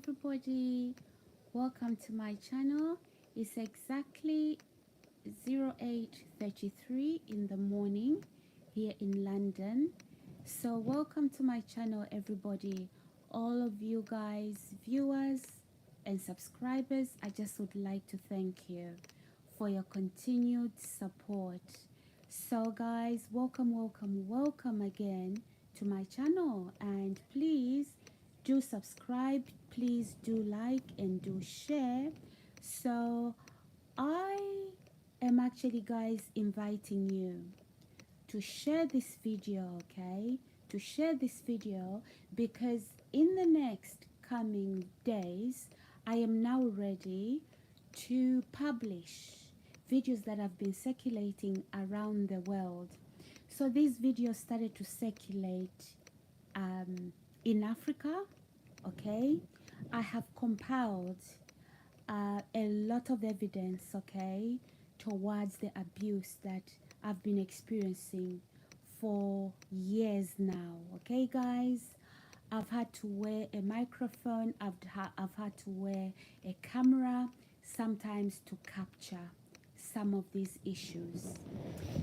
everybody, welcome to my channel. It's exactly 08:33 in the morning here in London. So welcome to my channel, everybody. All of you guys, viewers and subscribers, I just would like to thank you for your continued support. So guys, welcome again to my channel, and please do subscribe, please do like and do share. So I am actually, guys, inviting you to share this video, okay? To share this video, because in the next coming days I am now ready to publish videos that have been circulating around the world. So these videos started to circulate in Africa, okay? I have compiled a lot of evidence, okay, towards the abuse that I've been experiencing for years now, okay, guys? I've had to wear a microphone, I've had to wear a camera sometimes to capture some of these issues.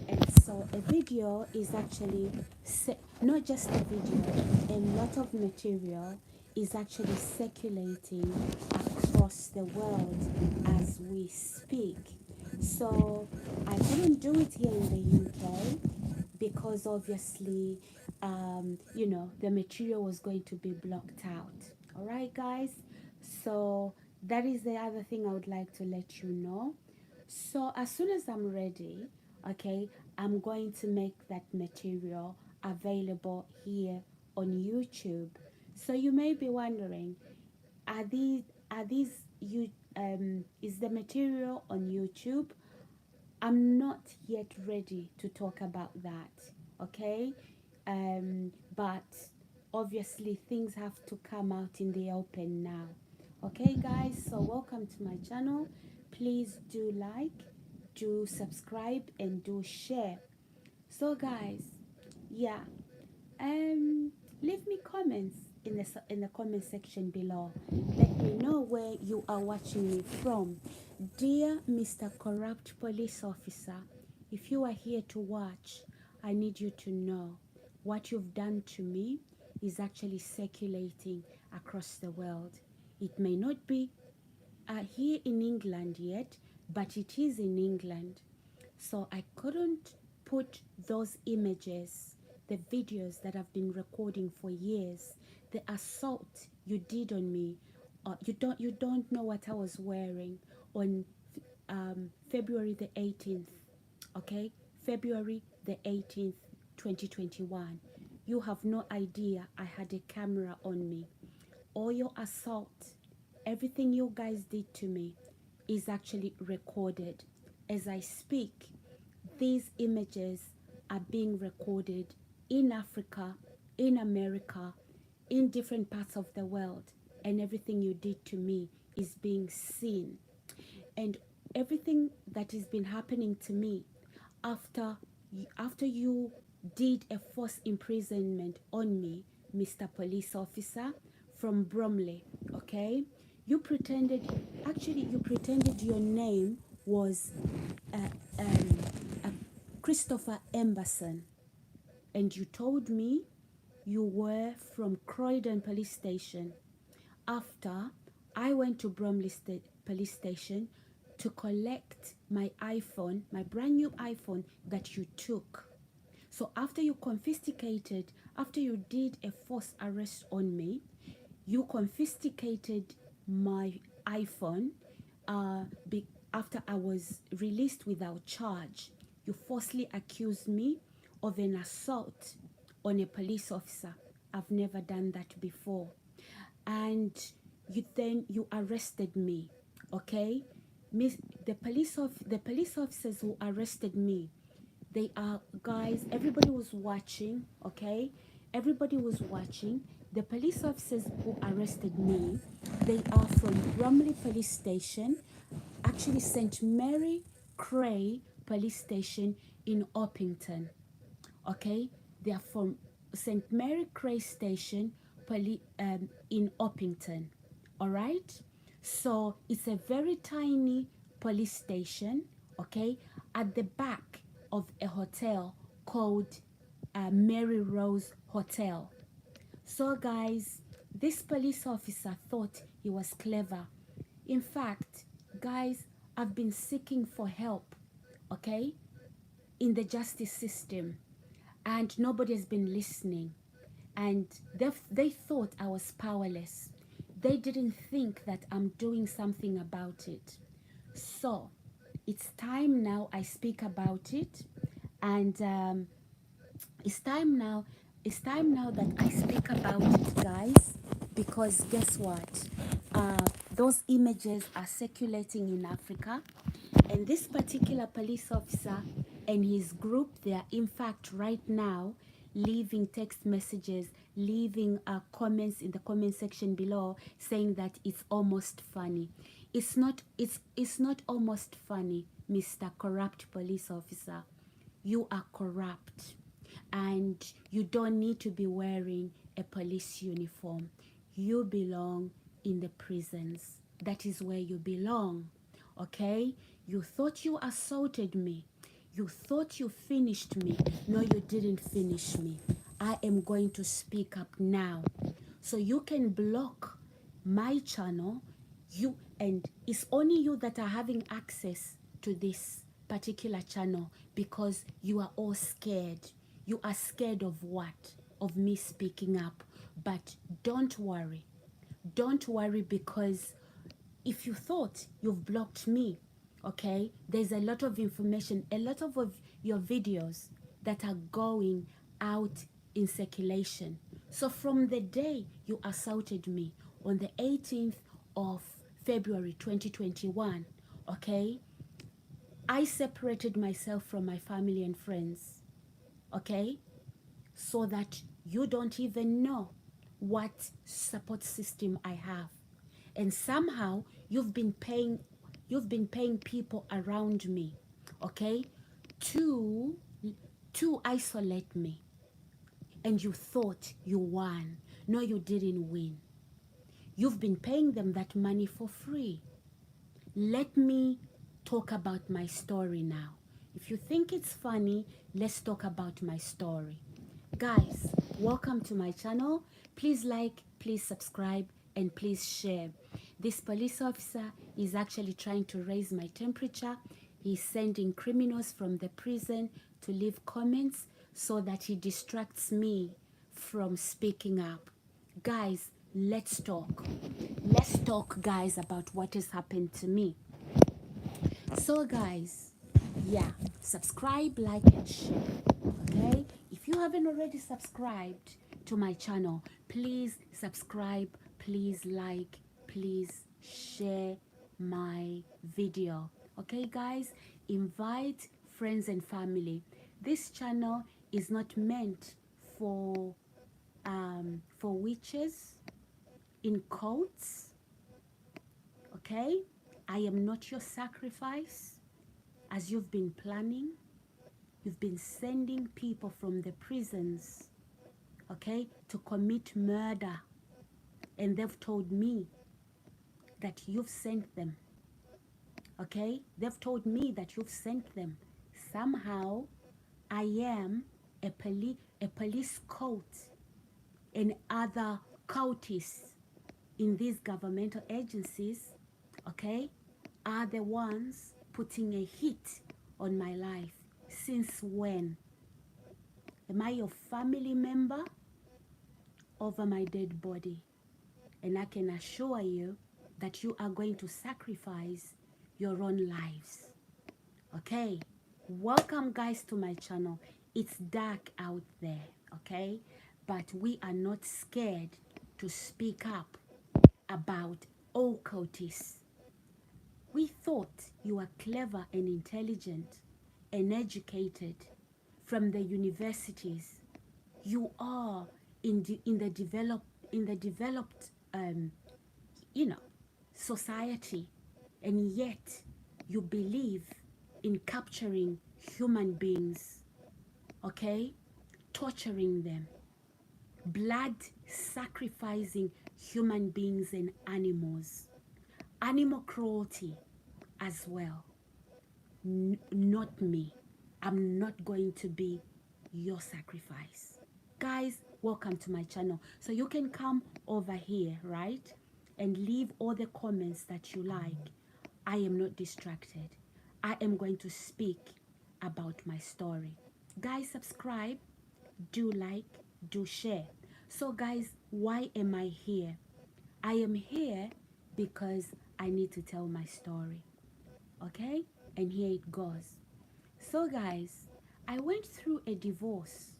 And so a video is actually, not just a video, a lot of material is actually circulating across the world as we speak. So I couldn't do it here in the UK because obviously, you know, the material was going to be blocked out. All right, guys? So that is the other thing I would like to let you know. So as soon as I'm ready, okay, I'm going to make that material available here on YouTube. So you may be wondering, is the material on YouTube? I'm not yet ready to talk about that, okay? But obviously things have to come out in the open now. Okay, guys, so welcome to my channel. Please do like, do subscribe, and do share. So guys, yeah, leave me comments in the comment section below. Let me know where you are watching me from. Dear Mr. Corrupt Police Officer, if you are here to watch, I need you to know what you've done to me is actually circulating across the world. It may not be here in England yet, but it is in England. So I couldn't put those images, the videos that I've been recording for years, the assault you did on me. You don't know what I was wearing on February the 18th, okay? February the 18th, 2021. You have no idea I had a camera on me. All your assault, everything you guys did to me is actually recorded. As I speak, these images are being recorded in Africa, in America, in different parts of the world, and everything you did to me is being seen. And everything that has been happening to me after you did a forced imprisonment on me, Mr. Police Officer, from Bromley, okay? You pretended your name was Christopher Emberson, and you told me you were from Croydon Police Station. After I went to Bromley Police Station to collect my iPhone, my brand new iPhone that you took. So after you did a forced arrest on me, you confiscated my iPhone after I was released without charge. You falsely accused me of an assault on a police officer. I've never done that before. And you arrested me, okay? The police officers who arrested me, they are, guys, everybody was watching, okay? Everybody was watching. The police officers who arrested me, they are from Bromley Police Station, actually St. Mary Cray Police Station in Orpington, okay? They are from St. Mary Cray Station in Orpington, All right. So it's a very tiny police station, okay, at the back of a hotel called Mary Rose Hotel. So, guys, this police officer thought he was clever. In fact, guys, I've been seeking for help, okay, in the justice system, and nobody has been listening. And they thought I was powerless. They didn't think that I'm doing something about it. So it's time now I speak about it, and it's time now. It's time now that I speak about it, guys, because guess what? Those images are circulating in Africa, and this particular police officer and his group, they are in fact right now leaving text messages, leaving comments in the comment section below, saying that it's almost funny. It's not. It's not almost funny, Mr. Corrupt Police Officer. You are corrupt, and you don't need to be wearing a police uniform. You belong in the prisons. That is where you belong. Okay? You thought you assaulted me. You thought you finished me. No, you didn't finish me. I am going to speak up now. So you can block my channel. And it's only you that are having access to this particular channel, because you are all scared. You are scared of what? Of me speaking up. But don't worry. Don't worry, because if you thought you've blocked me, okay, there's a lot of information, a lot of your videos that are going out in circulation. So from the day you assaulted me on the 18th of February 2021, okay, I separated myself from my family and friends, okay, so that you don't even know what support system I have. And somehow you've been paying people around me, okay, to isolate me. And you thought you won. No, you didn't win. You've been paying them that money for free. Let me talk about my story now. If you think it's funny, let's talk about my story. Guys, welcome to my channel. Please like, please subscribe, and please share. This police officer is actually trying to raise my temperature. He's sending criminals from the prison to leave comments so that he distracts me from speaking up. Guys, let's talk. Let's talk, guys, about what has happened to me. So, guys, yeah, subscribe, like, and share, okay? If you haven't already subscribed to my channel, please subscribe, please like, please share my video, okay, guys? Invite friends and family. This channel is not meant for witches in cults, okay? I am not your sacrifice, as you've been planning. You've been sending people from the prisons, okay, to commit murder. And they've told me that you've sent them, okay? They've told me that you've sent them. Somehow, I am a police cult, and other cultists in these governmental agencies, okay, are the ones putting a hit on my life. Since when? Am I your family member over my dead body? And I can assure you that you are going to sacrifice your own lives. Okay? Welcome, guys, to my channel. It's dark out there, okay? But we are not scared to speak up about occultists. We thought you were clever and intelligent and educated from the universities. You are in the developed society, and yet you believe in capturing human beings, okay, torturing them, blood sacrificing human beings and animals, animal cruelty as well. Not me. I'm not going to be your sacrifice. Guys, welcome to my channel. So you can come over here, right? And leave all the comments that you like. I am not distracted. I am going to speak about my story. Guys, subscribe, do like, do share. So guys, why am I here? I am here because I need to tell my story. Okay? And here it goes. So guys, I went through a divorce.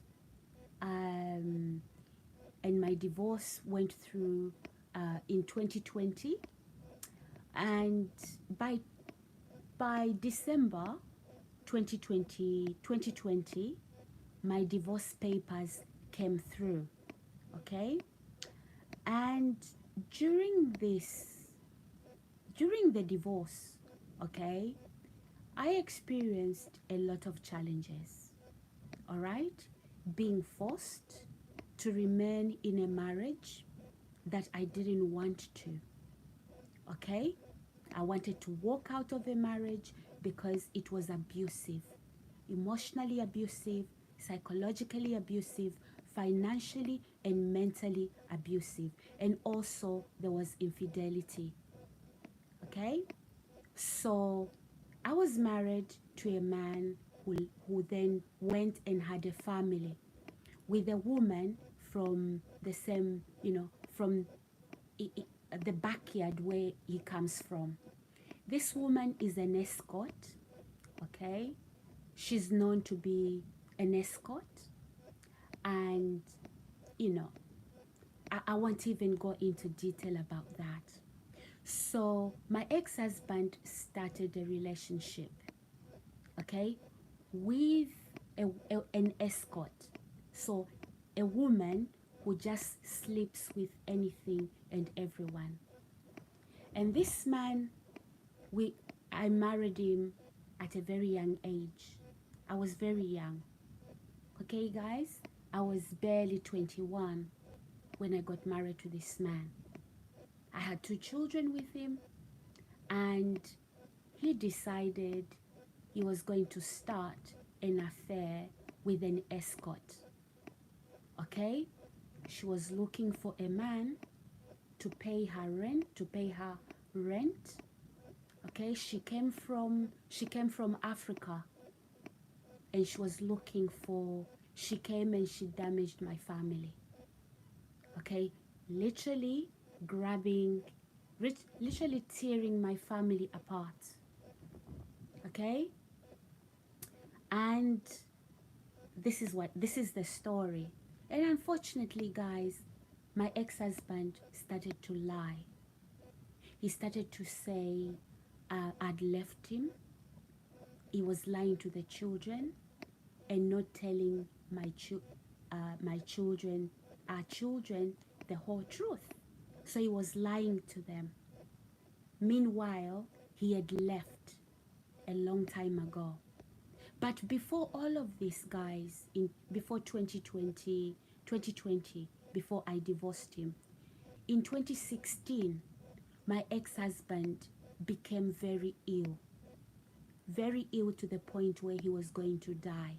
And my divorce went through in 2020. And by December 2020, my divorce papers came through. Okay? And during the divorce, okay, I experienced a lot of challenges, all right? Being forced to remain in a marriage that I didn't want to, okay? I wanted to walk out of a marriage because it was abusive, emotionally abusive, psychologically abusive, financially and mentally abusive. And also there was infidelity, okay? So I was married to a man who then went and had a family with a woman from the same, from the backyard where he comes from. This woman is an escort, okay? She's known to be an escort. And, I won't even go into detail about that. So my ex-husband started a relationship, okay, with an escort. So a woman who just sleeps with anything and everyone. And this man, I married him at a very young age. I was very young. Okay, guys? I was barely 21 when I got married to this man. I had 2 children with him, and he decided he was going to start an affair with an escort. Okay? She was looking for a man to pay her rent. Okay? She came from Africa, and she came and she damaged my family. Okay? Literally tearing my family apart. Okay? And this is the story. And unfortunately, guys, my ex-husband started to lie. He started to say I'd left him. He was lying to the children and not telling our children, the whole truth. So he was lying to them. Meanwhile, he had left a long time ago. But before all of this, guys, before 2020, before I divorced him, in 2016, my ex-husband became very ill to the point where he was going to die.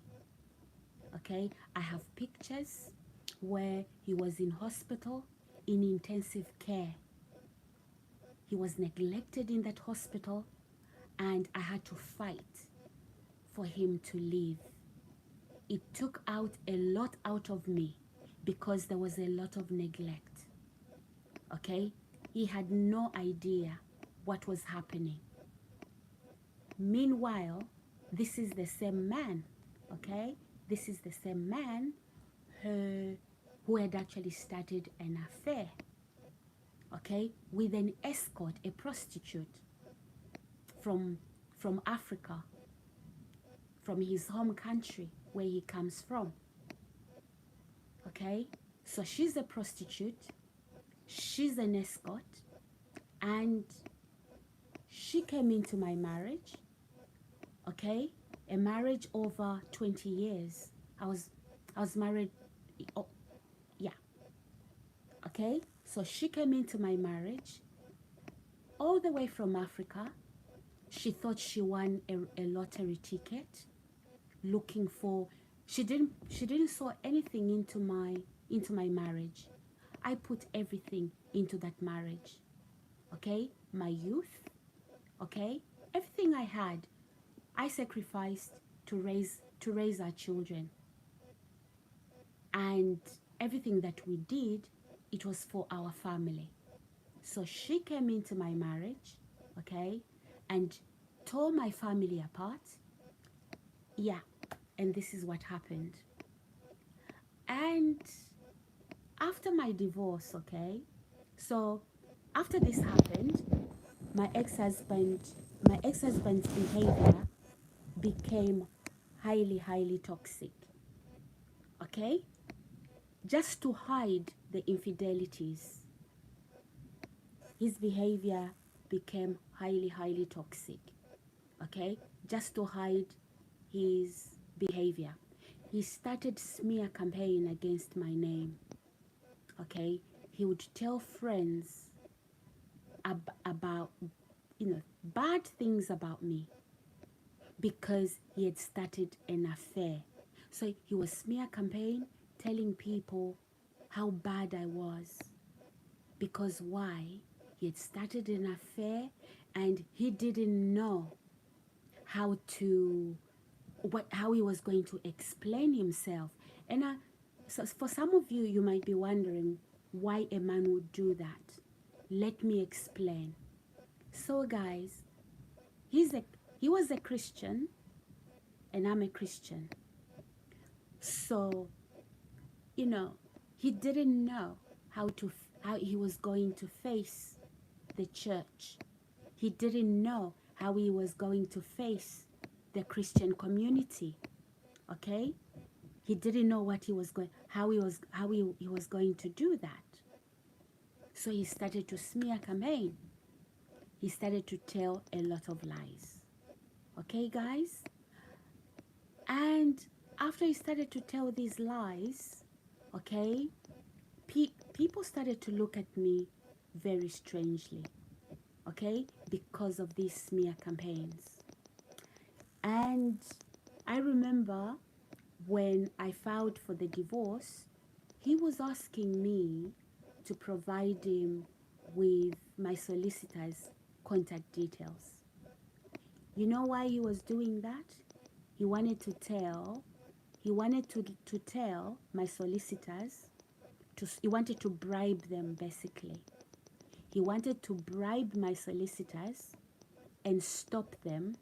Okay, I have pictures where he was in hospital in intensive care. He was neglected in that hospital, and I had to fight for him to live. It took out a lot out of me because there was a lot of neglect. Okay? He had no idea what was happening. Meanwhile, this is the same man, okay? This is the same man who had actually started an affair, okay, with an escort, a prostitute from Africa, from his home country where he comes from. Okay, so she's a prostitute, she's an escort, and she came into my marriage. Okay, a marriage over 20 years. I was married, oh, yeah. Okay, So she came into my marriage all the way from Africa. She thought she won a lottery ticket, looking for. She didn't saw anything into my marriage. I put everything into that marriage. Okay, my youth. Okay, everything I had, I sacrificed to raise our children, and everything that we did, it was for our family. So she came into my marriage, okay, and tore my family apart. Yeah, and this is what happened. And after my divorce, okay, so after this happened, my ex-husband, my ex-husband's behavior became highly toxic, okay, just to hide the infidelities. His behavior became highly toxic, okay, just to hide his behavior. He started smear campaign against my name, okay. He would tell friends about bad things about me because he had started an affair. So he was smear campaign, telling people how bad I was. Because why? He had started an affair and he didn't know how he was going to explain himself. And so for some of you, you might be wondering why a man would do that. Let me explain. So guys, he was a Christian and I'm a Christian. So, he didn't know how he was going to face the church. He didn't know how he was going to face the Christian community. Okay? He didn't know how he was going to do that. So he started to smear campaign. He started to tell a lot of lies. Okay, guys? And after he started to tell these lies, okay, people started to look at me very strangely, okay, because of these smear campaigns. And I remember when I filed for the divorce, he was asking me to provide him with my solicitor's contact details. You know why he was doing that? He wanted to tell my solicitors, he wanted to bribe them basically. He wanted to bribe my solicitors and stop them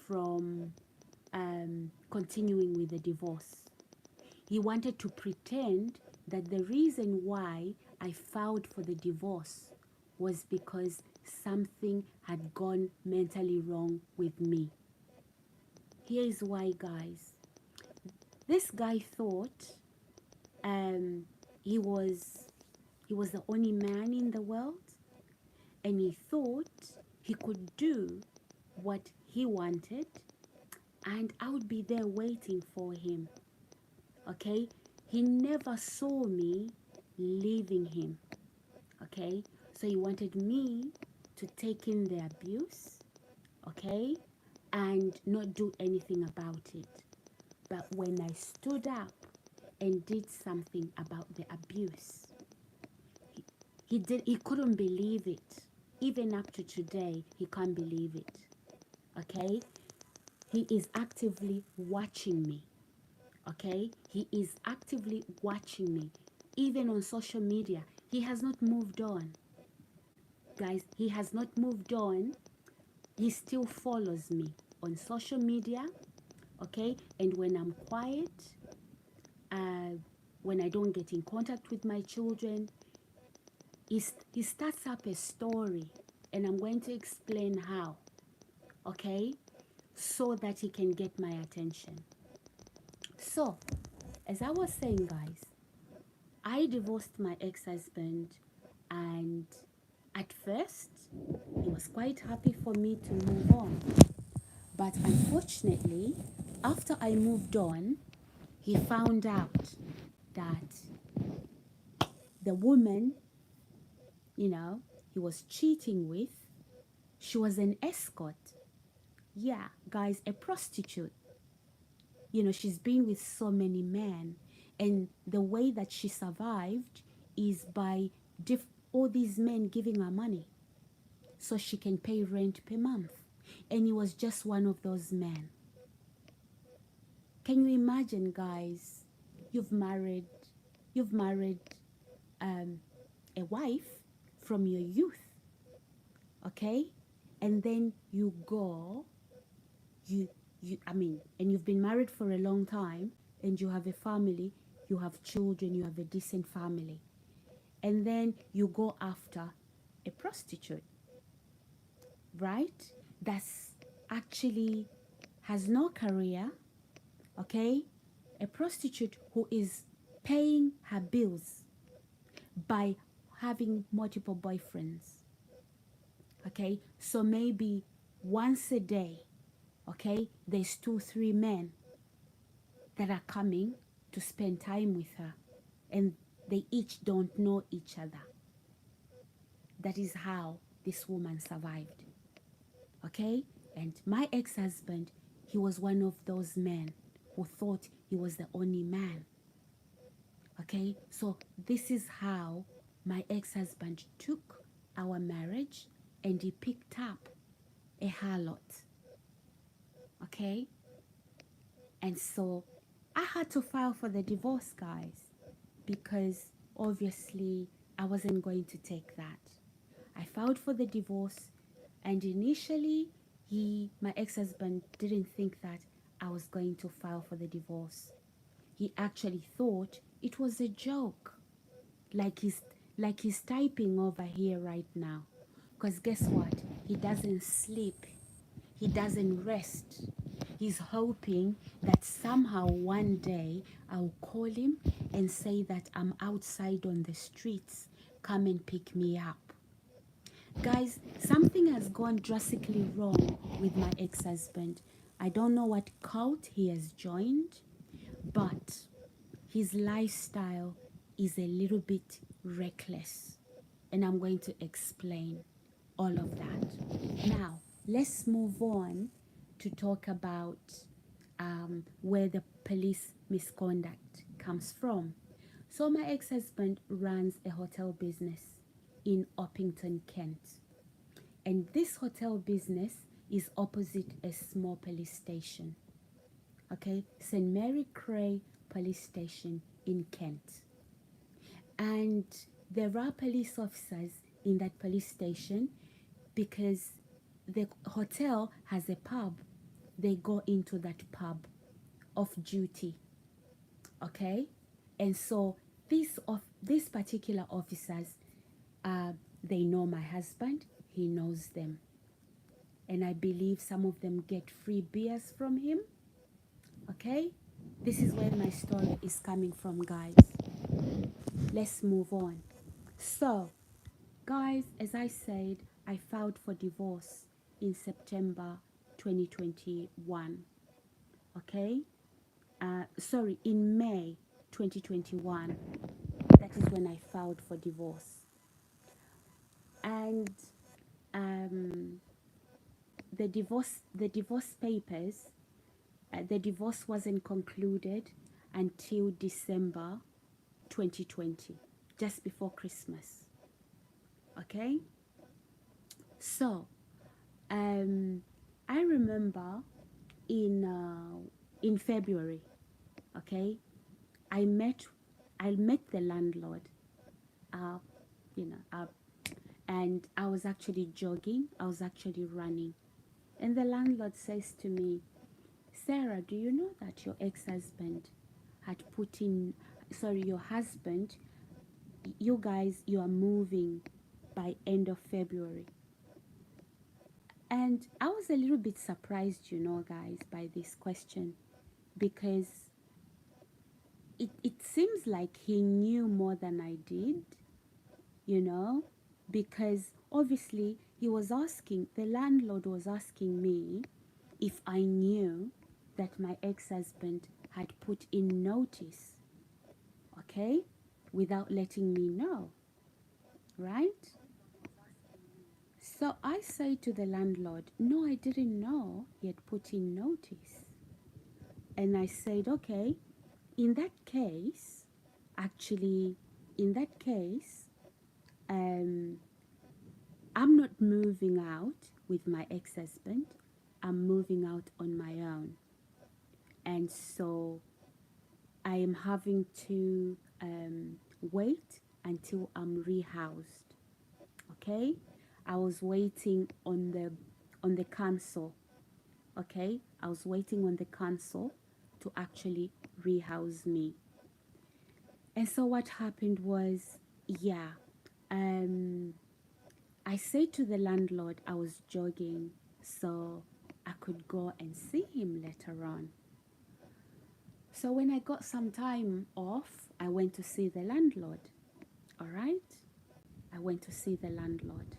from continuing with the divorce. He wanted to pretend that the reason why I filed for the divorce was because something had gone mentally wrong with me. Here is why, guys. This guy thought he was the only man in the world, and he thought he could do what he wanted, and I would be there waiting for him. Okay? He never saw me leaving him. Okay? So he wanted me to take in the abuse, okay, and not do anything about it. But when I stood up and did something about the abuse, he couldn't believe it. Even up to today, he can't believe it. Okay? He is actively watching me. Okay? He is actively watching me. Even on social media, he has not moved on. Guys, he has not moved on. He still follows me on social media. Okay? And when I'm quiet, when I don't get in contact with my children, he starts up a story, and I'm going to explain how, okay, so that he can get my attention. So, as I was saying, guys, I divorced my ex-husband, and at first, he was quite happy for me to move on. But unfortunately, after I moved on, he found out that the woman you know, he was cheating with. She was an escort. Yeah, guys, a prostitute. You know, she's been with so many men. And the way that she survived is by all these men giving her money so she can pay rent per month. And he was just one of those men. Can you imagine, guys? You've married, you've married a wife from your youth, okay? And then you go, and you've been married for a long time, and you have a family, you have children, you have a decent family. And then you go after a prostitute, right? That's actually has no career, okay? A prostitute who is paying her bills by having multiple boyfriends, okay? So maybe once a day, okay, there's 2, 3 men that are coming to spend time with her, and they each don't know each other. That is how this woman survived, okay? And my ex-husband, he was one of those men who thought he was the only man, okay? So this is how my ex-husband took our marriage, and he picked up a harlot, okay? And so I had to file for the divorce, guys, because obviously I wasn't going to take that. I filed for the divorce, and initially my ex-husband didn't think that I was going to file for the divorce. He actually thought it was a joke, like he's typing over here right now. Because guess what? He doesn't sleep. He doesn't rest. He's hoping that somehow one day I'll call him and say that I'm outside on the streets. Come and pick me up. Guys, something has gone drastically wrong with my ex-husband. I don't know what cult he has joined, but his lifestyle is a little bit reckless. And I'm going to explain all of that. Now, let's move on to talk about where the police misconduct comes from. So my ex-husband runs a hotel business in Orpington, Kent. And this hotel business is opposite a small police station. Okay, St. Mary Cray Police Station in Kent. And there are police officers in that police station because the hotel has a pub. They go into that pub off duty, okay? And so these particular officers, they know my husband, he knows them. And I believe some of them get free beers from him, okay? This is where my story is coming from, guys. Let's move on. So, guys, as I said, I filed for divorce in September 2021, okay? In May 2021. That is when I filed for divorce. And the divorce papers, the divorce wasn't concluded until December 2020, just before Christmas. Okay? So, I remember in February, okay, I met the landlord, and I was actually jogging, I was actually running, and the landlord says to me, Sarah, do you know that your ex-husband had put in, your husband, you guys, you are moving by end of February? And I was a little bit surprised, guys, by this question, because it seems like he knew more than I did, because obviously the landlord was asking me if I knew that my ex-husband had put in notice, okay, without letting me know, right? So I say to the landlord, no, I didn't know he had put in notice. And I said, okay, in that case, actually, in that case, um, I'm not moving out with my ex-husband. I'm moving out on my own. And so I am having to wait until I'm rehoused. Okay? I was waiting on the council. Okay? I was waiting on the council to actually rehouse me. And so what happened was, yeah, um, I said to the landlord I was jogging so I could go and see him later on. So when I got some time off, I went to see the landlord. All right? I went to see the landlord.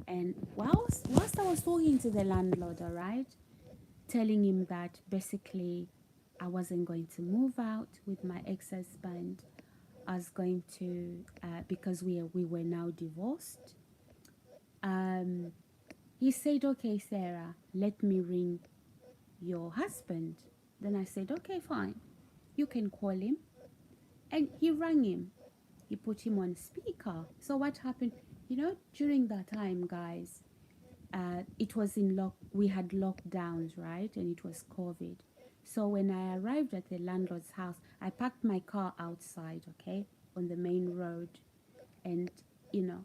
And whilst I was talking to the landlord, all right, telling him that basically I wasn't going to move out with my ex-husband. I was going to, because we were now divorced. He said, okay, Sarah, let me ring your husband. Then I said, okay, fine. You can call him. And he rang him. He put him on speaker. So what happened? You know, during that time, guys, it was we had lockdowns, right? And it was COVID. So when I arrived at the landlord's house, I parked my car outside, okay, on the main road. And, you know,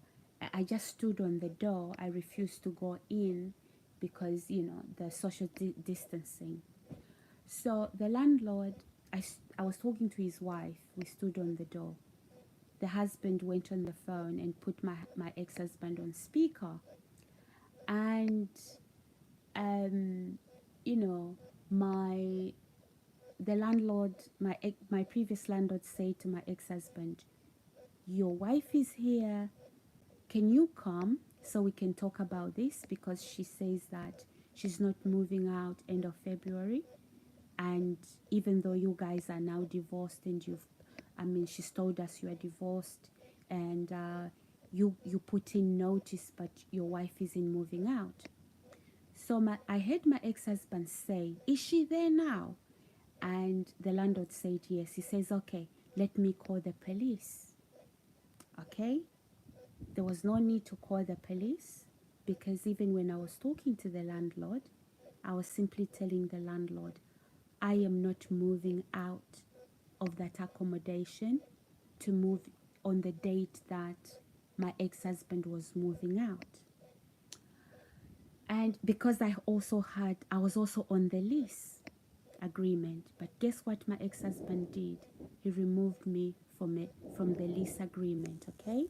I just stood on the door. I refused to go in because, you know, the social distancing. So the landlord, I was talking to his wife. We stood on the door. The husband went on the phone and put my ex-husband on speaker. And, you know, the landlord, my previous landlord said to my ex-husband, your wife is here. Can you come so we can talk about this? Because she says that she's not moving out end of February. And even though you guys are now divorced and she's told us you are divorced and you put in notice, but your wife isn't moving out. So I heard my ex-husband say, is she there now? And the landlord said yes. He says, okay, let me call the police. Okay? There was no need to call the police because even when I was talking to the landlord, I was simply telling the landlord, I am not moving out of that accommodation to move on the date that my ex-husband was moving out. And because I was also on the lease agreement. But guess what my ex-husband did? He removed me from the lease agreement, okay?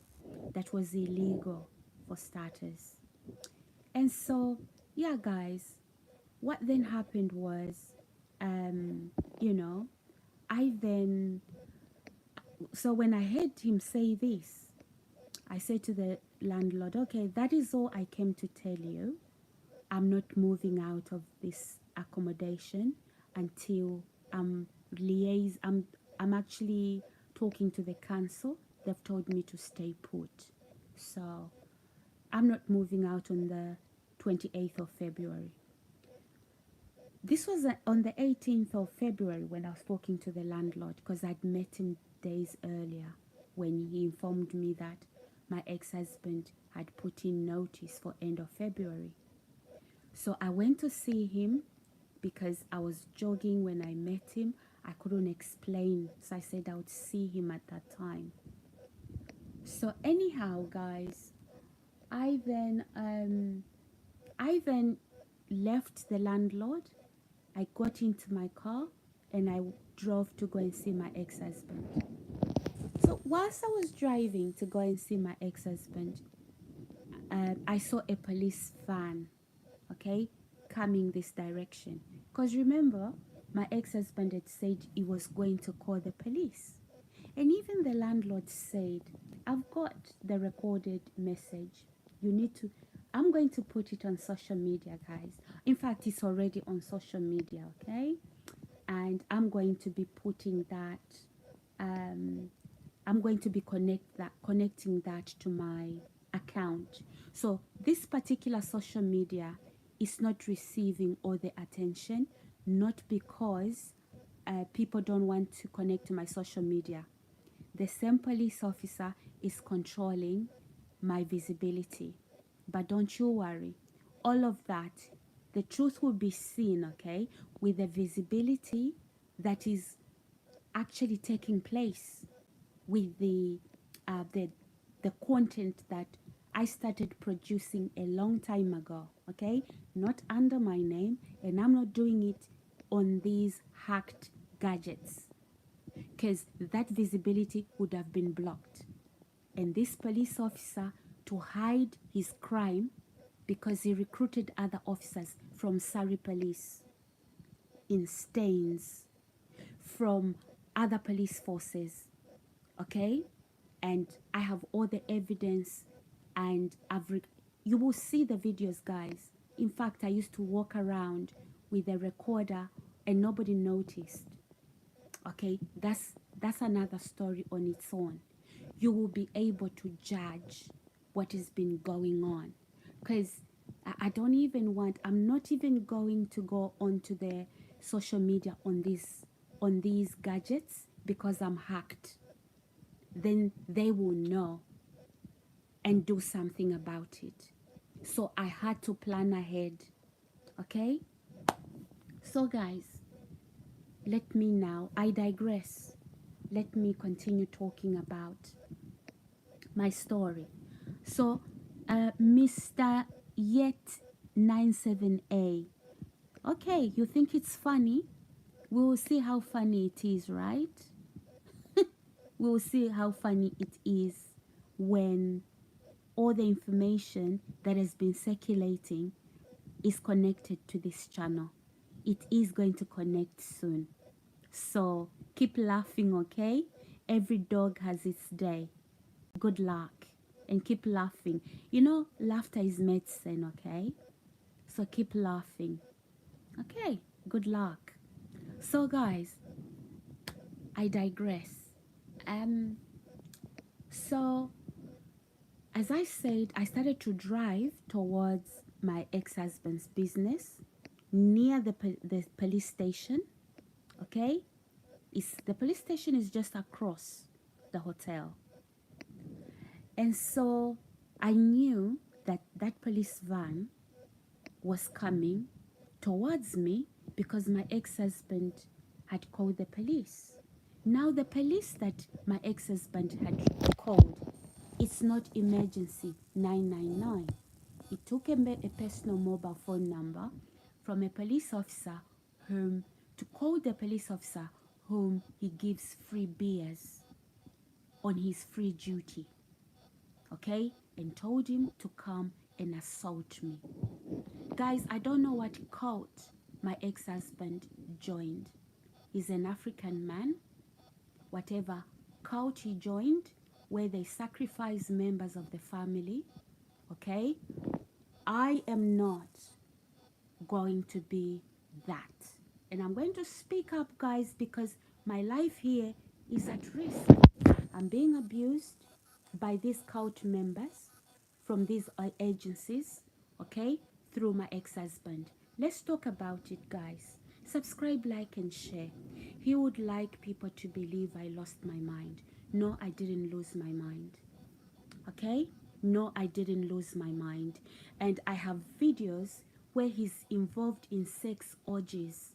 That was illegal for starters. And so, yeah, guys, what then happened was, you know, so when I heard him say this, I said to the landlord, okay, that is all I came to tell you. I'm not moving out of this accommodation until I'm actually talking to the council. They've told me to stay put. So I'm not moving out on the 28th of February. This was on the 18th of February when I was talking to the landlord because I'd met him days earlier when he informed me that my ex-husband had put in notice for end of February. So I went to see him because I was jogging when I met him. I couldn't explain, so I said I would see him at that time. So anyhow, guys, I then left the landlord. I got into my car and I drove to go and see my ex-husband. So whilst I was driving to go and see my ex-husband, I saw a police van, okay, coming this direction. Because remember, my ex-husband had said he was going to call the police. And even the landlord said, I've got the recorded message. I'm going to put it on social media, guys. In fact, it's already on social media, okay? And I'm going to be putting that, I'm going to be connecting that to my account. So this particular social media is not receiving all the attention, not because people don't want to connect to my social media. The same police officer is controlling my visibility. But don't you worry, all of that, the truth will be seen, okay, with the visibility that is actually taking place with the content that I started producing a long time ago, okay? Not under my name, and I'm not doing it on these hacked gadgets, because that visibility would have been blocked. And this police officer, to hide his crime, because he recruited other officers from Surrey Police in Staines, from other police forces, okay? And I have all the evidence, and you will see the videos, guys. In fact, I used to walk around with a recorder and nobody noticed. Okay, that's another story on its own. You will be able to judge what has been going on, because I don't even want, I'm not even going to go onto the social media on these gadgets, because I'm hacked. Then they will know and do something about it. So I had to plan ahead. Okay? So guys, let me now, I digress. Let me continue talking about my story. So, Mr. Yet 97A. Okay, you think it's funny? We will see how funny it is, right? We will see how funny it is when all the information that has been circulating is connected to this channel. It is going to connect soon. So keep laughing, okay? Every dog has its day. Good luck and keep laughing. You know, laughter is medicine, okay? So keep laughing. Okay, good luck. So guys, I digress. So as I said, I started to drive towards my ex-husband's business near the police station. Okay, the police station is just across the hotel, and so I knew that that police van was coming towards me because my ex-husband had called the police. Now the police that my ex-husband had called, it's not emergency 999. It took a personal mobile phone number from a police officer to call the police officer whom he gives free beers on his free duty, okay, and told him to come and assault me. Guys, I don't know what cult my ex-husband joined. He's an African man. Whatever cult he joined, where they sacrifice members of the family, okay? I am not going to be that. And I'm going to speak up, guys, because my life here is at risk. I'm being abused by these cult members from these agencies, okay, through my ex-husband. Let's talk about it, guys. Subscribe, like, and share. He would like people to believe I lost my mind. No, I didn't lose my mind. Okay? No, I didn't lose my mind. And I have videos where he's involved in sex orgies.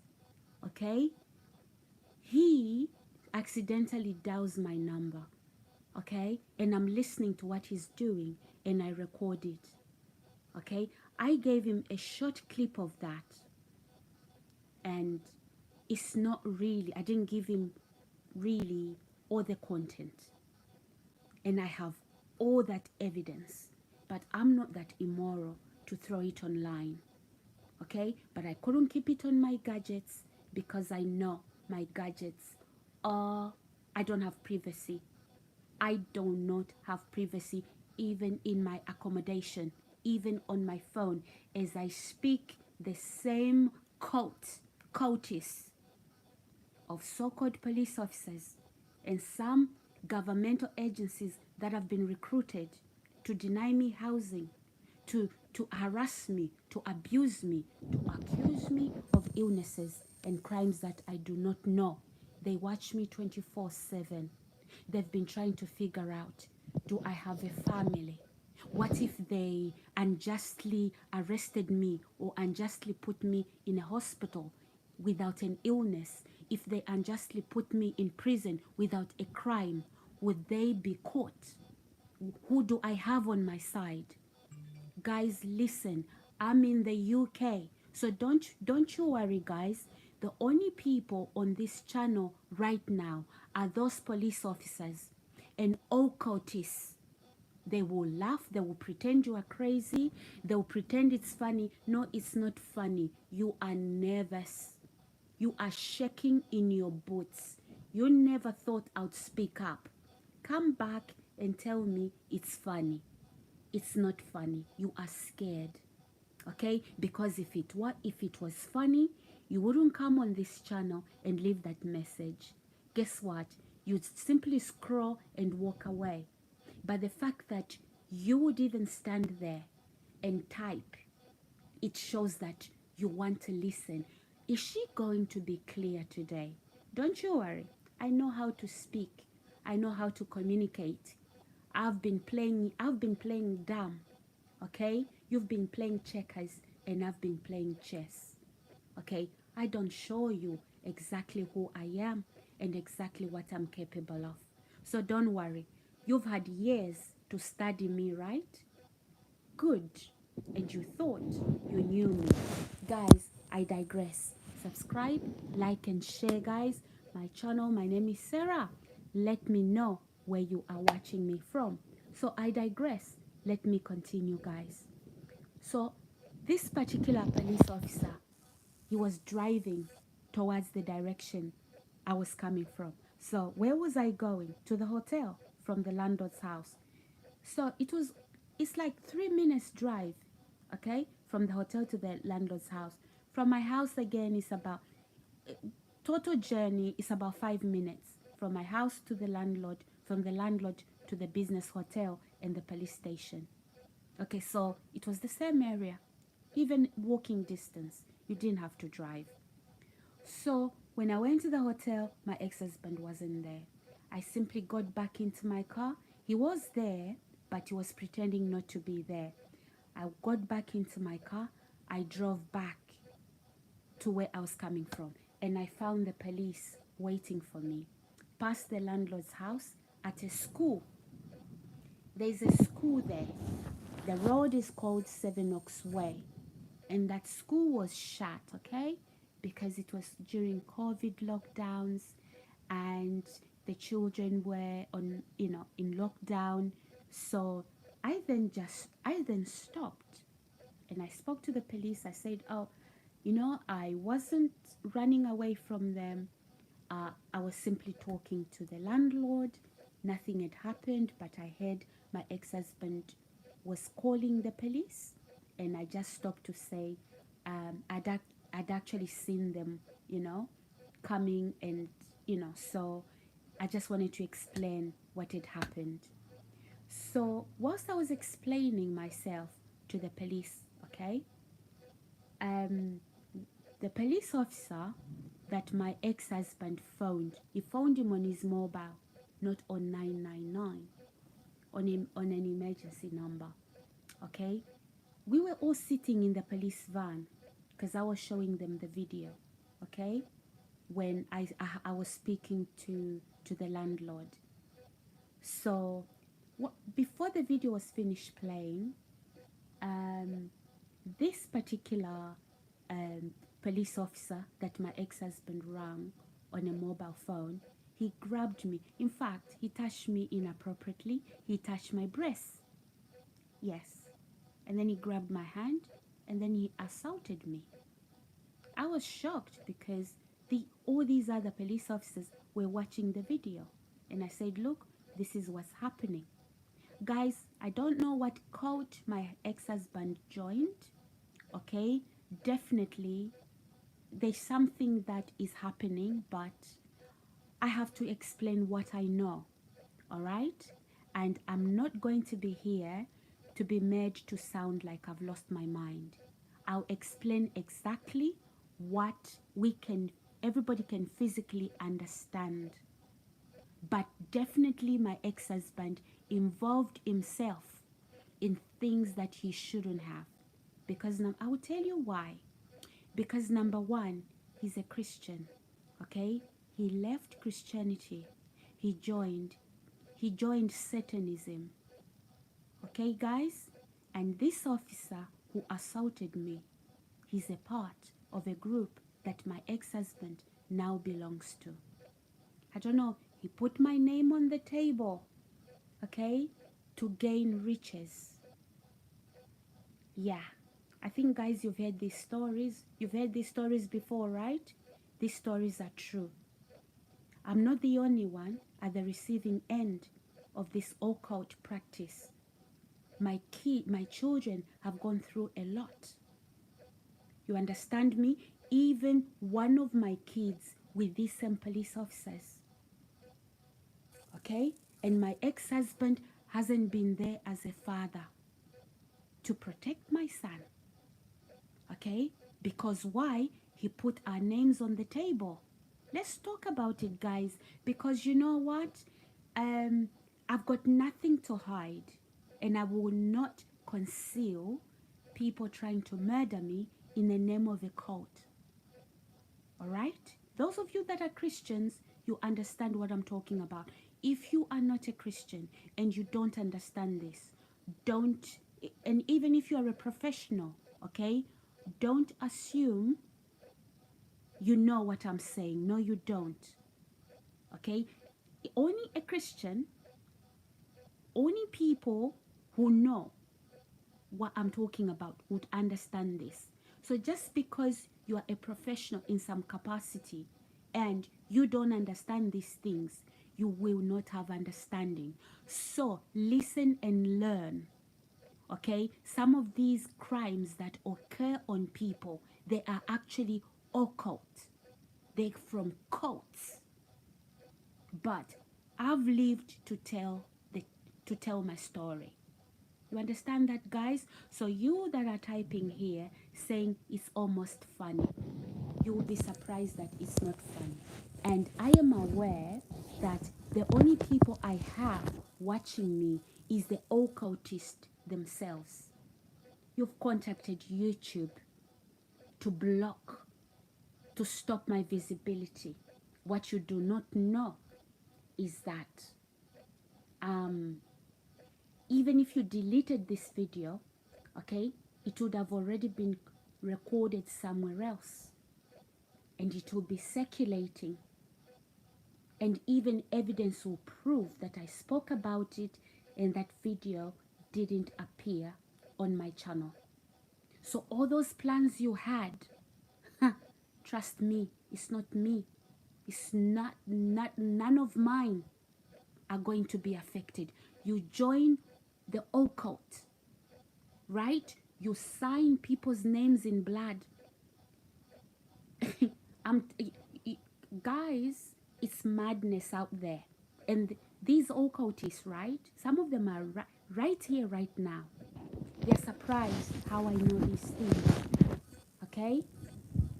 Okay? He accidentally dials my number. Okay? And I'm listening to what he's doing and I record it. Okay? I gave him a short clip of that. And it's not really, I didn't give him really all the content. And I have all that evidence. But I'm not that immoral to throw it online. Okay? But I couldn't keep it on my gadgets because I know my gadgets are, I don't have privacy. I do not have privacy even in my accommodation, even on my phone, as I speak the same cultists of so-called police officers and some governmental agencies that have been recruited to deny me housing, to harass me, to abuse me, to accuse me of illnesses and crimes that I do not know. They watch me 24/7. They've been trying to figure out, do I have a family? What if they unjustly arrested me or unjustly put me in a hospital without an illness? If they unjustly put me in prison without a crime, would they be caught? Who do I have on my side? Guys, listen, I'm in the UK, so don't you worry, guys. The only people on this channel right now are those police officers and occultists. They will laugh, they will pretend you are crazy, they will pretend it's funny. No, it's not funny. You are nervous. You are shaking in your boots. You never thought I'd speak up. Come back and tell me it's funny. It's not funny. You are scared. Okay? Because if it was funny, you wouldn't come on this channel and leave that message. Guess what? You'd simply scroll and walk away. But the fact that you would even stand there and type, it shows that you want to listen. Is she going to be clear today? Don't you worry. I know how to speak. I know how to communicate. I've been playing dumb. Okay? You've been playing checkers and I've been playing chess. Okay? I don't show you exactly who I am and exactly what I'm capable of. So don't worry. You've had years to study me, right? Good. And you thought you knew me. Guys, I digress. Subscribe, like, and share, guys. My channel, my name is Sarah. Let me know where you are watching me from. So I digress. Let me continue, guys. So this particular police officer, he was driving towards the direction I was coming from. So where was I going? To the hotel from the landlord's house. So it's like 3 minutes drive, okay, from the hotel to the landlord's house. From my house again is about, total journey is about 5 minutes. From my house to the landlord, from the landlord to the business hotel and the police station. Okay, so it was the same area. Even walking distance, you didn't have to drive. So when I went to the hotel, my ex-husband wasn't there. I simply got back into my car. He was there, but he was pretending not to be there. I got back into my car. I drove back to where I was coming from, and I found the police waiting for me past the landlord's house at a school. There's a school there. The road is called Seven Oaks Way, and that school was shut, okay, because it was during COVID lockdowns and the children were on, in lockdown. So I then stopped and I spoke to the police. I said, oh, I wasn't running away from them. I was simply talking to the landlord. Nothing had happened, but I heard my ex-husband was calling the police, and I just stopped to say I'd actually seen them, coming, and so I just wanted to explain what had happened. So whilst I was explaining myself to the police, okay, the police officer that my ex-husband phoned, he phoned him on his mobile, not on 999, on an emergency number, okay? We were all sitting in the police van because I was showing them the video, okay? When I was speaking to the landlord. So before the video was finished playing, this particular police officer that my ex-husband rang on a mobile phone, he grabbed me. In fact, he touched me inappropriately. He touched my breast. Yes. And then he grabbed my hand and then he assaulted me. I was shocked because all these other police officers were watching the video. And I said, look, this is what's happening. Guys, I don't know what cult my ex-husband joined, okay? Definitely, there's something that is happening, but I have to explain what I know, all right? And I'm not going to be here to be made to sound like I've lost my mind. I'll explain exactly what everybody can physically understand. But definitely my ex-husband involved himself in things that he shouldn't have. Because I will tell you why. Because number one, he's a Christian, okay? He left Christianity. He joined Satanism, okay, guys? And this officer who assaulted me, he's a part of a group that my ex-husband now belongs to. I don't know, he put my name on the table, okay, to gain riches. Yeah, I think, guys, you've heard these stories. You've heard these stories before, right? These stories are true. I'm not the only one at the receiving end of this occult practice. My children have gone through a lot. You understand me? Even one of my kids with these same police officers. Okay? And my ex-husband hasn't been there as a father to protect my son. Okay? Because why? He put our names on the table. Let's talk about it, guys. Because you know what? I've got nothing to hide. And I will not conceal people trying to murder me in the name of a cult. All right? Those of you that are Christians, you understand what I'm talking about. If you are not a Christian and you don't understand this, don't, and even if you are a professional, okay, don't assume you know what I'm saying. No, you don't. Okay? Only a Christian, only people who know what I'm talking about would understand this. So just because you are a professional in some capacity and you don't understand these things, you will not have understanding. So listen and learn. Okay? Some of these crimes that occur on people, they are actually occult. They're from cults. But I've lived to tell my story. You understand that, guys? So you that are typing here saying it's almost funny, you will be surprised that it's not funny. And I am aware that the only people I have watching me is the occultists themselves. You've contacted YouTube to block, to stop my visibility. What you do not know is that even if you deleted this video, okay, it would have already been recorded somewhere else and it will be circulating, and even evidence will prove that I spoke about it and that video didn't appear on my channel. So all those plans you had, trust me, it's not me. It's not none of mine are going to be affected. You join the occult, right? You sign people's names in blood. Guys, it's madness out there. And these occultists, right? Some of them are right here, right now. They're surprised how I know these things. Okay?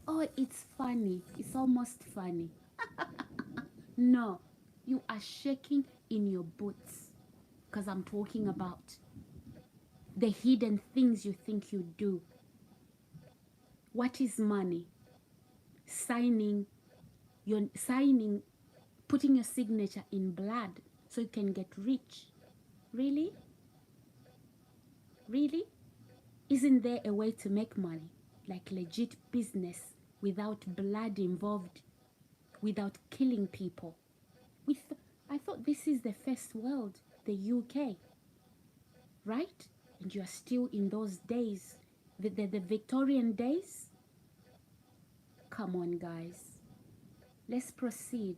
Oh, it's funny. It's almost funny. No, you are shaking in your boots because I'm talking about the hidden things you think you do. What is money? Putting your signature in blood so you can get rich. Really? Really? Isn't there a way to make money? Like legit business without blood involved, without killing people? I thought this is the first world, the UK, right? And you are still in those days, the Victorian days? Come on, guys. Let's proceed.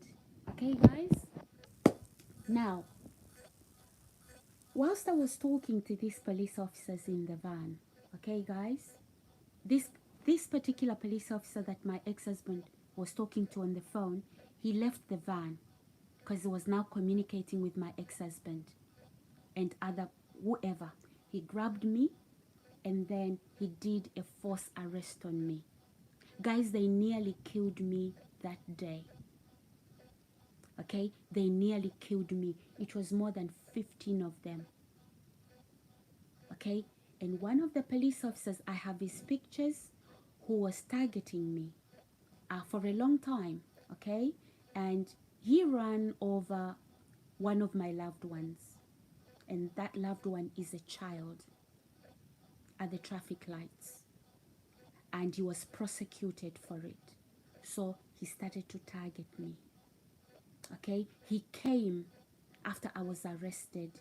Okay, guys? Now, whilst I was talking to these police officers in the van, okay, guys? This particular police officer that my ex-husband was talking to on the phone, he left the van because he was now communicating with my ex-husband and whoever. He grabbed me and then he did a forced arrest on me. Guys, they nearly killed me that day. Okay, they nearly killed me. It was more than 15 of them. Okay, and one of the police officers, I have his pictures, who was targeting me for a long time. Okay, and he ran over one of my loved ones, and that loved one is a child at the traffic lights, and he was prosecuted for it. So he started to target me. Okay, he came after I was arrested.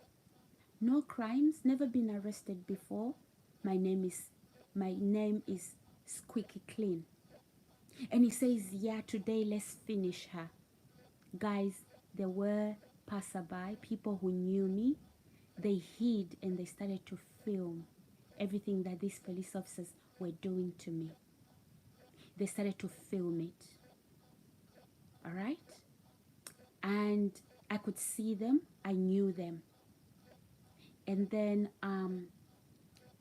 No crimes, never been arrested before. My name is Squeaky Clean. And he says, yeah, today let's finish her. Guys, there were passerby, people who knew me. They hid and they started to film everything that these police officers were doing to me. They started to film it. All right? And I could see them. I knew them. And then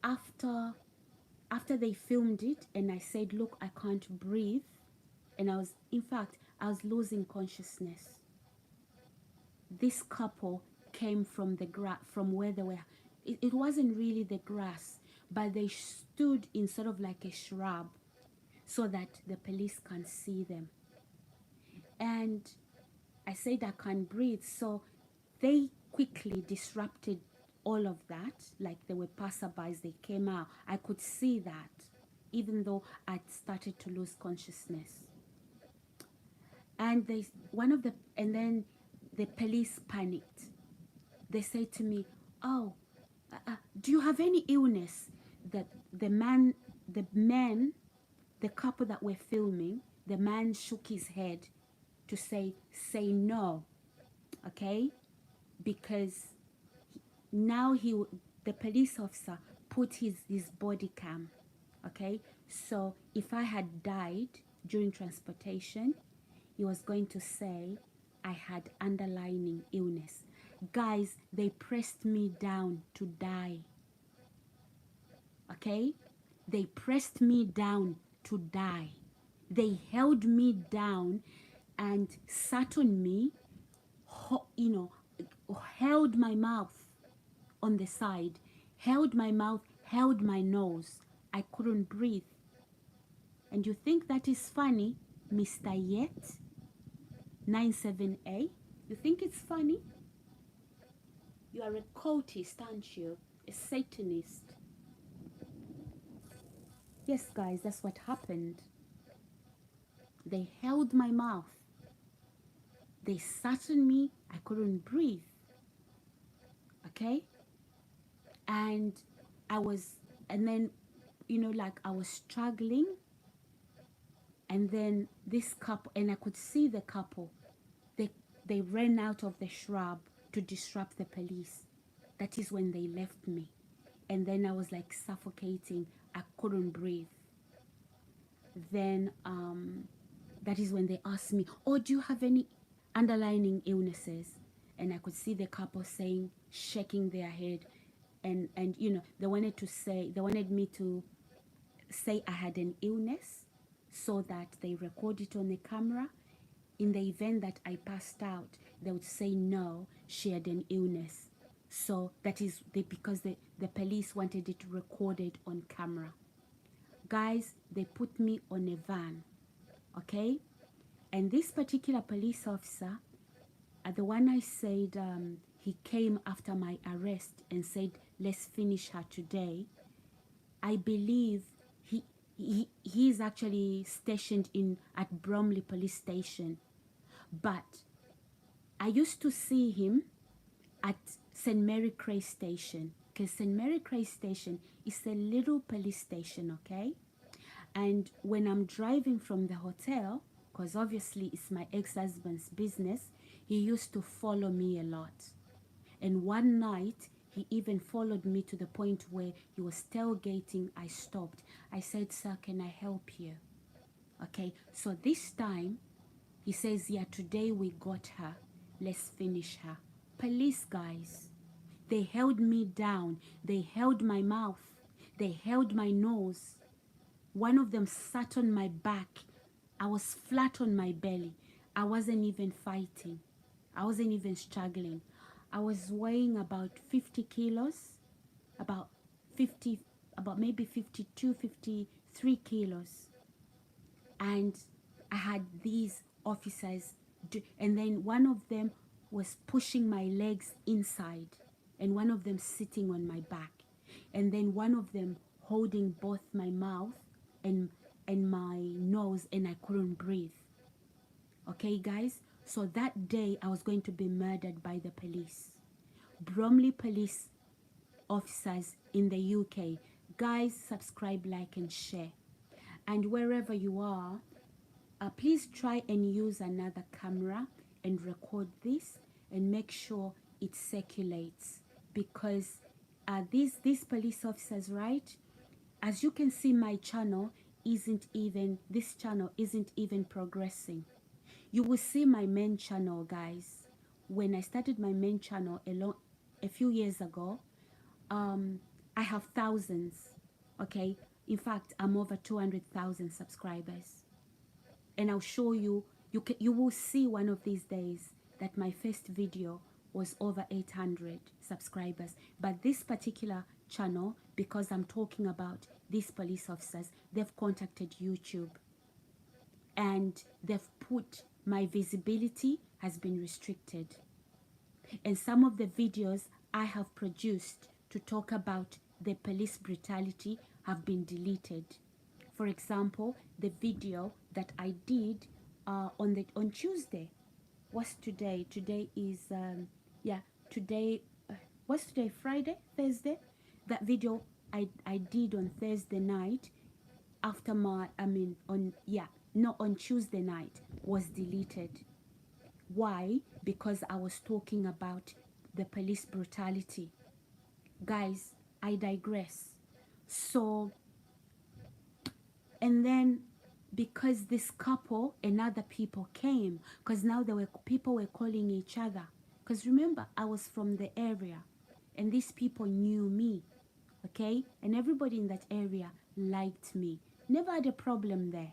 after they filmed it and I said, look, I can't breathe, and I was losing consciousness. This couple came from from where they were. It wasn't really the grass, but they stood in sort of like a shrub so that the police can see them. And I said I can't breathe, so they quickly disrupted all of that. Like there were passerbys, they came out. I could see that, even though I'd started to lose consciousness. And then the police panicked. They said to me, "Oh, do you have any illness?" The couple that were filming, the man shook his head to say no, okay, because now the police officer put his body cam, okay. So if I had died during transportation, he was going to say I had underlying illness. Guys, they pressed me down to die. Okay? They pressed me down to die. They held me down and sat on me, held my mouth on the side, held my mouth, held my nose. I couldn't breathe. And you think that is funny, Mr. Yet 97A? You think it's funny? You are a cultist, aren't you? A Satanist. Yes, guys, that's what happened. They held my mouth. They sat on me. I couldn't breathe. Okay? And I was struggling. And then this couple, and I could see the couple, they ran out of the shrub to disrupt the police. That is when they left me. And then I was like suffocating. I couldn't breathe. Then that is when they asked me, oh, do you have any underlying illnesses? And I could see the couple shaking their head. And they wanted me to say I had an illness so that they record it on the camera. In the event that I passed out, they would say no, she had an illness. So that is because the police wanted it recorded on camera. Guys, they put me on a van, okay? And this particular police officer, the one I said, he came after my arrest and said, let's finish her today. I believe he is actually stationed at Bromely police station. But I used to see him at St. Mary Cray station, because St. Mary Cray station is a little police station, okay? And when I'm driving from the hotel, because obviously it's my ex-husband's business, he used to follow me a lot. And one night, he even followed me to the point where he was tailgating. I stopped. I said, sir, can I help you? Okay, so this time, he says, yeah, today we got her. Let's finish her. Police guys, They held me down. They held my mouth. They held my nose. One of them sat on my back. I was flat on my belly. I wasn't even fighting. I wasn't even struggling. I was weighing about 50 kilos, about 50, about maybe 52, 53 kilos. And I had these officers, and then one of them was pushing my legs inside, and one of them sitting on my back, and then one of them holding both my mouth and my nose, and I couldn't breathe. Okay, guys? So that day I was going to be murdered by the police. Bromley police officers in the UK. Guys, subscribe, like, and share. And wherever you are, please try and use another camera and record this and make sure it circulates, because these police officers, right? As you can see, my channel this channel isn't even progressing. You will see my main channel, guys. When I started my main channel a few years ago, I have thousands, okay? In fact, I'm over 200,000 subscribers. And I'll show you, you will see one of these days that my first video was over 800 subscribers. But this particular channel, because I'm talking about these police officers, they've contacted YouTube, and they've put my visibility has been restricted. And some of the videos I have produced to talk about the police brutality have been deleted. For example, the video that I did on Tuesday. What's today? Today is today. What's today? Friday, Thursday. That video I did on Thursday night after on Tuesday night was deleted. Why? Because I was talking about the police brutality. Guys, I digress. So, and then because this couple and other people came, because now people were calling each other. Because remember, I was from the area, and these people knew me, okay? And everybody in that area liked me. Never had a problem there.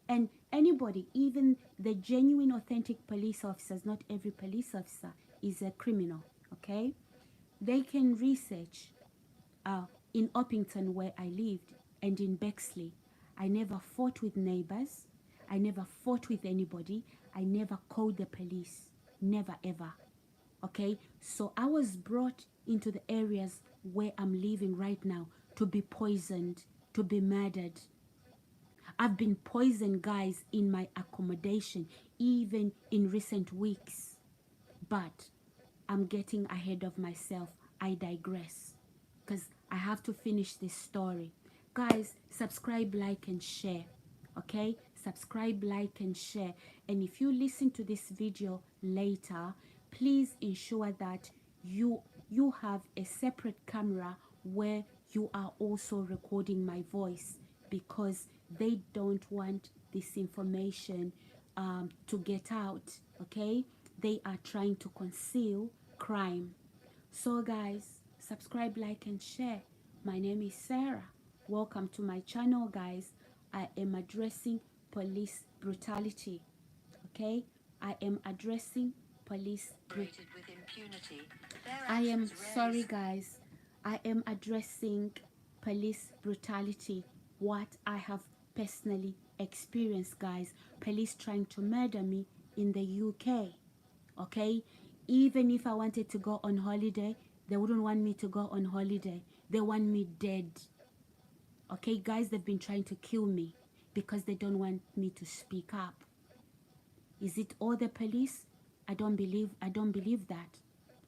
And anybody, even the genuine, authentic police officers, not every police officer is a criminal, okay? They can research in Orpington, where I lived, and in Bexley. I never fought with neighbors. I never fought with anybody. I never called the police. Never, ever. Okay? So I was brought into the areas where I'm living right now to be poisoned, to be murdered. I've been poisoned, guys, in my accommodation, even in recent weeks. But I'm getting ahead of myself. I digress, because I have to finish this story. Guys, subscribe, like, and share. Okay? Subscribe, like, and share. And if you listen to this video later, please ensure that you have a separate camera where you are also recording my voice, because they don't want this information to get out, okay? They are trying to conceal crime. So guys, subscribe, like, and share. My name is Sarah. Welcome to my channel, guys. I am addressing police brutality, okay? I am addressing police brutality. I am sorry, guys. I am addressing police brutality, what I have personally experienced, guys. Police trying to murder me in the UK, okay? Even if I wanted to go on holiday, they wouldn't want me to go on holiday. They want me dead. Okay, guys, they've been trying to kill me because they don't want me to speak up. Is it all the police? I don't believe that.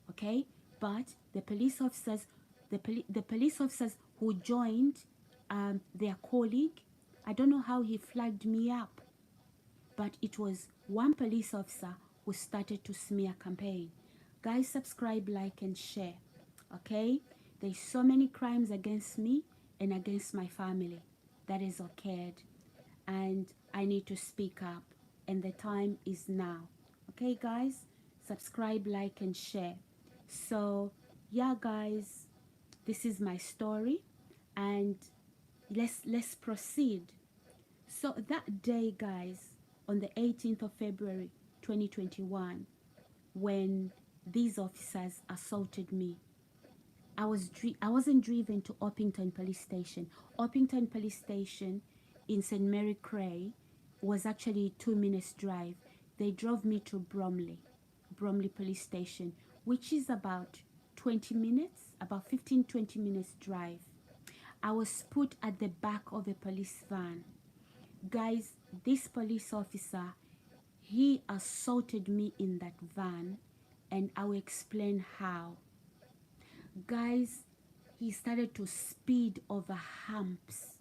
Okay? But the police officers, the police officers who joined their colleague, I don't know how he flagged me up, but it was one police officer who started to smear campaign. Guys, subscribe, like, and share. Okay? There's so many crimes against me and against my family that has occurred, and I need to speak up, and the time is now. Okay, guys? Subscribe, like, and share. So yeah, guys, this is my story, and let's proceed. So that day, guys, on the 18th of February 2021, when these officers assaulted me, I wasn't driven to Orpington Police Station. Orpington Police Station in St. Mary Cray was actually 2 minutes drive. They drove me to Bromley Police Station, which is about 20 minutes, about 15-20 minutes drive. I was put at the back of a police van. Guys, this police officer, he assaulted me in that van, and I will explain how. Guys, he started to speed over humps.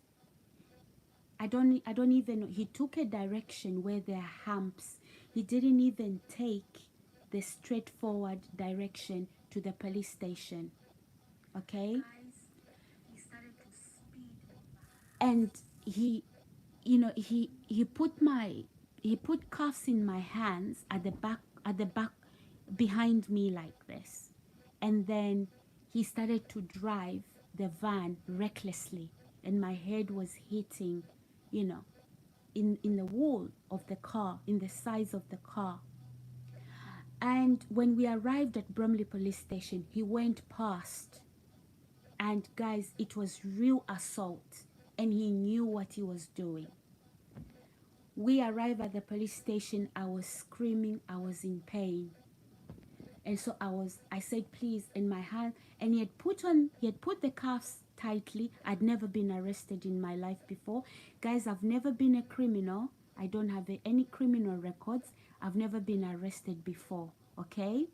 I don't even know. He took a direction where there are humps. He didn't even take the straightforward direction to the police station. Okay? Guys, he started to speed over. And he put cuffs in my hands at the back behind me like this. And then he started to drive the van recklessly, and my head was hitting, you know, in the wall of the car, in the sides of the car. And when we arrived at Bromley Police Station, he went past. And guys, it was real assault, and he knew what he was doing. We arrived at the police station. I was screaming. I was in pain. And so I said, please, in my hand. And he had put the cuffs tightly. I'd never been arrested in my life before. Guys, I've never been a criminal. I don't have any criminal records. I've never been arrested before, okay?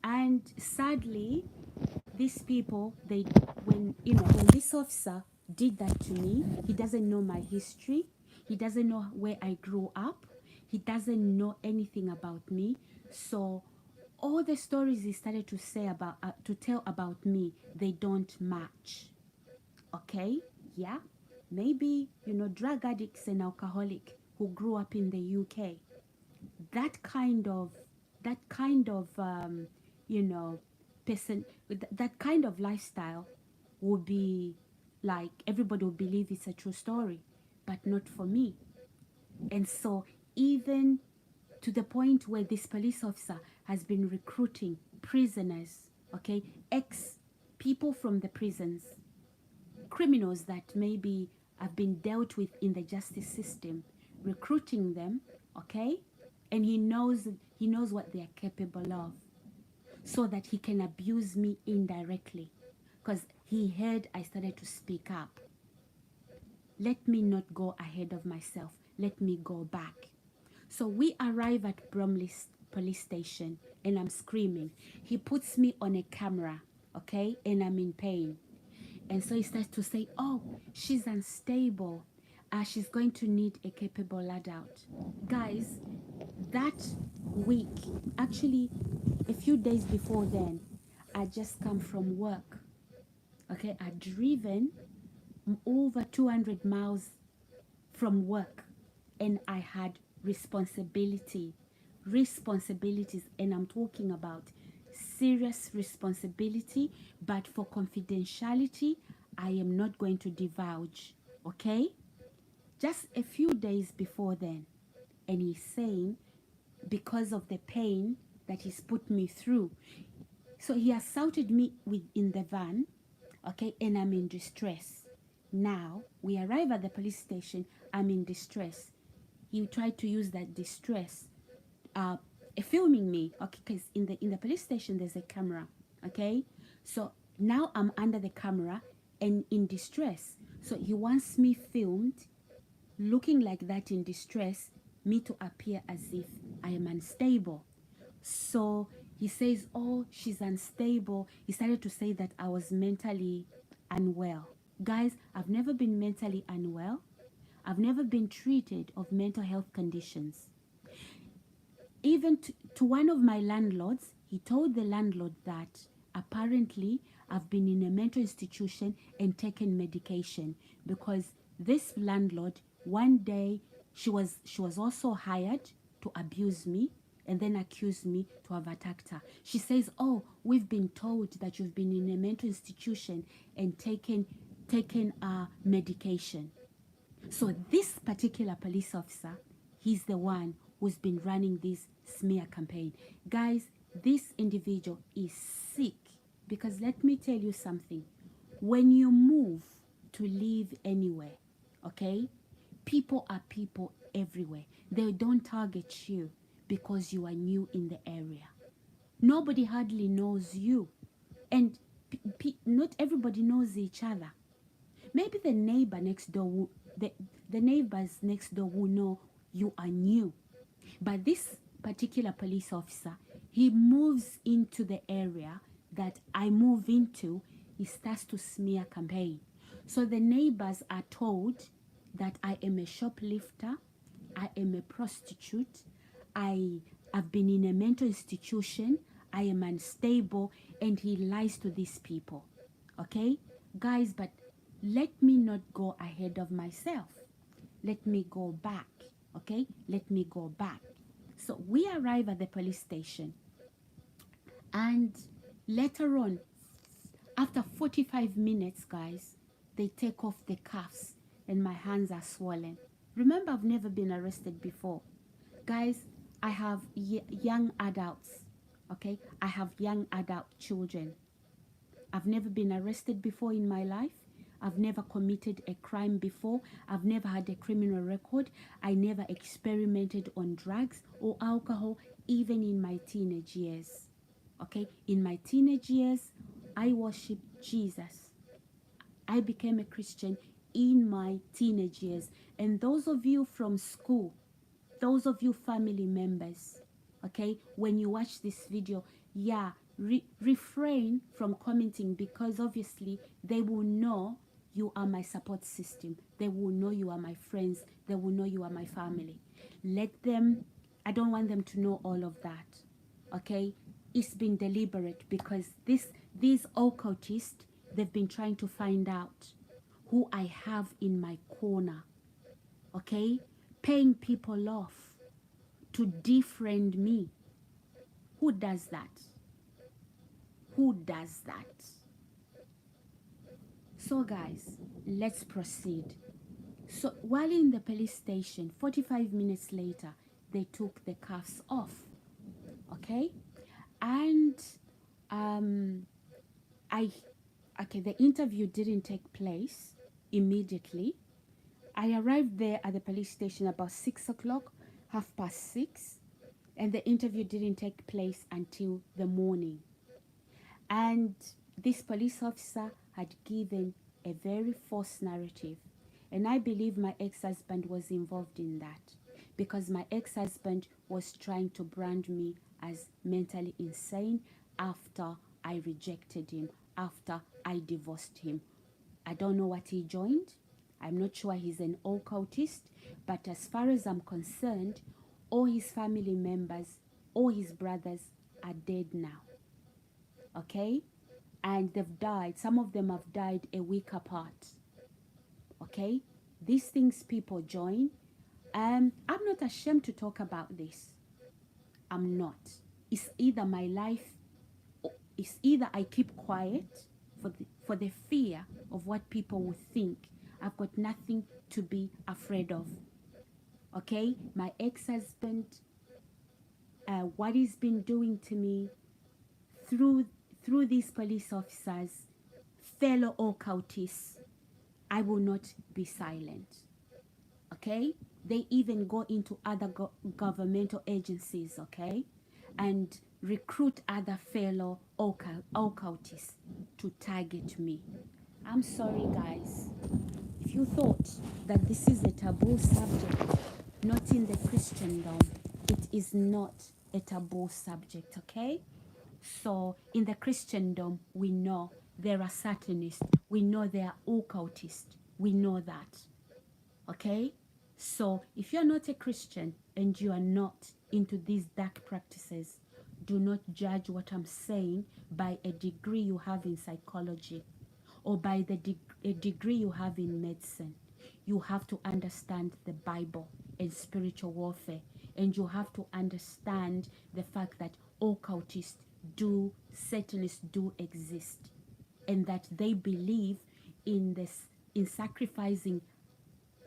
And sadly, these people, when this officer did that to me, he doesn't know my history. He doesn't know where I grew up. He doesn't know anything about me. So all the stories he started to say to tell about me, they don't match. Okay? Yeah? Maybe, drug addicts and alcoholic who grew up in the UK. That kind of person, that kind of lifestyle would be like, everybody would believe it's a true story, but not for me. And so even to the point where this police officer has been recruiting prisoners, okay, people from the prisons, criminals that maybe have been dealt with in the justice system, recruiting them, okay, and he knows what they are capable of, so that he can abuse me indirectly, because he heard I started to speak up. Let me not go ahead of myself. Let me go back. So we arrive at Bromley police station, and I'm screaming. He puts me on a camera, okay, and I'm in pain. And so he starts to say, oh, she's unstable. She's going to need a capable adult. Guys, that week, actually a few days before then, I just come from work. Okay, I'd driven over 200 miles from work, and I had responsibilities, and I'm talking about serious responsibility, but for confidentiality, I am not going to divulge, okay? Just a few days before then, and he's saying, because of the pain that he's put me through, so he assaulted me in the van, okay, and I'm in distress. Now, we arrive at the police station, I'm in distress. He tried to use that distress, filming me, okay, because in the police station there's a camera, okay? So now I'm under the camera and in distress. So he wants me filmed, looking like that in distress, me to appear as if I am unstable. So he says, oh, she's unstable. He started to say that I was mentally unwell. Guys, I've never been mentally unwell. I've never been treated of mental health conditions. Even to one of my landlords, he told the landlord that apparently I've been in a mental institution and taken medication, because this landlord, one day, she was also hired to abuse me. and then accused me to have attacked her. She says, oh, we've been told that you've been in a mental institution and taken medication. So this particular police officer, he's the one who's been running this smear campaign. Guys, this individual is sick, because let me tell you something. When you move to live anywhere, okay, people are people everywhere. They don't target you because you are new in the area. Nobody hardly knows you, and not everybody knows each other. Maybe the neighbor next door, the neighbors next door will know you are new. But this particular police officer, he moves into the area that I move into, he starts to smear campaign. So the neighbors are told that I am a shoplifter, I am a prostitute, I've been in a mental institution, I am unstable, and he lies to these people. Okay? Guys, but let me not go ahead of myself. Let me go back. Okay? Let me go back. So we arrive at the police station, and later on, after 45 minutes, guys, they take off the cuffs and my hands are swollen. Remember, I've never been arrested before. Guys, I have young adults, okay? I have young adult children. I've never been arrested before in my life. I've never committed a crime before. I've never had a criminal record. I never experimented on drugs or alcohol, even in my teenage years. Okay? In my teenage years, I worshiped Jesus. I became a Christian in my teenage years. And those of you from school, those of you family members, okay, when you watch this video, yeah, refrain from commenting, because obviously they will know you are my support system. They will know you are my friends. They will know you are my family. Let them, I don't want them to know all of that, okay? It's been deliberate, because these occultists, they've been trying to find out who I have in my corner, okay? Paying people off to defriend me. Who does that? Who does that? So guys, let's proceed. So while in the police station, 45 minutes later, they took the cuffs off, okay? And the interview didn't take place immediately. I arrived there at the police station about 6 o'clock, 6:30, and the interview didn't take place until the morning. And this police officer had given a very false narrative. And I believe my ex-husband was involved in that, because my ex-husband was trying to brand me as mentally insane after I rejected him, after I divorced him. I don't know what he joined. I'm not sure he's an occultist, but as far as I'm concerned, all his family members, all his brothers are dead now. Okay? And they've died. Some of them have died a week apart. Okay? These things people join. I'm not ashamed to talk about this. I'm not. It's either my life, it's either I keep quiet for the fear of what people will think. I've got nothing to be afraid of. Okay? My ex-husband, what he's been doing to me through these police officers, fellow occultists, I will not be silent. Okay? They even go into other governmental agencies, okay? And recruit other fellow occultists to target me. I'm sorry, guys. If you thought that this is a taboo subject, not in the Christendom, it is not a taboo subject, okay? So in the Christendom, we know there are Satanists. We know there are occultists. We know that, okay? So if you're not a Christian and you are not into these dark practices, do not judge what I'm saying by a degree you have in psychology or by a degree you have in medicine. You have to understand the Bible and spiritual warfare, and you have to understand the fact that occultists Satanists do exist, and that they believe in this, in sacrificing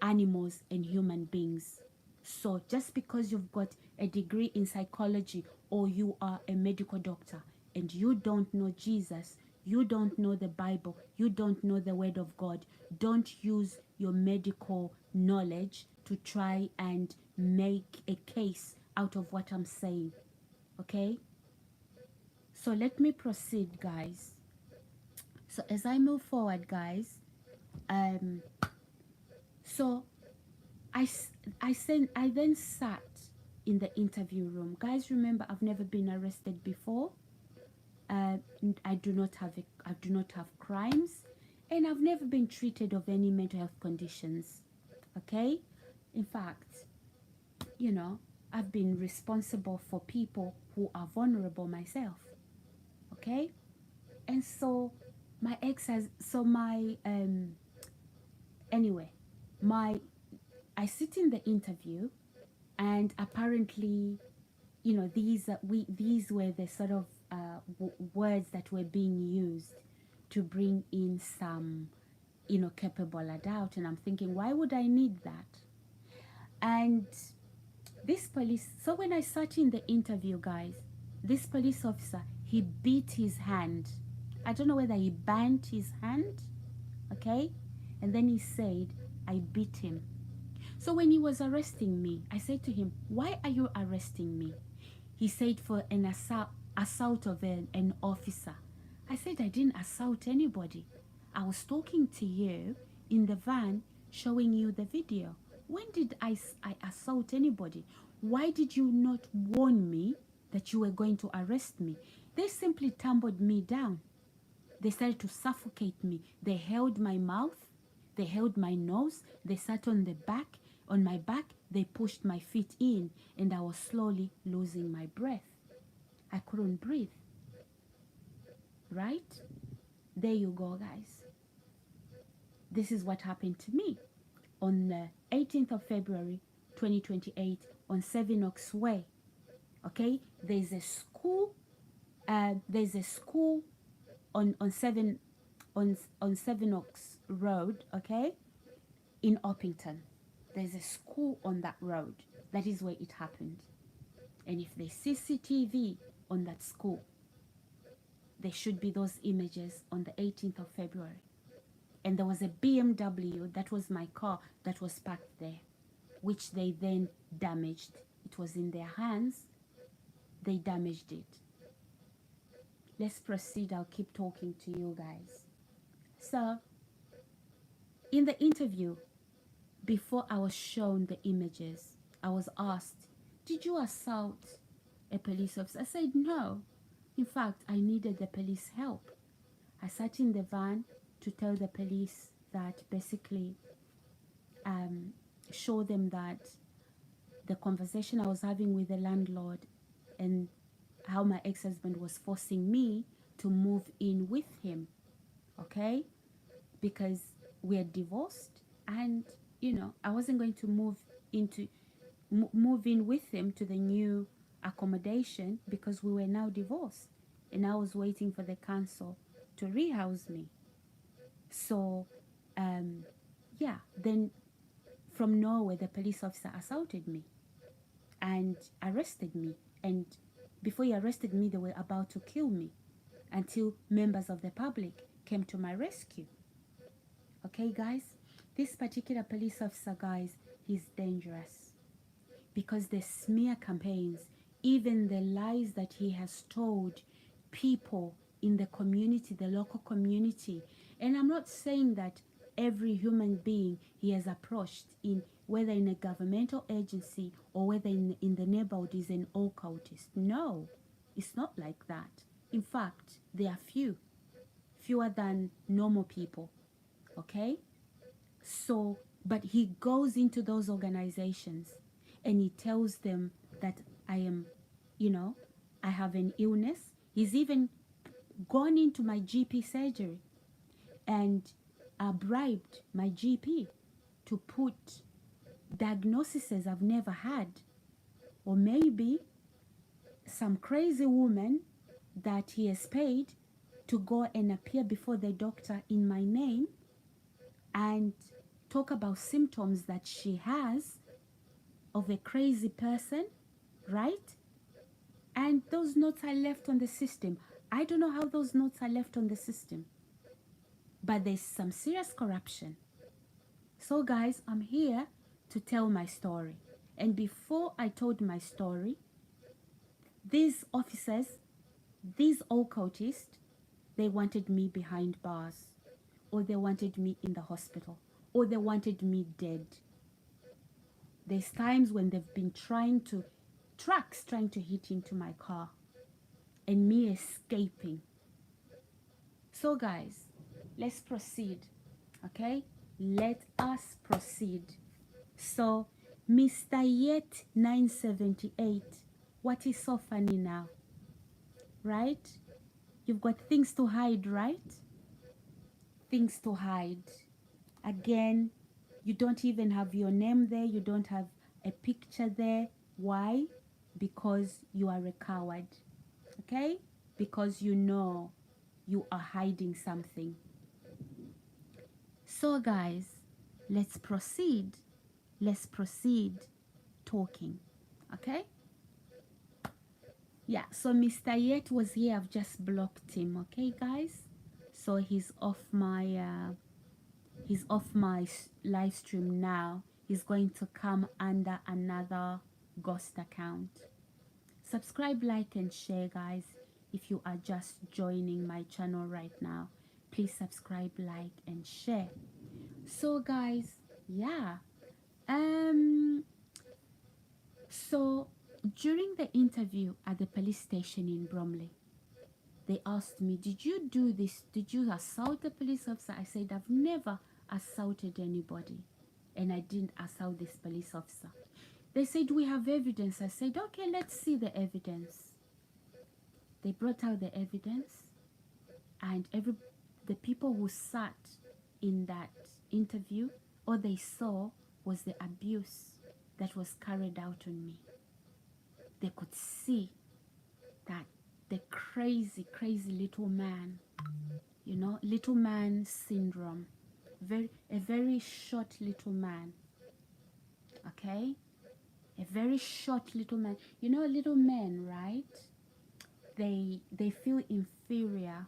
animals and human beings. So just because you've got a degree in psychology or you are a medical doctor and you don't know Jesus, you don't know the Bible, you don't know the Word of God, don't use your medical knowledge to try and make a case out of what I'm saying. Okay? So let me proceed, guys. So as I move forward, guys, so I then sat in the interview room. Guys, remember, I've never been arrested before. I do not have crimes, and I've never been treated of any mental health conditions. Okay, in fact, you know, I've been responsible for people who are vulnerable myself. Okay, and so my ex has anyway, my I sit in the interview, and apparently, you know, these were the sort of words that were being used to bring in some, you know, capable adult. And I'm thinking, why would I need that? And this police, so when I sat in the interview, guys, this police officer, he beat his hand. I don't know whether he banged his hand, okay? And then he said, I beat him. So when he was arresting me, I said to him, why are you arresting me? He said, for an assault of an officer. I said, I didn't assault anybody. I was talking to you in the van, showing you the video. When did I assault anybody? Why did you not warn me that you were going to arrest me? They simply tumbled me down. They started to suffocate me. They held my mouth. They held my nose. They sat on my back. They pushed my feet in, and I was slowly losing my breath. I couldn't breathe. Right? There you go, guys. This is what happened to me on the 18th of February, 2028, on Seven Oaks Way. Okay? There's a school on Seven Oaks Road, okay, in Orpington. There's a school on that road. That is where it happened. And if there's CCTV on that school, there should be those images on the 18th of February. And there was a BMW, that was my car, that was parked there, which they then damaged. It was in their hands. They damaged it. Let's proceed. I'll keep talking to you guys. So, in the interview, before I was shown the images, I was asked, did you assault a police officer? I said, no. In fact, I needed the police help. I sat in the van to tell the police that basically show them that the conversation I was having with the landlord and how my ex-husband was forcing me to move in with him, okay? Because we're divorced, and you know, I wasn't going to move in with him to the new accommodation because we were now divorced, and I was waiting for the council to rehouse me. So yeah, then from nowhere the police officer assaulted me and arrested me, and before he arrested me they were about to kill me until members of the public came to my rescue. Okay, guys, this particular police officer, guys, he's dangerous because the smear campaigns, even the lies that he has told people in the community, the local community. And I'm not saying that every human being he has approached, in whether in a governmental agency or whether in the neighborhood, is an occultist. No, it's not like that. In fact, there are fewer than normal people. Okay? So, but he goes into those organizations and he tells them that I am, you know, I have an illness. He's even gone into my GP surgery and bribed my GP to put diagnoses I've never had Or maybe some crazy woman that he has paid to go and appear before the doctor in my name and talk about symptoms that she has of a crazy person, right? And those notes are left on the system. I don't know how those notes are left on the system, but there's some serious corruption. So guys, I'm here to tell my story. And before I told my story, these officers, these occultists, they wanted me behind bars, or they wanted me in the hospital, or they wanted me dead. There's times when they've been trucks trying to hit into my car, and me escaping. So guys, let's proceed, okay? Let us proceed. So, Mr. Yet 978, what is so funny now? Right? You've got things to hide, right? Things to hide. Again, you don't even have your name there. You don't have a picture there. Why? Because you are a coward. Okay? Because you know you are hiding something. So guys, let's proceed. Let's proceed talking. Okay? Yeah, so Mr. Yet was here. I've just blocked him. Okay, guys? So he's off my live stream now. He's going to come under another ghost account. Subscribe, like, and share, guys. If you are just joining my channel right now, please subscribe, like, and share. So guys, yeah. So during the interview at the police station in Bromley, they asked me, did you do this? Did you assault a police officer? I said, I've never assaulted anybody, and I didn't assault this police officer. They said, we have evidence. I said, okay, let's see the evidence. They brought out the evidence, and the people who sat in that interview, all they saw was the abuse that was carried out on me. They could see that the crazy little man, you know, little man syndrome, a very short little man, okay, a very short little man. You know, little men, right? They feel inferior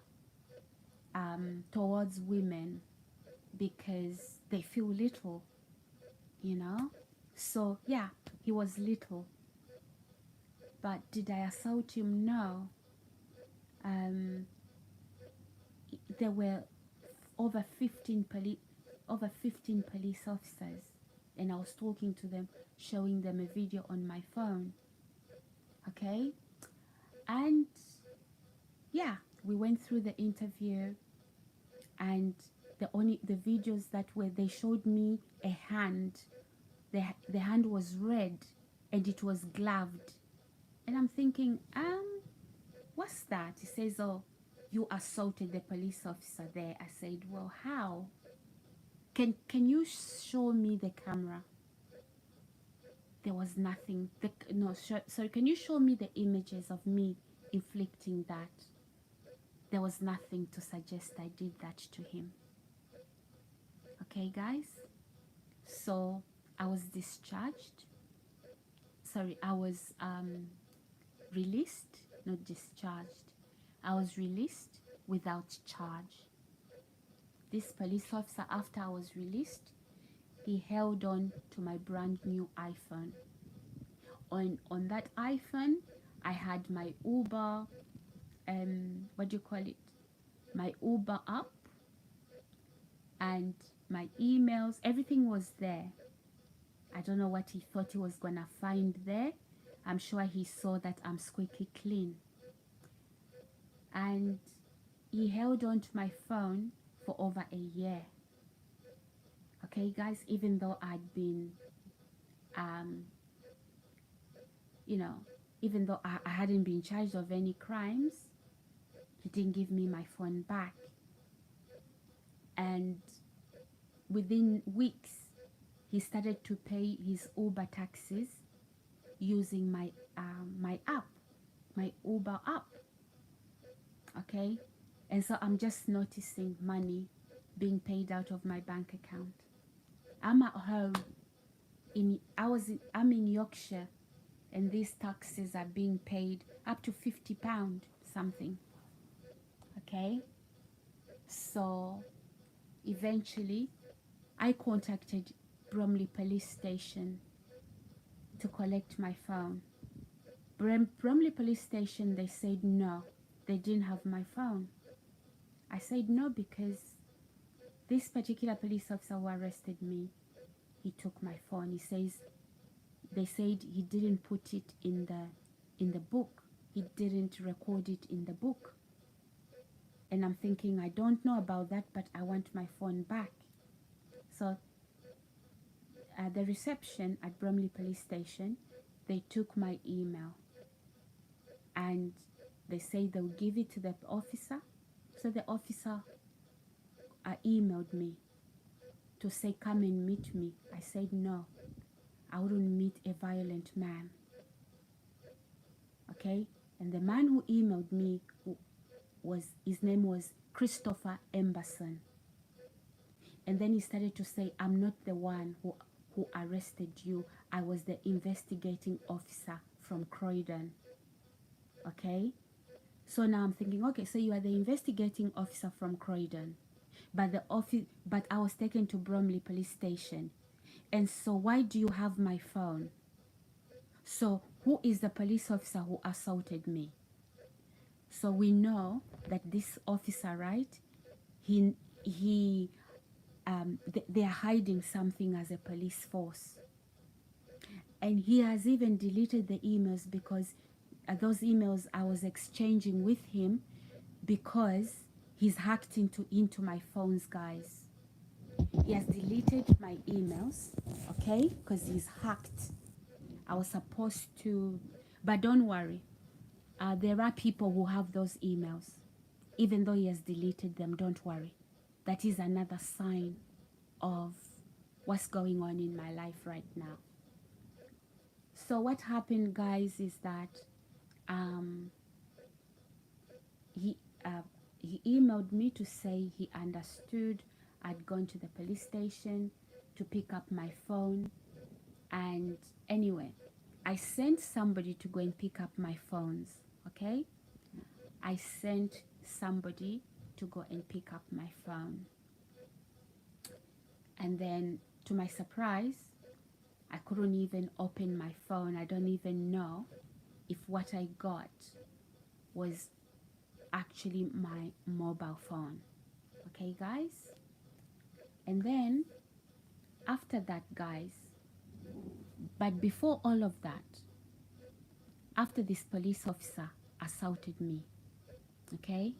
towards women because they feel little, you know. So yeah, he was little. But did I assault him? No. There were over 15 police officers, and I was talking to them, showing them a video on my phone. Okay? And yeah, we went through the interview, and the videos that were, they showed me a hand. The hand was red and it was gloved. And I'm thinking, what's that? He says, oh, you assaulted the police officer there. I said, well, how? Can you show me the camera? There was nothing. Sorry, can you show me the images of me inflicting that? There was nothing to suggest I did that to him. Okay, guys? So I was discharged. Sorry, I was released, not discharged. I was released without charge. This police officer, after I was released, he held on to my brand new iPhone. On that iPhone, I had my Uber, what do you call it? My Uber app and my emails. Everything was there. I don't know what he thought he was gonna find there. I'm sure he saw that I'm squeaky clean. And he held on to my phone for over a year. Okay, guys, even though I'd been, even though I hadn't been charged of any crimes, he didn't give me my phone back. And within weeks, he started to pay his Uber taxes using my app, my Uber app. Okay, and so I'm just noticing money being paid out of my bank account. I'm at home I'm in Yorkshire, and these taxes are being paid up to £50 something. Okay, so eventually I contacted Bromley police station to collect my phone. Bromley police station, they said no, they didn't have my phone. I said no because this particular police officer who arrested me, he took my phone. They said he didn't put it in the book. He didn't record it in the book. And I'm thinking, I don't know about that, but I want my phone back. So at the reception at Bromley police station, they took my email and they say they'll give it to the officer. So the officer emailed me to say, come and meet me. I said no, I wouldn't meet a violent man. Okay, and the man who emailed me, his name was Christopher Emberson. And then he started to say, I'm not the one who arrested you. I was the investigating officer from Croydon. Okay, so now I'm thinking, okay, so you are the investigating officer from Croydon, but I was taken to Bromley police station. And so why do you have my phone? So who is the police officer who assaulted me? So we know that this officer, right, they are hiding something as a police force. And he has even deleted the emails because those emails I was exchanging with him, because he's hacked into my phones, guys. He has deleted my emails, okay, because he's hacked. I was supposed to, but don't worry. There are people who have those emails. Even though he has deleted them, don't worry. That is another sign of what's going on in my life right now. So what happened, guys, is that he emailed me to say he understood I'd gone to the police station to pick up my phone. And anyway, I sent somebody to go and pick up my phones, okay? I sent somebody to go and pick up my phone. And then, to my surprise, I couldn't even open my phone. I don't even know if what I got was actually my mobile phone. Okay, guys? And then, after that, guys, but before all of that, after this police officer assaulted me, okay,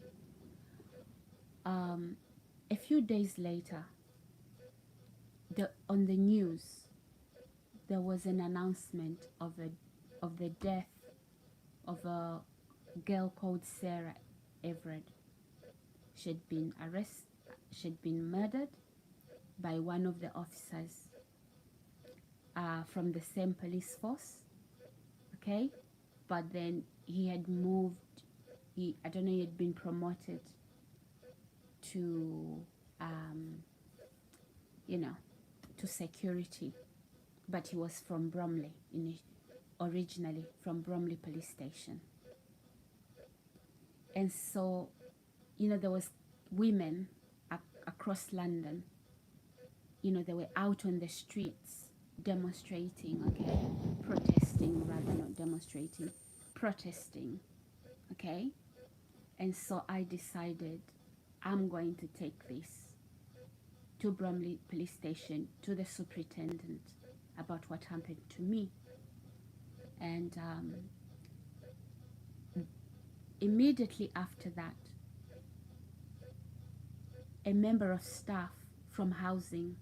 a few days later, on the news, there was an announcement of the death of a girl called Sarah Everett. She'd been murdered by one of the officers from the same police force, okay? But then he had moved, I don't know, he had been promoted to, to security. But he was from Bromley, originally from Bromley police station. And so, there was women across London, they were out on the streets demonstrating, okay? Protesting, rather, not demonstrating, protesting, okay? And so I decided I'm going to take this to Bromley police station, to the superintendent, about what happened to me. And immediately after that, a member of staff from housing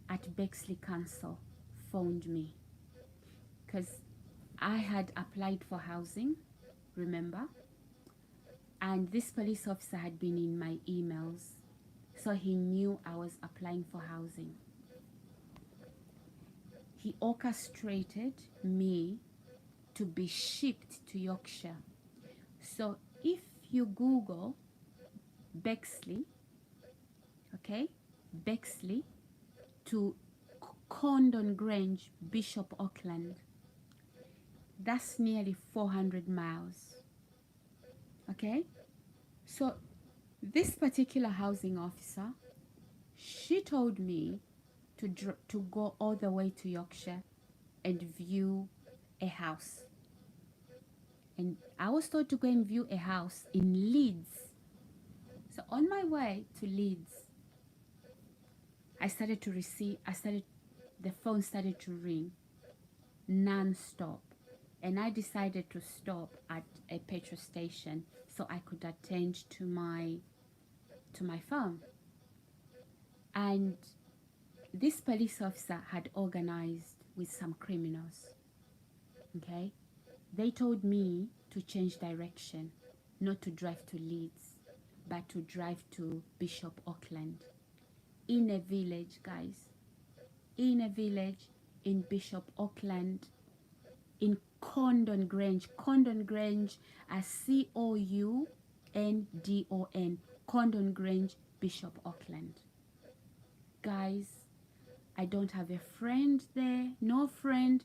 at Bexley Council phoned me, because I had applied for housing, remember? And this police officer had been in my emails, so he knew I was applying for housing. He orchestrated me to be shipped to Yorkshire. So if you Google Bexley, okay, Bexley to Condon Grange, Bishop Auckland, that's nearly 400 miles. Okay, so this particular housing officer, she told me to go all the way to Yorkshire and view a house. And I was told to go and view a house in Leeds. So on my way to Leeds, the phone started to ring non-stop. And I decided to stop at a petrol station so I could attend to my phone. And this police officer had organized with some criminals. Okay? They told me to change direction, not to drive to Leeds, but to drive to Bishop Auckland. In a village, guys. In a village in Bishop Auckland, in Condon Grange. Condon Grange as Coundon, Condon Grange, Bishop Auckland. Guys, I don't have a friend there, no friend,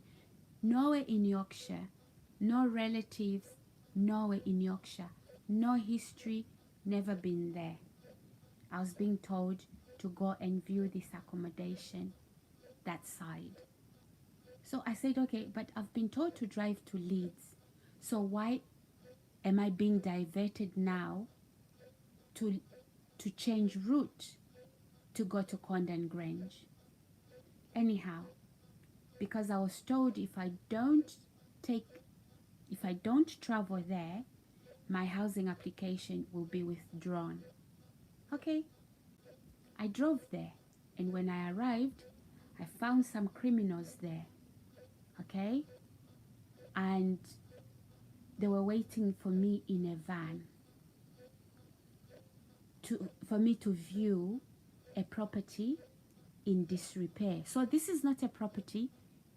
nowhere in Yorkshire, no relatives, nowhere in Yorkshire, no history, never been there. I was being told to go and view this accommodation, that side. So I said, okay, but I've been told to drive to Leeds. So why am I being diverted now to change route to go to Condon Grange? Anyhow, because I was told if I don't travel there, my housing application will be withdrawn. Okay, I drove there, and when I arrived, I found some criminals there. Okay, and they were waiting for me in a van for me to view a property in disrepair. So this is not a property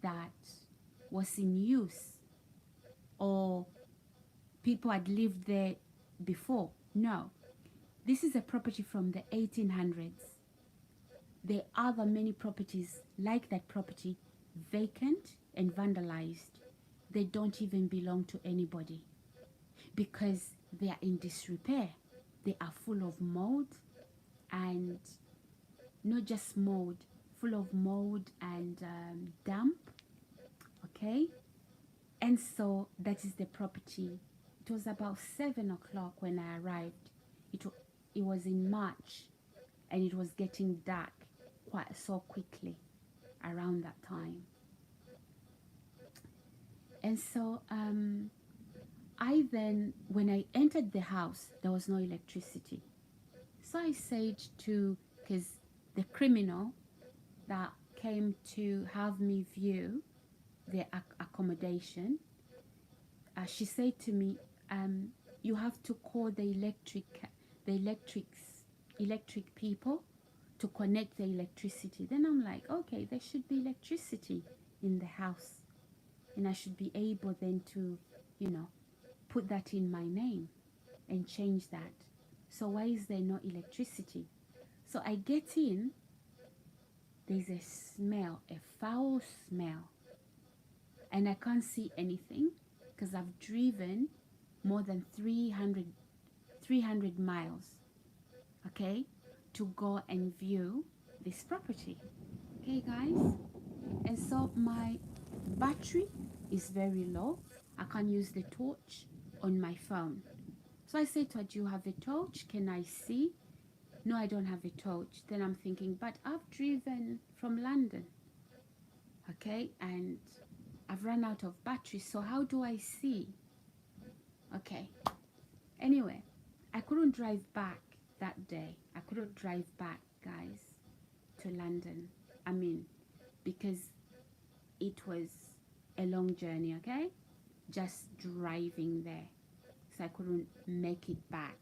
that was in use or people had lived there before. No, this is a property from the 1800s. There are many properties like that property, vacant and vandalized. They don't even belong to anybody because they are in disrepair. They are full of mold, and not just mold, full of mold and damp. Okay, and so that is the property. It was about 7 o'clock when I arrived. It was in March, and it was getting dark quite so quickly around that time. And so when I entered the house, there was no electricity. So I said because the criminal that came to have me view the accommodation, she said to me, you have to call the electric people to connect the electricity. Then I'm like, okay, there should be electricity in the house, and I should be able then to, put that in my name and change that. So why is there no electricity? So I get in, there's a smell, a foul smell, and I can't see anything because I've driven more than 300 miles, okay, to go and view this property. Okay, guys, and so my battery is very low. I can't use the torch on my phone. So I said to her, do you have a torch? Can I see? No, I don't have a torch. Then I'm thinking, but I've driven from London, okay, and I've run out of battery, so how do I see? Okay, anyway, I couldn't drive back that day. I couldn't drive back, guys, to London. Because it was a long journey, okay? Just driving there. So I couldn't make it back.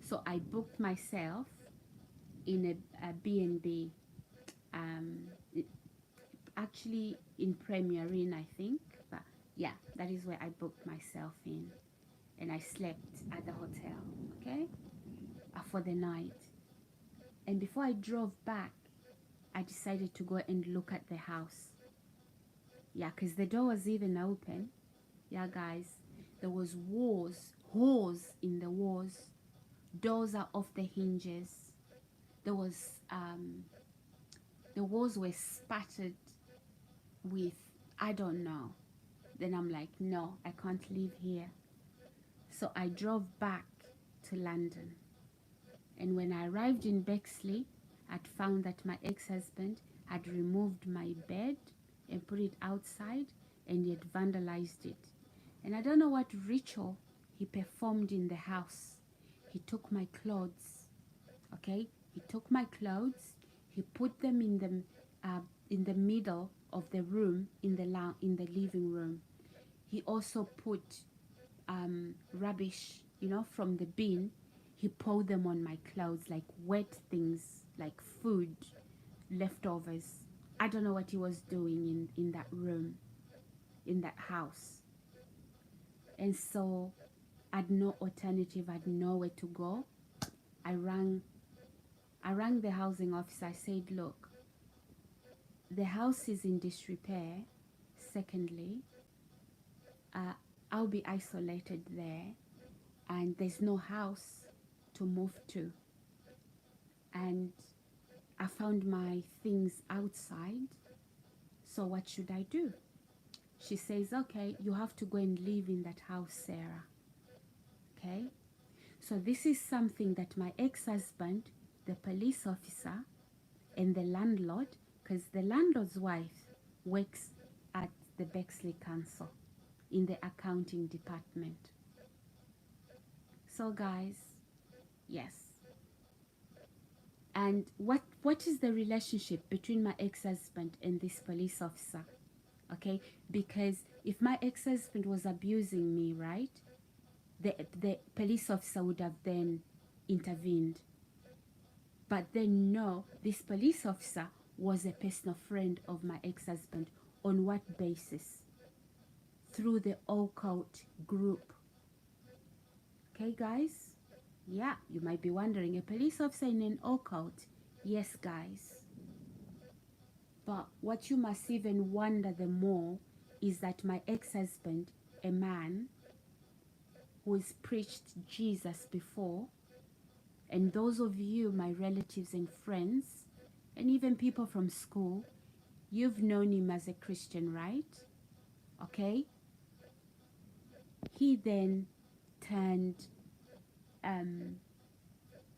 So I booked myself in a B&B, actually in Premier Inn, I think, but Yeah, that is where I booked myself in, and I slept at the hotel, okay, for the night. And before I drove back, I decided to go and look at the house. Yeah, because the door was even open. Yeah, guys, there was holes in the walls. Doors are off the hinges. There was the walls were spattered with, I don't know. Then I'm like, no, I can't live here. So I drove back to London. And when I arrived in Bexley, I'd found that my ex-husband had removed my bed and put it outside, and he had vandalized it. And I don't know what ritual he performed in the house. He took my clothes, okay? He took my clothes, he put them in the middle of the room, in the living room. He also put rubbish, from the bin. He poured them on my clothes, like wet things, like food, leftovers. I don't know what he was doing in that room, in that house. And so I had no alternative, I had nowhere to go. I rang the housing officer. I said, look, the house is in disrepair. Secondly, I'll be isolated there, and there's no house to move to. And I found my things outside. So what should I do? She says, okay, you have to go and live in that house, Sarah. Okay? So this is something that my ex-husband, the police officer, and the landlord, because the landlord's wife works at the Bexley Council in the accounting department. So guys, yes. And what is the relationship between my ex-husband and this police officer? Okay, because if my ex-husband was abusing me, right, the police officer would have then intervened. But then no, this police officer was a personal friend of my ex-husband. On what basis? Through the occult group. Okay, guys? Yeah, you might be wondering, a police officer in an occult? Yes, guys. But what you must even wonder the more is that my ex-husband, a man who's preached Jesus before, and those of you, my relatives and friends, and even people from school, you've known him as a Christian, right? Okay? He then turned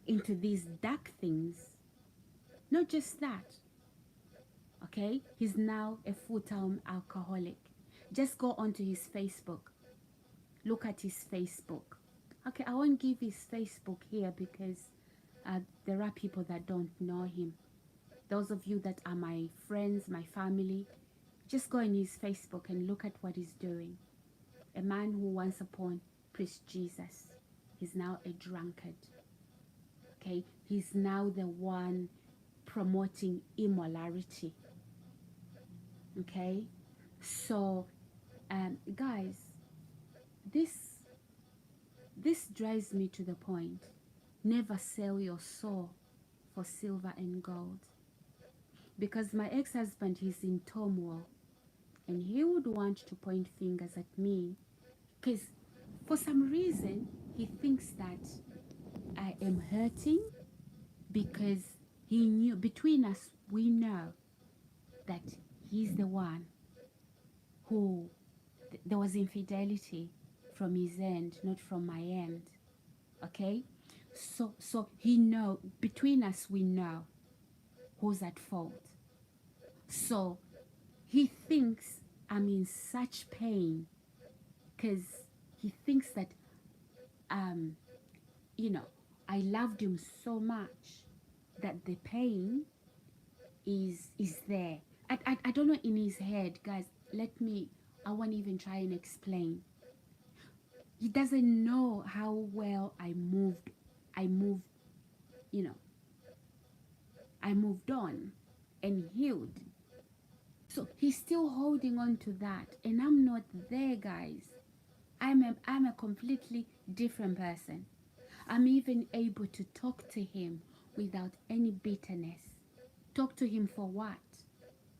into these dark things. Not just that, okay? He's now a full-time alcoholic. Just go onto his Facebook. Look at his Facebook. Okay, I won't give his Facebook here because there are people that don't know him. Those of you that are my friends, my family, just go on his Facebook and look at what he's doing. A man who once upon preached Jesus, he's now a drunkard. Okay, he's now the one promoting immorality. Okay, so guys, this drives me to the point. Never sell your soul for silver and gold. Because my ex-husband, he's in turmoil, and he would want to point fingers at me because for some reason he thinks that I am hurting, because he knew, between us, we know that he's the one who there was infidelity from his end, not from my end. Okay, so he know, between us we know who's at fault. So he thinks I'm in such pain because he thinks that I loved him so much that the pain is there. I don't know, in his head, guys, I won't even try and explain. He doesn't know how well I moved, I moved on and healed. So he's still holding on to that, and I'm not there, guys. I'm a completely different person. I'm even able to talk to him without any bitterness. Talk to him for what?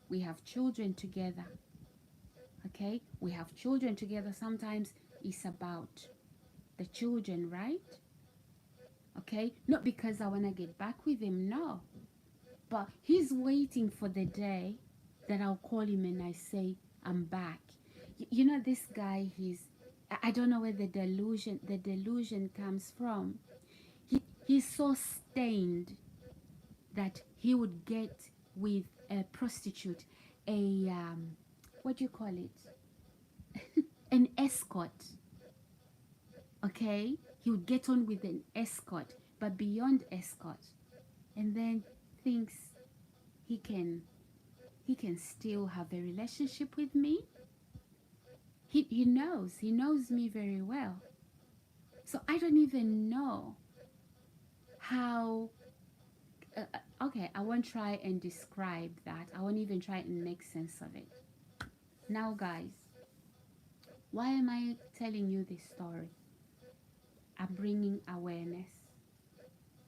We have children together. Okay? We have children together. Sometimes it's about the children, right? Okay? Not because I want to get back with him, no. But he's waiting for the day that I'll call him and I say, I'm back. You know, this guy, I don't know where the delusion comes from. He's so stained that he would get with a prostitute, what do you call it? An escort. Okay? He would get on with an escort, but beyond escort. And then thinks he can still have a relationship with me. He knows me very well. So I don't even know how okay, I won't try and describe that. I won't even try and make sense of it. Now, guys, why am I telling you this story? I'm bringing awareness,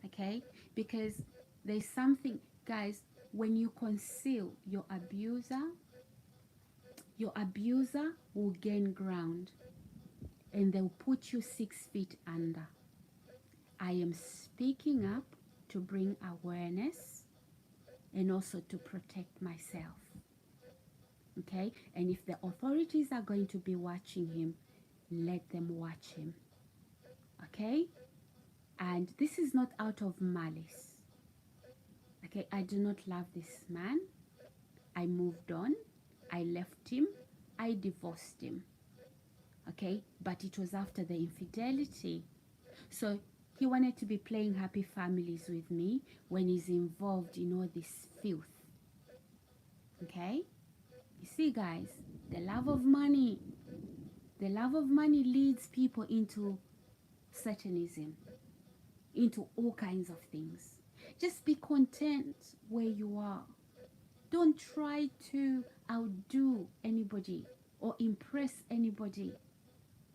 okay? Because there's something, guys, when you conceal your abuser will gain ground and they'll put you 6 feet under. I am speaking up to bring awareness and also to protect myself. Okay? And if the authorities are going to be watching him, let them watch him. Okay? And this is not out of malice. Okay? I do not love this man. I moved on. I left him. I divorced him. Okay? But it was after the infidelity. So he wanted to be playing happy families with me when he's involved in all this filth. Okay? You see, guys, the love of money leads people into Satanism, into all kinds of things. Just be content where you are. Don't try to outdo anybody or impress anybody.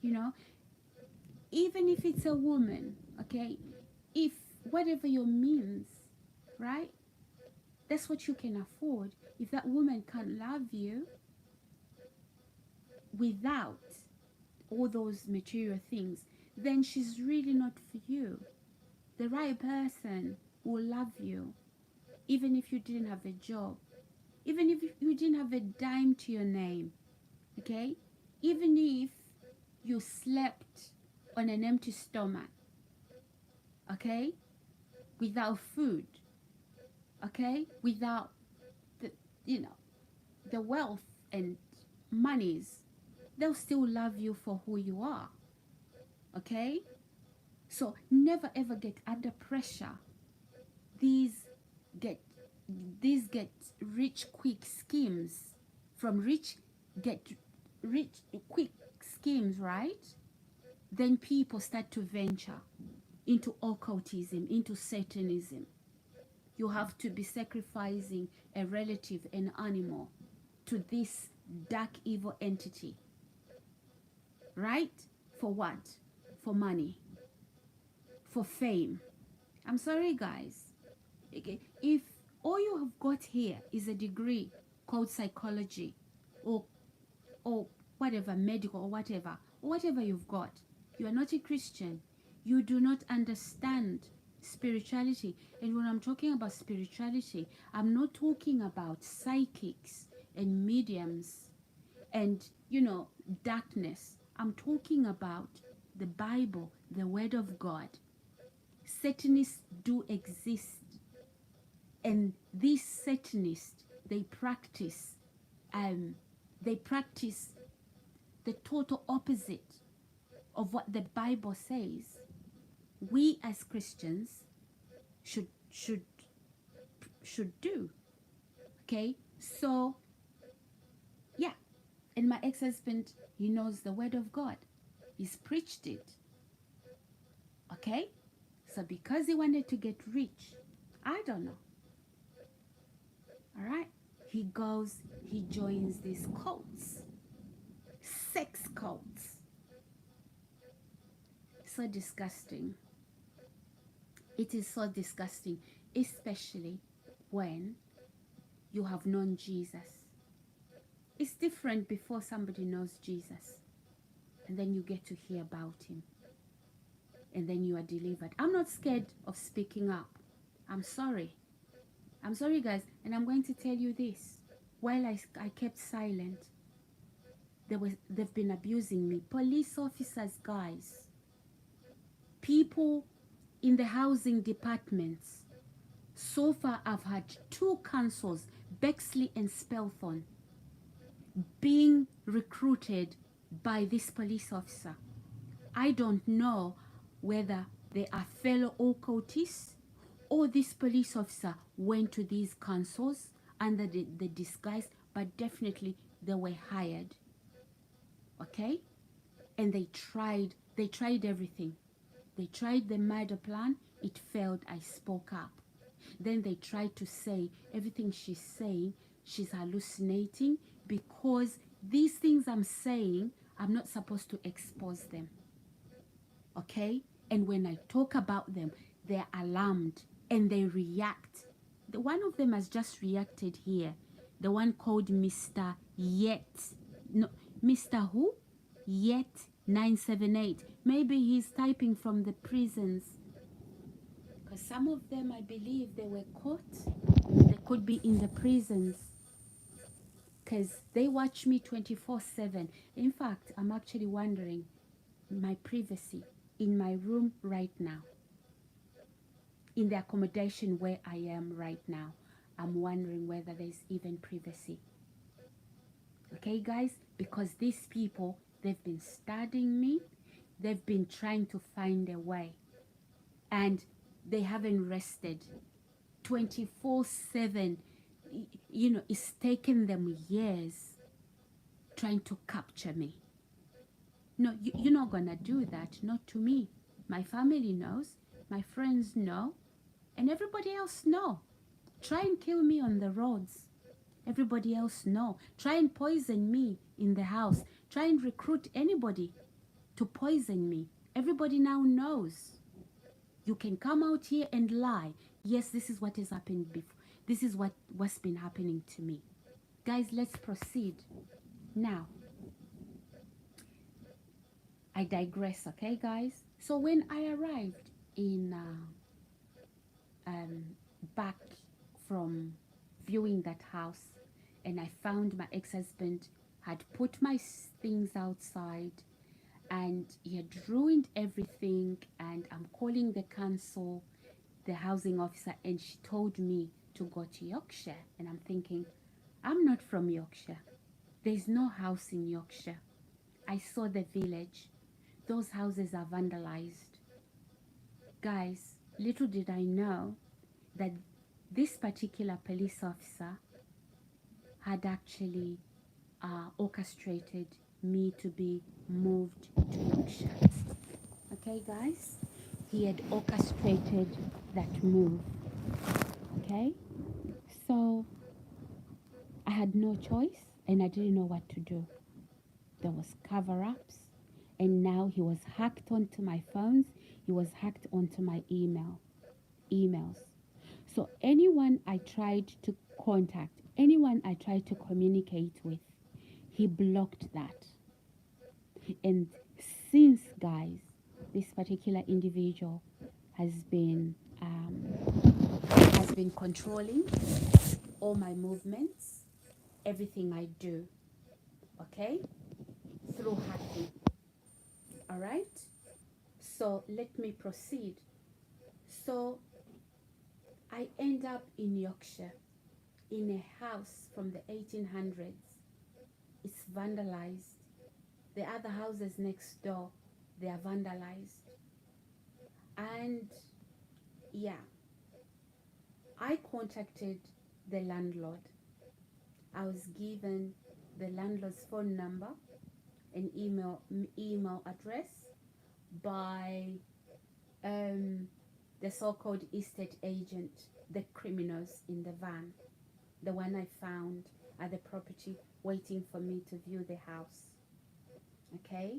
You know, even if it's a woman, okay? If whatever your means, right? That's what you can afford. If that woman can't love you without all those material things, then she's really not for you. The right person will love you, even if you didn't have a job, even if you didn't have a dime to your name, okay? Even if you slept on an empty stomach, okay? Without food, okay? Without the, the wealth and monies, they'll still love you for who you are, okay? So never ever get under pressure. These get rich quick schemes, from rich quick schemes, right? Then people start to venture into occultism, into Satanism. You have to be sacrificing a relative, an animal, to this dark evil entity, right? For what? For money, for fame. I'm sorry, guys. Okay. If all you have got here is a degree called psychology or whatever, medical or whatever you've got, you are not a Christian. You do not understand spirituality. And when I'm talking about spirituality, I'm not talking about psychics and mediums and, darkness. I'm talking about the Bible, the Word of God. Satanists do exist. And these Satanists, they practice the total opposite of what the Bible says. We as Christians should do. Okay? So yeah. And my ex-husband, he knows the Word of God. He's preached it. Okay? So because he wanted to get rich, I don't know. All right? He goes, he joins these cults, sex cults. So disgusting. It is so disgusting, especially when you have known Jesus. It's different before somebody knows Jesus, and then you get to hear about him, and then you are delivered. I'm not scared of speaking up. I'm sorry. I'm sorry, guys, and I'm going to tell you this. While I kept silent, they've been abusing me. Police officers, guys, people in the housing departments. So far, I've had 2 councils, Bexley and Spelthorne, being recruited by this police officer. I don't know whether they are fellow occultists or this police officer went to these councils under the disguise, but definitely they were hired. Okay? And they tried everything. They tried the murder plan, it failed, I spoke up. Then they tried to say everything she's saying, she's hallucinating, because these things I'm saying, I'm not supposed to expose them. Okay? And when I talk about them, they're alarmed and they react. The one of them has just reacted here. The one called Mr. Yet. No, Mr. Who? Yet 978. Maybe he's typing from the prisons. Because some of them, I believe, they were caught. They could be in the prisons. Because they watch me 24/7. In fact, I'm actually wondering my privacy in my room right now. In the accommodation where I am right now. I'm wondering whether there's even privacy. Okay, guys? Because these people, they've been studying me. They've been trying to find a way. And they haven't rested. 24/7. You know, it's taken them years trying to capture me. No, you're not going to do that. Not to me. My family knows. My friends know. And everybody else know. Try and kill me on the roads. Everybody else know. Try and poison me in the house. Try and recruit anybody to poison me. Everybody now knows. You can come out here and lie. Yes, this is what has happened before. This is what's been happening to me. Guys, let's proceed. Now, I digress, okay, guys? So when I arrived in back from viewing that house, and I found my ex-husband had put my things outside, and he had ruined everything, and I'm calling the council, the housing officer, and she told me to go to Yorkshire. And I'm thinking, I'm not from Yorkshire. There's no house in Yorkshire. I saw the village. Those houses are vandalized. Guys, little did I know that this particular police officer had actually orchestrated me to be moved to Yorkshire. Okay, guys? He had orchestrated that move. Okay? So I had no choice and I didn't know what to do. There was cover-ups, and now he was hacked onto my phones. He was hacked onto my emails. So anyone I tried to contact, anyone I tried to communicate with, he blocked that. And since, guys, this particular individual has been controlling all my movements, everything I do, okay, through hacking. All right, so let me proceed. So I end up in Yorkshire in a house from the 1800s. It's vandalized. The other houses next door, they are vandalized. And yeah, I contacted the landlord. I was given the landlord's phone number and email address by the so-called estate agent, the criminals in the van, the one I found at the property waiting for me to view the house. Okay,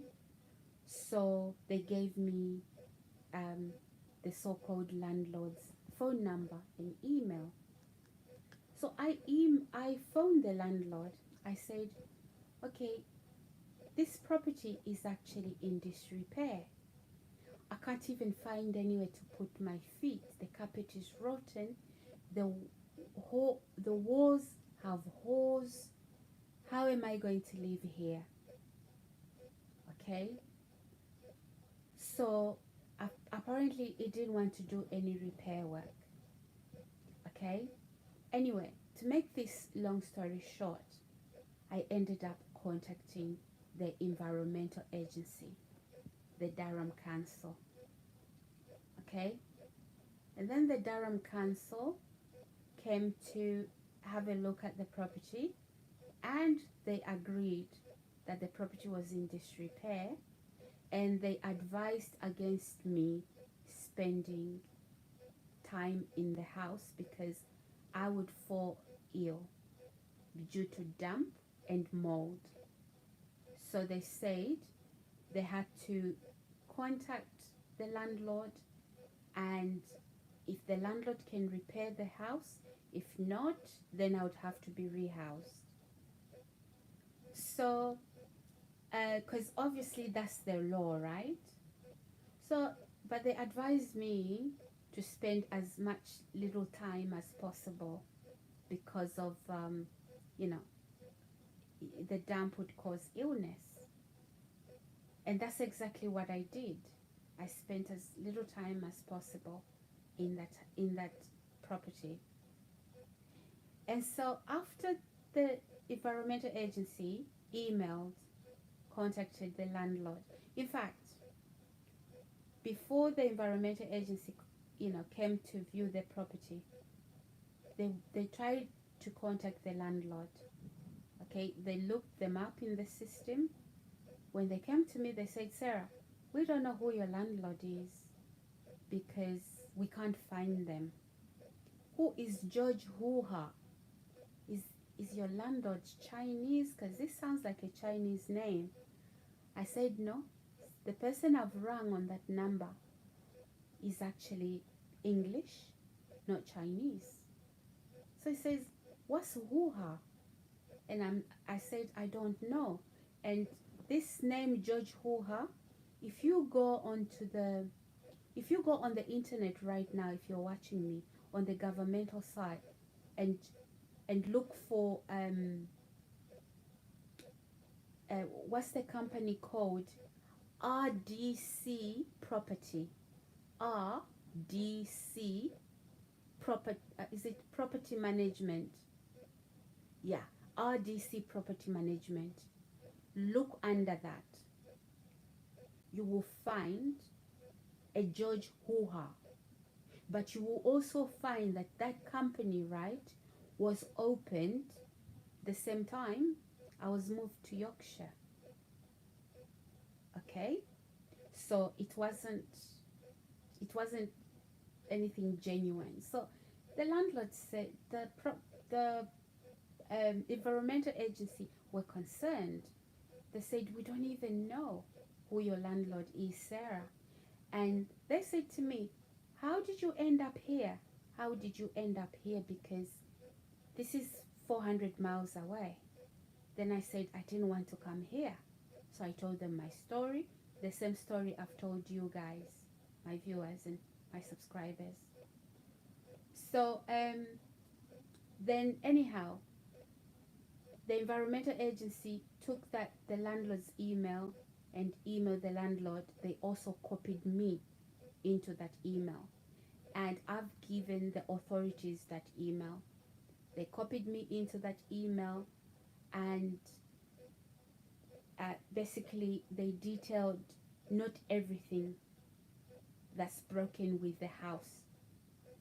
so they gave me the so-called landlord's phone number and email. So I phoned the landlord. I said, okay, this property is actually in disrepair. I can't even find anywhere to put my feet. The carpet is rotten. The walls have holes. How am I going to live here? Okay. So apparently he didn't want to do any repair work. Okay. Anyway, to make this long story short, I ended up contacting the environmental agency, the Durham Council. Okay. And then the Durham Council came to have a look at the property, and they agreed that the property was in disrepair, and they advised against me spending time in the house because I would fall ill due to damp and mold. So they said they had to contact the landlord, and if the landlord can repair the house, if not, then I would have to be rehoused. So, because obviously that's the law, right? So, but they advised me to spend as much little time as possible because of, you know, the damp would cause illness. And that's exactly what I did. I spent as little time as possible in that property. And so after the environmental agency contacted the landlord. In fact, before the environmental agency, came to view the property, they tried to contact the landlord. Okay, they looked them up in the system. When they came to me, they said, Sarah, we don't know who your landlord is because we can't find them. Who is George Huha? Is your landlord Chinese? Because this sounds like a Chinese name. I said, no. The person I've rung on that number is actually English, not Chinese. So he says, what's Huha? And I said, I don't know. And this name, George Huha, if you go on the internet right now, if you're watching me on the governmental site, and look for what's the company called? RDC Property. RDC Property. Is it Property Management? Yeah, RDC Property Management. Look under that. You will find a George Huha. But you will also find that company, right, was opened the same time I was moved to Yorkshire. Okay, so it wasn't anything genuine. So the landlord said the environmental agency were concerned. They said, we don't even know who your landlord is, Sarah. And they said to me, how did you end up here? How did you end up here? Because this is 400 miles away. Then I said, I didn't want to come here. So I told them my story, the same story I've told you guys, my viewers and my subscribers. So then anyhow, the environmental agency took the landlord's email and emailed the landlord. They also copied me into that email. And I've given the authorities that email. They copied me into that email, and basically they detailed not everything that's broken with the house,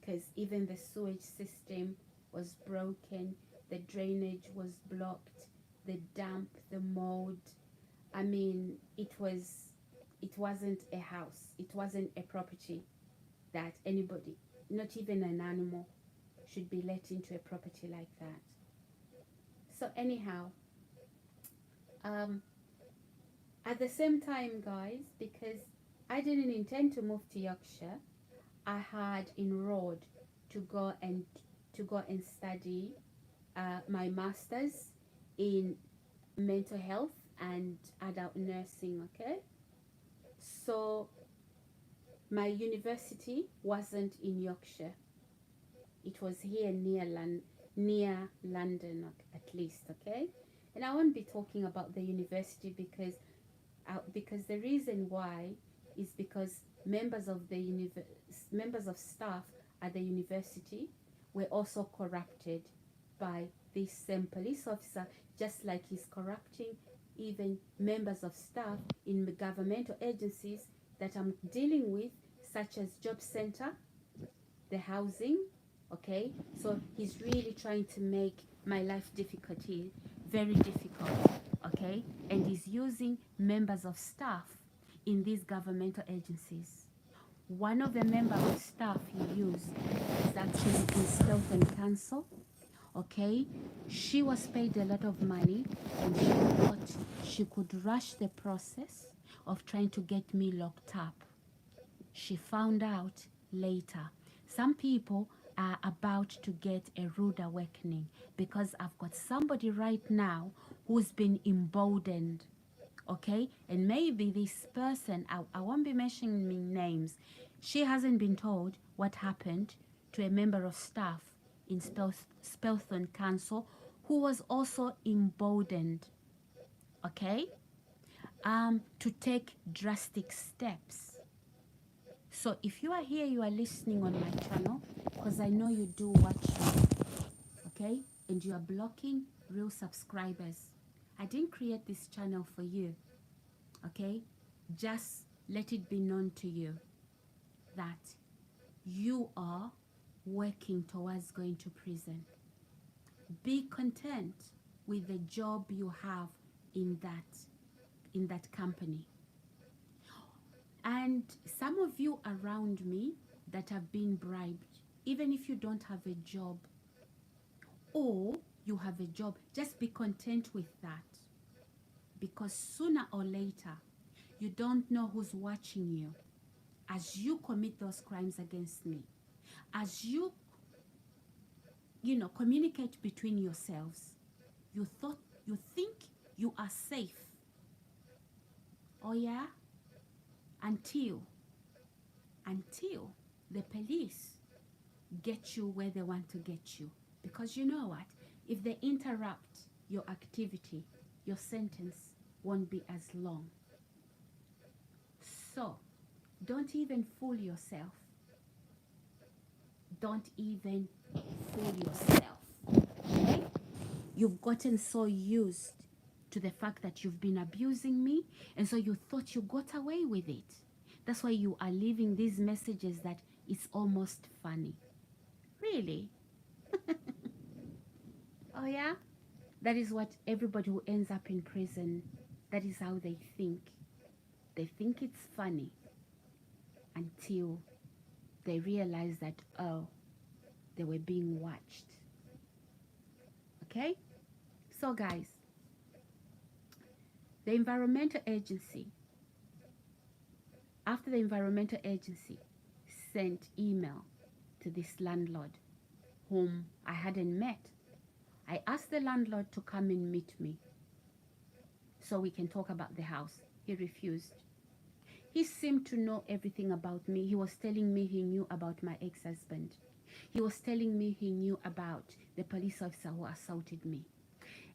because even the sewage system was broken, the drainage was blocked, the damp, the mold. I mean, it wasn't a house, it wasn't a property that anybody, not even an animal, should be let into a property like that. So anyhow, um, at the same time, guys, because I didn't intend to move to Yorkshire, I had enrolled to go and study my master's in mental health and adult nursing. Okay, so my university wasn't in Yorkshire; it was here near London, at least. Okay, and I won't be talking about the university because the reason why is because members of staff at the university were also corrupted by this same police officer, just like he's corrupting even members of staff in the governmental agencies that I'm dealing with, such as job center, the housing. Okay, so he's really trying to make my life difficulty very difficult. Okay, and he's using members of staff in these governmental agencies. One of the members of staff he used is actually in Stealth and Council. Okay, she was paid a lot of money and she thought she could rush the process of trying to get me locked up. She found out later. Some people are about to get a rude awakening because I've got somebody right now who's been emboldened. Okay, and maybe this person, I won't be mentioning names, she hasn't been told what happened to a member of staff in Spelthorne Council who was also emboldened, okay, to take drastic steps. So if you are here, you are listening on my channel, because I know you do watch me, okay, and you are blocking real subscribers. I didn't create this channel for you, okay? Just let it be known to you that you are working towards going to prison. Be content with the job you have in that company. And some of you around me that have been bribed, even if you don't have a job or you have a job, just be content with that. Because sooner or later, you don't know who's watching you as you commit those crimes against me. As you communicate between yourselves, you think you are safe. Oh yeah? Until the police get you where they want to get you. Because you know what? If they interrupt your activity, your sentence won't be as long. So, don't even fool yourself. Don't even fool yourself. Okay? You've gotten so used to the fact that you've been abusing me, and so you thought you got away with it. That's why you are leaving these messages that it's almost funny. Really? Oh yeah? That is what everybody who ends up in prison, that is how they think. They think it's funny until they realize that, oh, they were being watched. Okay? So guys, the environmental agency, after the environmental agency sent email to this landlord whom I hadn't met, I asked the landlord to come and meet me so we can talk about the house. He refused. He seemed to know everything about me. He was telling me he knew about my ex-husband. He was telling me he knew about the police officer who assaulted me.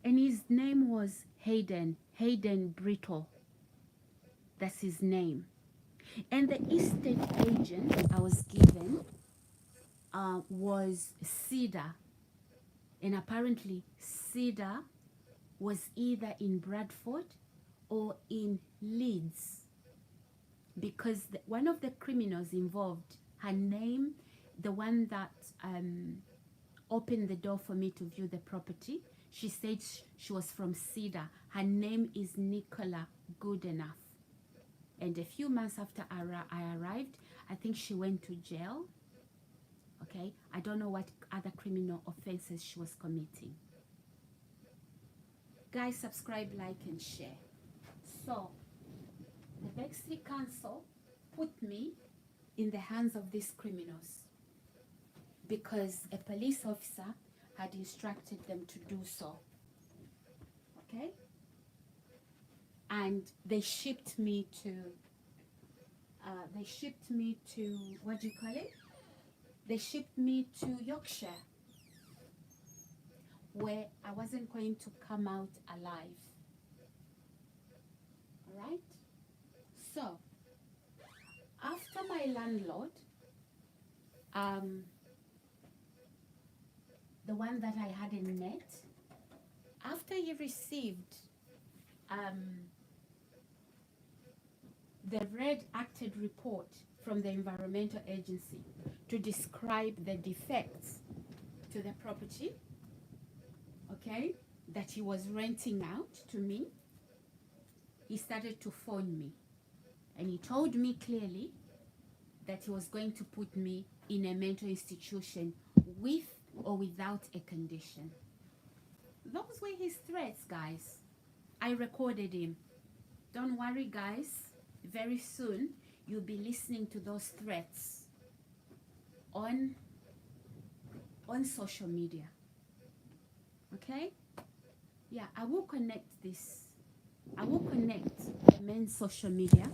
And his name was Hayden Brittle. That's his name. And the estate agent I was given was Cedar. And apparently Cedar was either in Bradford or in Leeds, because one of the criminals involved, her name, the one that opened the door for me to view the property, she said she was from Cedar. Her name is Nicola Goodenough. And a few months after I arrived, I think she went to jail. Okay, I don't know what other criminal offenses she was committing. Guys, subscribe, like, and share. So, the Bexley Council put me in the hands of these criminals because a police officer had instructed them to do so. Okay? And they shipped me to, what do you call it? They shipped me to Yorkshire, where I wasn't going to come out alive. All right? So, after my landlord, the one that I hadn't met, after he received the red acted report from the environmental agency to describe the defects to the property, okay, that he was renting out to me, he started to phone me. And he told me clearly that he was going to put me in a mental institution with or without a condition. Those were his threats, guys. I recorded him. Don't worry, guys. Very soon, you'll be listening to those threats on social media. Okay? Yeah, I will connect this. I will connect the men's social media.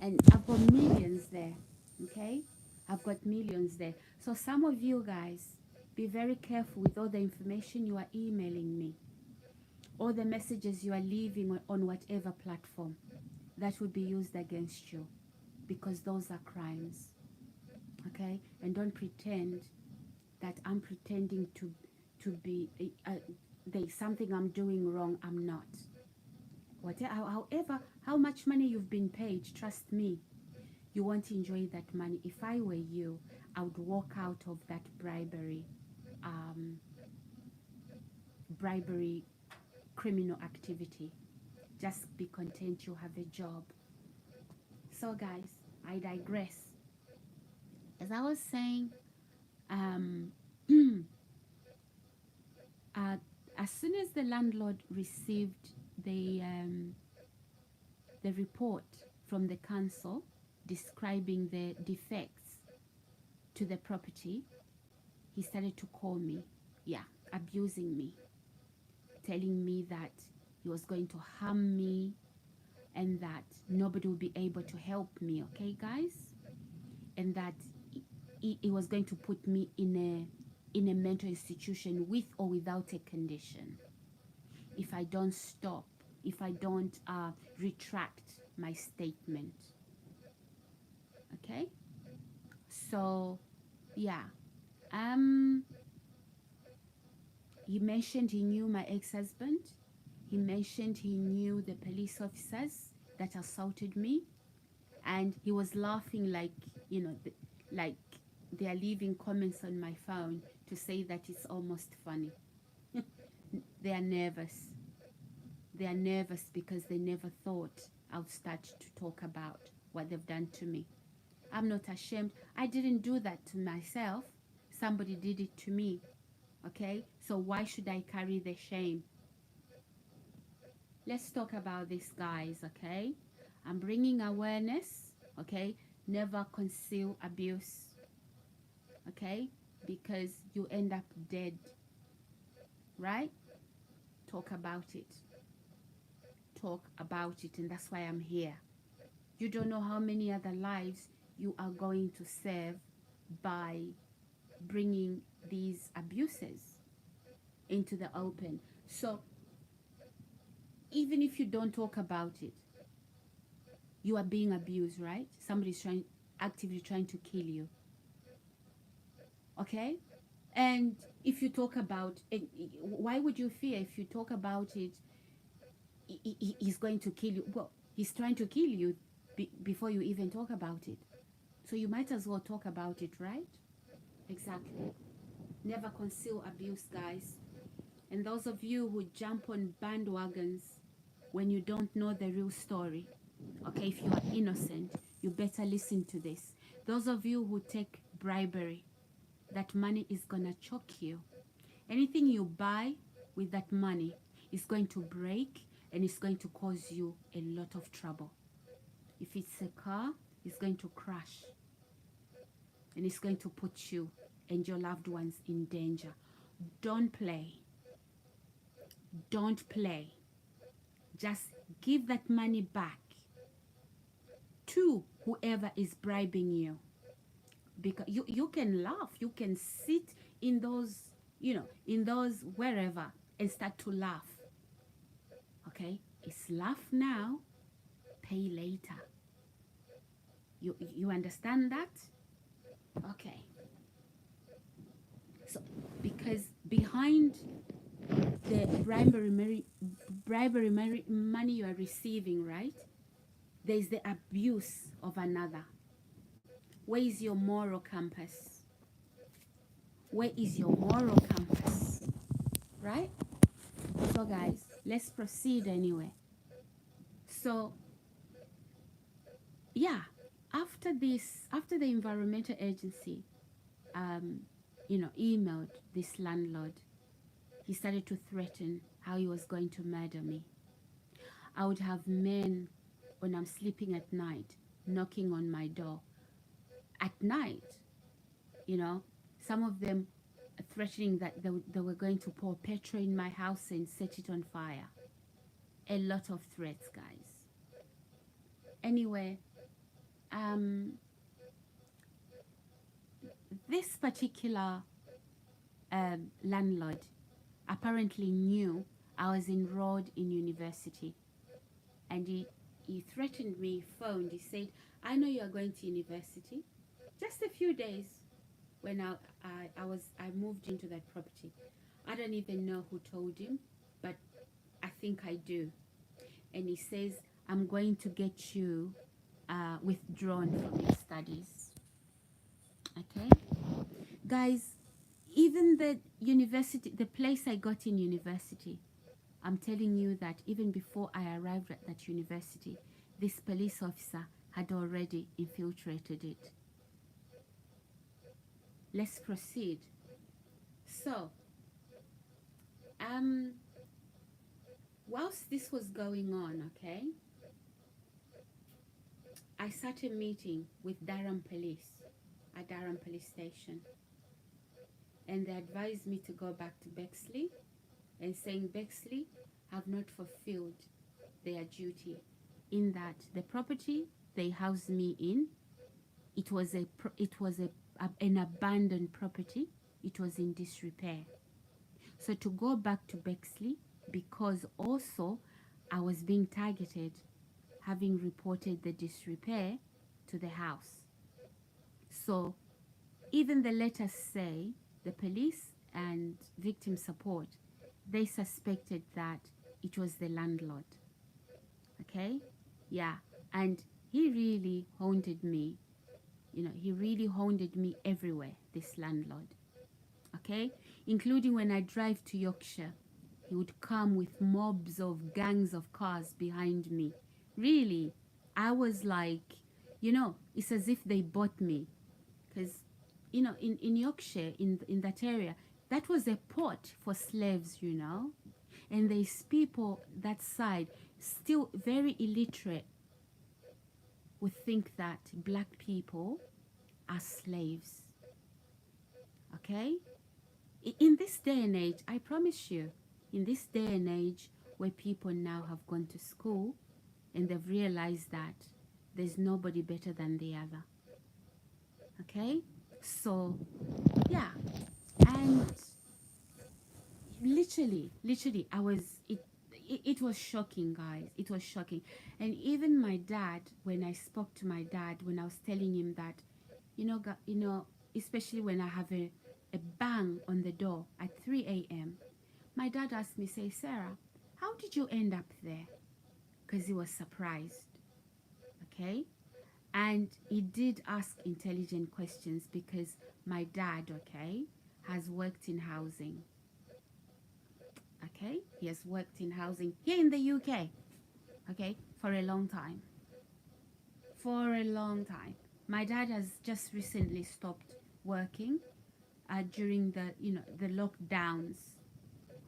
And I've got millions there. Okay? I've got millions there. So some of you guys, be very careful with all the information you are emailing me, all the messages you are leaving on whatever platform. That would be used against you, because those are crimes. Okay? And don't pretend that I'm pretending to be there's something I'm doing wrong. I'm not. Whatever, however, how much money you've been paid, trust me, you won't enjoy that money. If I were you, I would walk out of that bribery criminal activity. Just be content you have a job. So guys, I digress. As I was saying, as soon as the landlord received the report from the council describing the defects to the property, he started to call me, abusing me, telling me that he was going to harm me and that nobody would be able to help me, okay, guys? And that he was going to put me in a mental institution with or without a condition if I don't stop, if I don't retract my statement. Okay? So, yeah. He mentioned he knew my ex-husband. He mentioned he knew the police officers that assaulted me. And he was laughing like, you know, like they are leaving comments on my phone to say that it's almost funny. They are nervous. They are nervous because they never thought I would start to talk about what they've done to me. I'm not ashamed. I didn't do that to myself. Somebody did it to me. Okay? So why should I carry the shame? Let's talk about this, guys, okay? I'm bringing awareness, okay? Never conceal abuse, okay? Because you end up dead, right? Talk about it. Talk about it, and that's why I'm here. You don't know how many other lives you are going to save by bringing these abuses into the open. So even if you don't talk about it, you are being abused, right? Somebody's actively trying to kill you. Okay? And if you talk about it, why would you fear? If you talk about it, he's going to kill you. Well, he's trying to kill you before you even talk about it. So you might as well talk about it, right? Exactly. Never conceal abuse, guys. And those of you who jump on bandwagons when you don't know the real story, okay, if you are innocent, you better listen to this. Those of you who take bribery, that money is gonna choke you. Anything you buy with that money it's going to break and it's going to cause you a lot of trouble. If it's a car, it's going to crash and it's going to put you and your loved ones in danger. Don't play. Don't play. Just give that money back to whoever is bribing you. Because you can laugh. You can sit in those, in those wherever and start to laugh. Okay? It's laugh now, pay later. You understand that? Okay. So, because behind the bribery money you are receiving, right? There is the abuse of another. Where is your moral compass? Where is your moral compass? Right? So guys, let's proceed anyway. So, yeah, after the environmental agency, emailed this landlord, he started to threaten how he was going to murder me. I would have men, when I'm sleeping at night, knocking on my door. At night, some of them threatening that they were going to pour petrol in my house and set it on fire. A lot of threats, guys. Anyway, this particular landlord apparently knew I was enrolled in university, and he threatened me, phoned. He said, I know you are going to university. Just a few days when I moved into that property. I don't even know who told him, but I think I do. And he says, I'm going to get you withdrawn from your studies. Okay? Guys, even the university, the place I got in university, I'm telling you that even before I arrived at that university, this police officer had already infiltrated it. Let's proceed. So, whilst this was going on, okay, I sat a meeting with Durham Police at Durham Police Station, and they advised me to go back to Bexley, and saying Bexley have not fulfilled their duty, in that the property they housed me in, it was an abandoned property. It was in disrepair. So to go back to Bexley, because also I was being targeted, having reported the disrepair to the house. So even the letters say the police and victim support, they suspected that it was the landlord. Okay? Yeah. And he really haunted me. He really haunted me everywhere, this landlord. Okay? Including when I drive to Yorkshire, he would come with mobs of gangs of cars behind me. Really, I was like, it's as if they bought me. Because, in Yorkshire, in that area, that was a port for slaves, And there's people that side, still very illiterate, would think that black people are slaves. Okay? In this day and age, I promise you, in this day and age where people now have gone to school and they've realized that there's nobody better than the other. Okay? So, yeah. And literally, it was shocking, guys. It was shocking. And even my dad, when I spoke to my dad, when I was telling him that, especially when I have a bang on the door at 3 a.m., my dad asked me, say, Sarah, how did you end up there? Because he was surprised. Okay? And he did ask intelligent questions because my dad, okay, has worked in housing. Okay? He has worked in housing here in the UK. Okay? For a long time. For a long time. My dad has just recently stopped working during the lockdowns.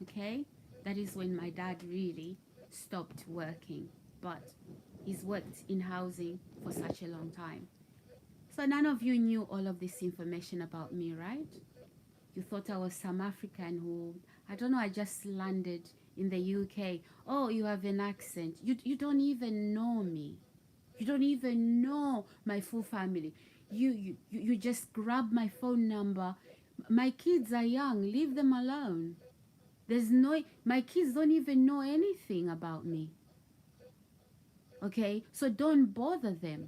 Okay? That is when my dad really stopped working. But he's worked in housing for such a long time. So none of you knew all of this information about me, right? You thought I was some African who, I don't know, I just landed in the UK. Oh, you have an accent. You don't even know me. You don't even know my full family. You just grab my phone number. My kids are young. Leave them alone. My kids don't even know anything about me. Okay? So don't bother them.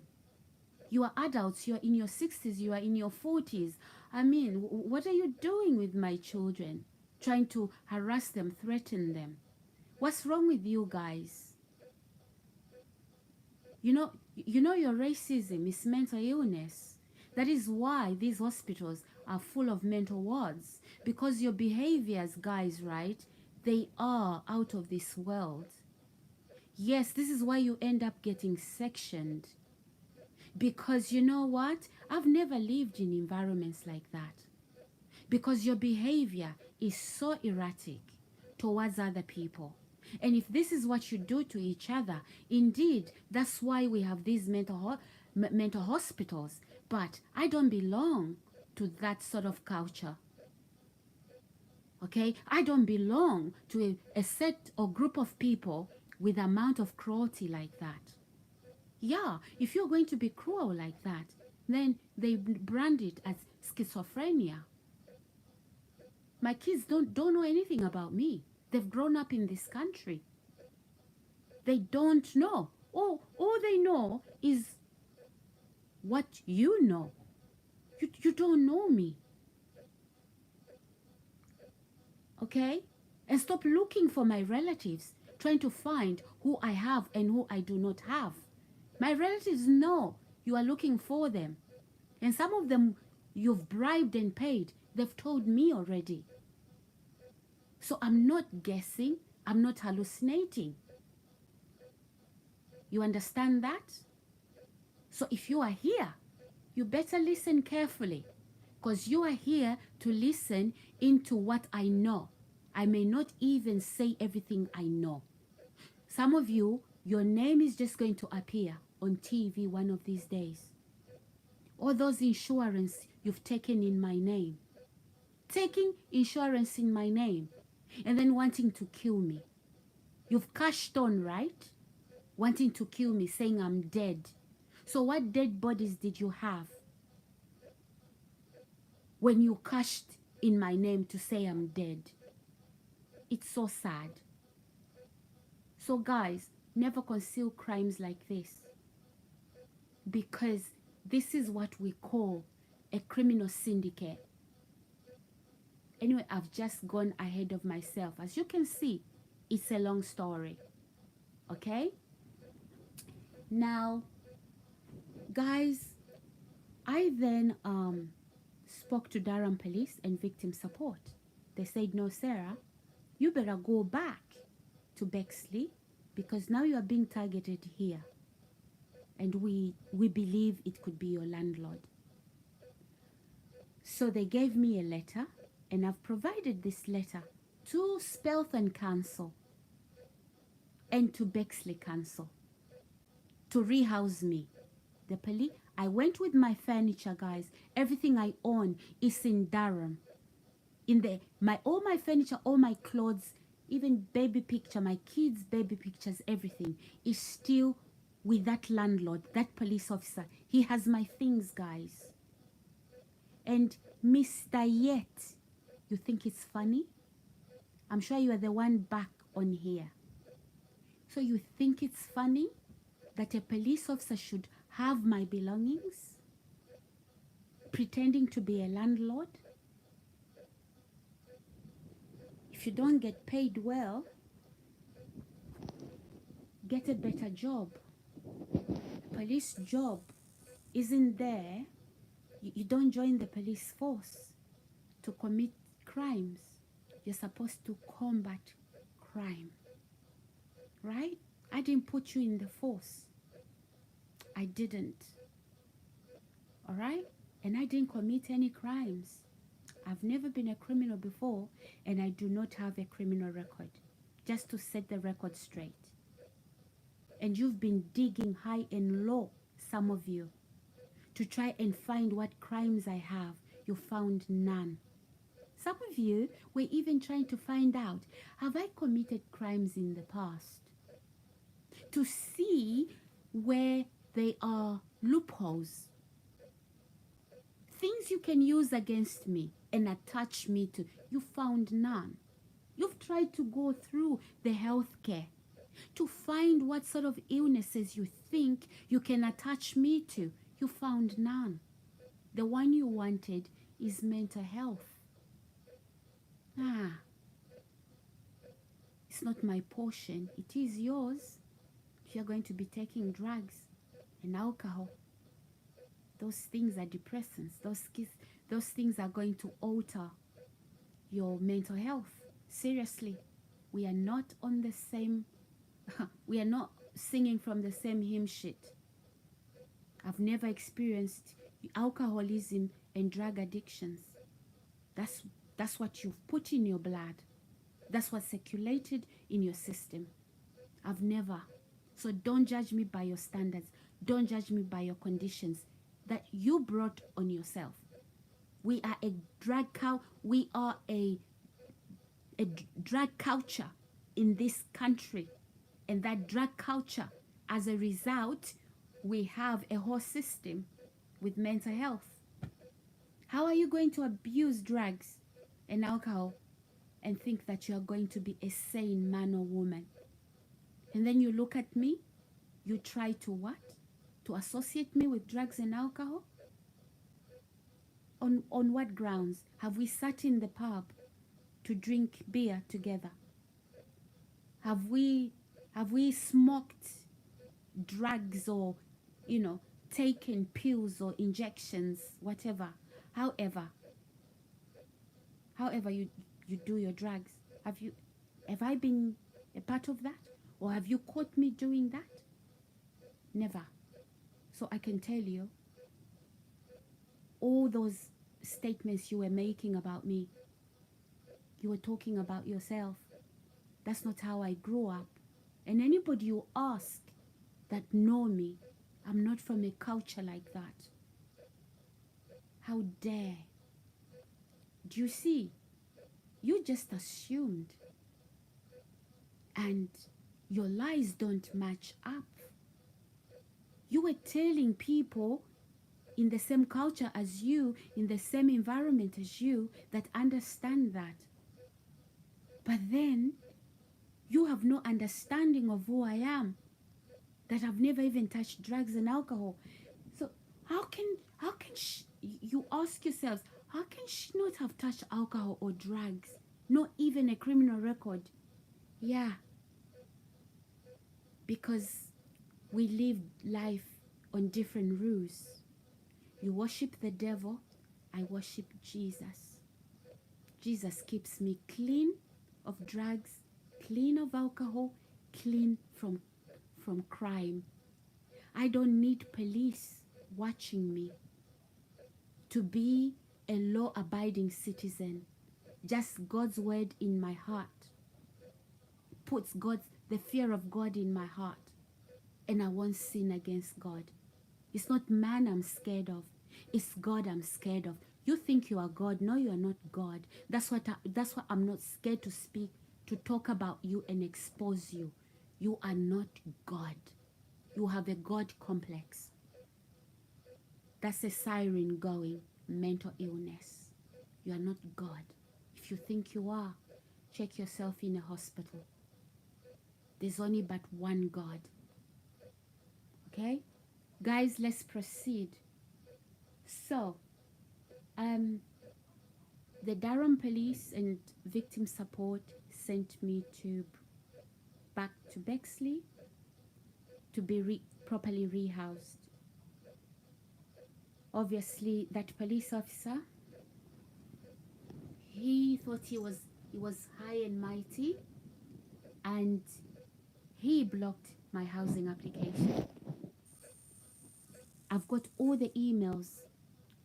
You are adults. You are in your 60s. You are in your 40s. I mean, what are you doing with my children? Trying to harass them, threaten them. What's wrong with you guys? You know your racism is mental illness. That is why these hospitals are full of mental wards. Because your behaviors, guys, right? They are out of this world. Yes, this is why you end up getting sectioned. Because you know what? I've never lived in environments like that. Because your behavior is so erratic towards other people. And if this is what you do to each other, indeed, that's why we have these mental hospitals. But I don't belong to that sort of culture. Okay? I don't belong to a set or group of people with amount of cruelty like that. Yeah, if you're going to be cruel like that, then they brand it as schizophrenia. My kids don't know anything about me. They've grown up in this country. They don't know. All they know is what you know. You don't know me. Okay? And stop looking for my relatives, trying to find who I have and who I do not have. My relatives know you are looking for them. And some of them you've bribed and paid. They've told me already. So I'm not guessing. I'm not hallucinating. You understand that? So if you are here, you better listen carefully. Because you are here to listen into what I know. I may not even say everything I know. Some of you, your name is just going to appear on TV one of these days. All those insurance you've taken in my name. Taking insurance in my name and then wanting to kill me. You've cashed on, right? Wanting to kill me, saying I'm dead. So what dead bodies did you have when you cashed in my name to say I'm dead? It's so sad. So guys, never conceal crimes like this. Because this is what we call a criminal syndicate. Anyway, I've just gone ahead of myself. As you can see, it's a long story. Okay? Now, guys, I then spoke to Durham Police and Victim Support. They said, no, Sarah, you better go back to Bexley because now you are being targeted here. And we believe it could be your landlord. So they gave me a letter, and I've provided this letter to Spelthorne Council and to Bexley Council to rehouse me. The police, I went with my furniture, guys. Everything I own is in Durham. All my furniture, all my clothes, even baby picture, my kids' baby pictures, everything is still with that landlord, that police officer. He has my things, guys. And Mr. Yet, you think it's funny? I'm sure you are the one back on here. So you think it's funny that a police officer should have my belongings, pretending to be a landlord? If you don't get paid well, get a better job. Police job isn't there. You don't join the police force to commit crimes. You're supposed to combat crime, right? I didn't put you in the force. I didn't. All right? And I didn't commit any crimes. I've never been a criminal before, and I do not have a criminal record. just to set the record straight. And you've been digging high and low, some of you, to try and find what crimes I have. You found none. Some of you were even trying to find out, have I committed crimes in the past? To see where they are loopholes, things you can use against me and attach me to. You found none. You've tried to go through the healthcare to find what sort of illnesses you think you can attach me to. You found none. The one you wanted is mental health. It's not my portion. It is yours if you're going to be taking drugs and alcohol. Those things are depressants. Those things are going to alter your mental health. Seriously, we are not on the same, we are not singing from the same hymn sheet. I've never experienced alcoholism and drug addictions. That's what you've put in your blood. That's what circulated in your system. I've never. So don't judge me by your standards. Don't judge me by your conditions that you brought on yourself. We are a we are a drug culture in this country. And that drug culture, as a result, we have a whole system with mental health. How are you going to abuse drugs and alcohol and think that you are going to be a sane man or woman? And then you look at me, you try to what? To associate me with drugs and alcohol? On what grounds? Have we sat in the pub to drink beer together? Have we smoked drugs or, taken pills or injections, whatever? However you do your drugs, have I been a part of that? Or have you caught me doing that? Never. So I can tell you, all those statements you were making about me, you were talking about yourself. That's not how I grew up. And anybody you ask that know me, I'm not from a culture like that. How dare? Do you see? You just assumed. And your lies don't match up. You were telling people in the same culture as you, in the same environment as you, that understand that. But then, you have no understanding of who I am, that I've never even touched drugs and alcohol. So how can you ask yourselves, how can she not have touched alcohol or drugs? Not even a criminal record. Yeah. Because we live life on different rules. You worship the devil, I worship Jesus. Jesus keeps me clean of drugs, clean of alcohol, clean from crime. I don't need police watching me to be a law-abiding citizen. Just God's word in my heart puts the fear of God in my heart, and I won't sin against God. It's not man I'm scared of. It's God I'm scared of. You think you are God. No, you are not God. That's what I'm not scared to speak, to talk about you and expose you. You are not God. You have a God complex. That's a siren going, mental illness. You are not God. If you think you are, check yourself in a hospital. There's only but one God. Okay? Guys, let's proceed. So, the Durham police and victim support sent me back to Bexley to be properly rehoused. Obviously, that police officer, he thought he was high and mighty, and he blocked my housing application. I've got all the emails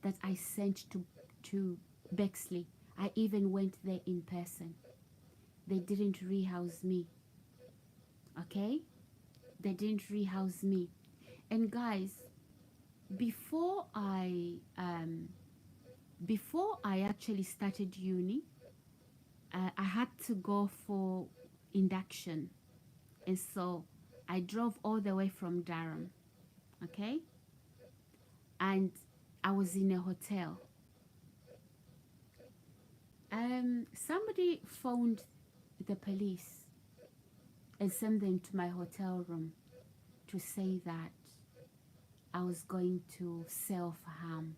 that I sent to Bexley. I even went there in person. they didn't rehouse me. Okay, they didn't rehouse me. And guys, before I actually started uni, I had to go for induction, and so I drove all the way from Durham. Okay, and I was in a hotel. Somebody phoned the police and sent them to my hotel room to say that I was going to self-harm.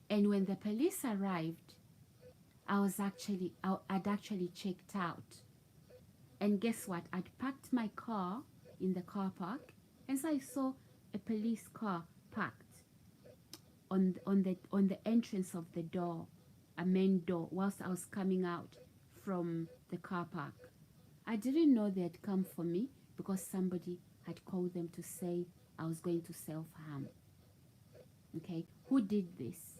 And when the police arrived, I'd actually checked out. And guess what? I'd parked my car in the car park, and so I saw a police car parked on the entrance of the door, a main door, whilst I was coming out from the car park. I didn't know they had come for me because somebody had called them to say I was going to self-harm. Okay, who did this?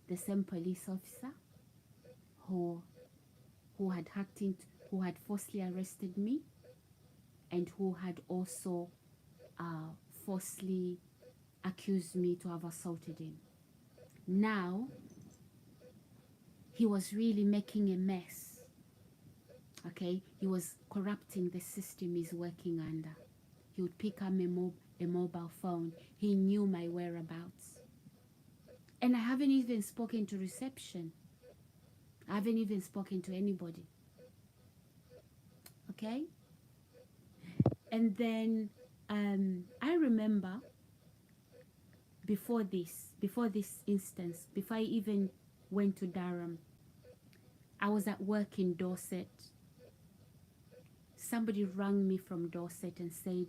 The same police officer who had hacked into, who had falsely arrested me, and who had also falsely accused me to have assaulted him. Now, he was really making a mess. Okay, he was corrupting the system he's working under. He would pick up a mobile phone. He knew my whereabouts. And I haven't even spoken to reception. I haven't even spoken to anybody. Okay? And then I remember before this instance, before I even went to Durham, I was at work in Dorset. Somebody rang me from Dorset and said,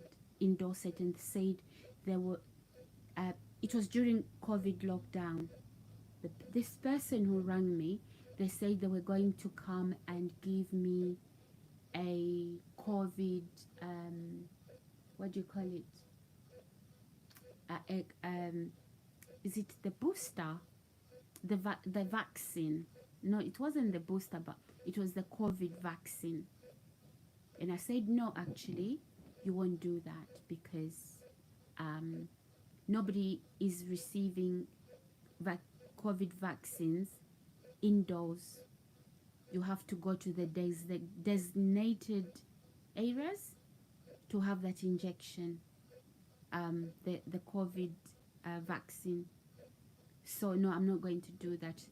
there were, it was during COVID lockdown. This person who rang me, they said they were going to come and give me a COVID, what do you call it? Is it the booster? The vaccine? No, it wasn't the booster, but it was the COVID vaccine. And I said, no, actually, you won't do that because nobody is receiving COVID vaccines indoors. You have to go to the designated areas to have that injection, the COVID vaccine. So no, I'm not going to do that.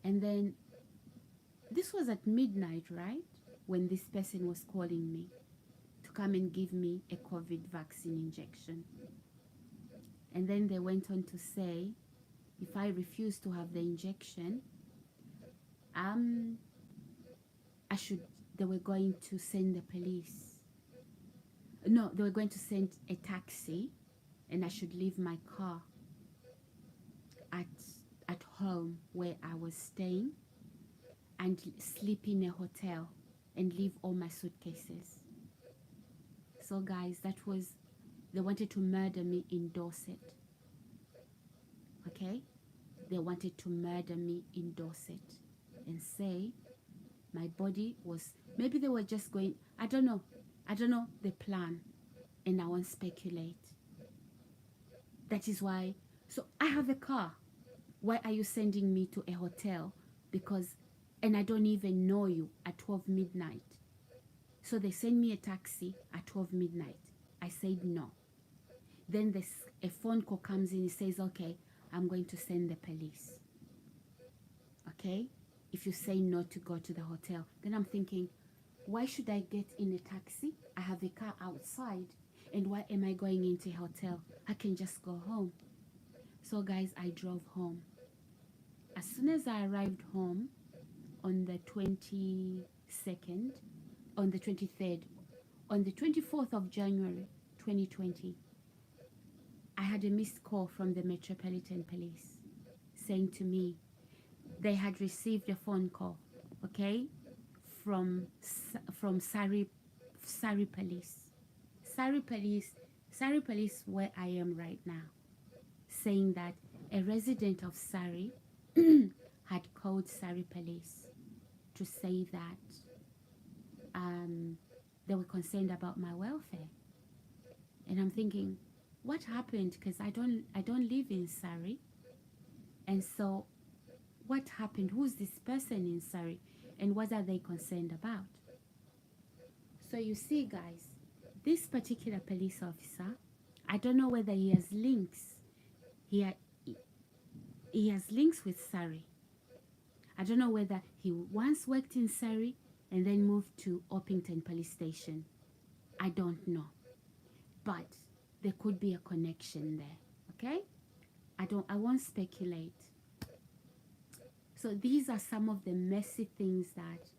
And then this was at midnight, right? When this person was calling me to come and give me a COVID vaccine injection. And then they went on to say, if I refuse to have the injection, they were going to send the police. No, they were going to send a taxi, and I should leave my car at home where I was staying and sleep in a hotel and leave all my suitcases. So guys, they wanted to murder me in Dorset. Okay? They wanted to murder me in Dorset and say my body was, maybe they were just going, I don't know the plan, and I won't speculate. That is why, so I have a car. Why are you sending me to a hotel? Because, and I don't even know you at 12 midnight. So they send me a taxi at 12 midnight. I said no. Then a phone call comes in. It says, okay, I'm going to send the police. Okay? If you say no to go to the hotel. Then I'm thinking, why should I get in a taxi? I have a car outside. And why am I going into a hotel? I can just go home. So guys, I drove home. As soon as I arrived home on the 22nd, on the 23rd, on the 24th of January 2020, I had a missed call from the Metropolitan Police saying to me they had received a phone call, okay, from Surrey Police. Surrey Police, where I am right now, saying that a resident of Surrey had called Surrey Police to say that they were concerned about my welfare. And I'm thinking, what happened? Because I don't live in Surrey. And so what happened? Who's this person in Surrey? And what are they concerned about? So you see, guys, this particular police officer, I don't know whether he has links. He has links with Surrey. I don't know whether he once worked in Surrey and then moved to Orpington Police Station. I don't know. But there could be a connection there. Okay? I won't speculate. So these are some of the messy things that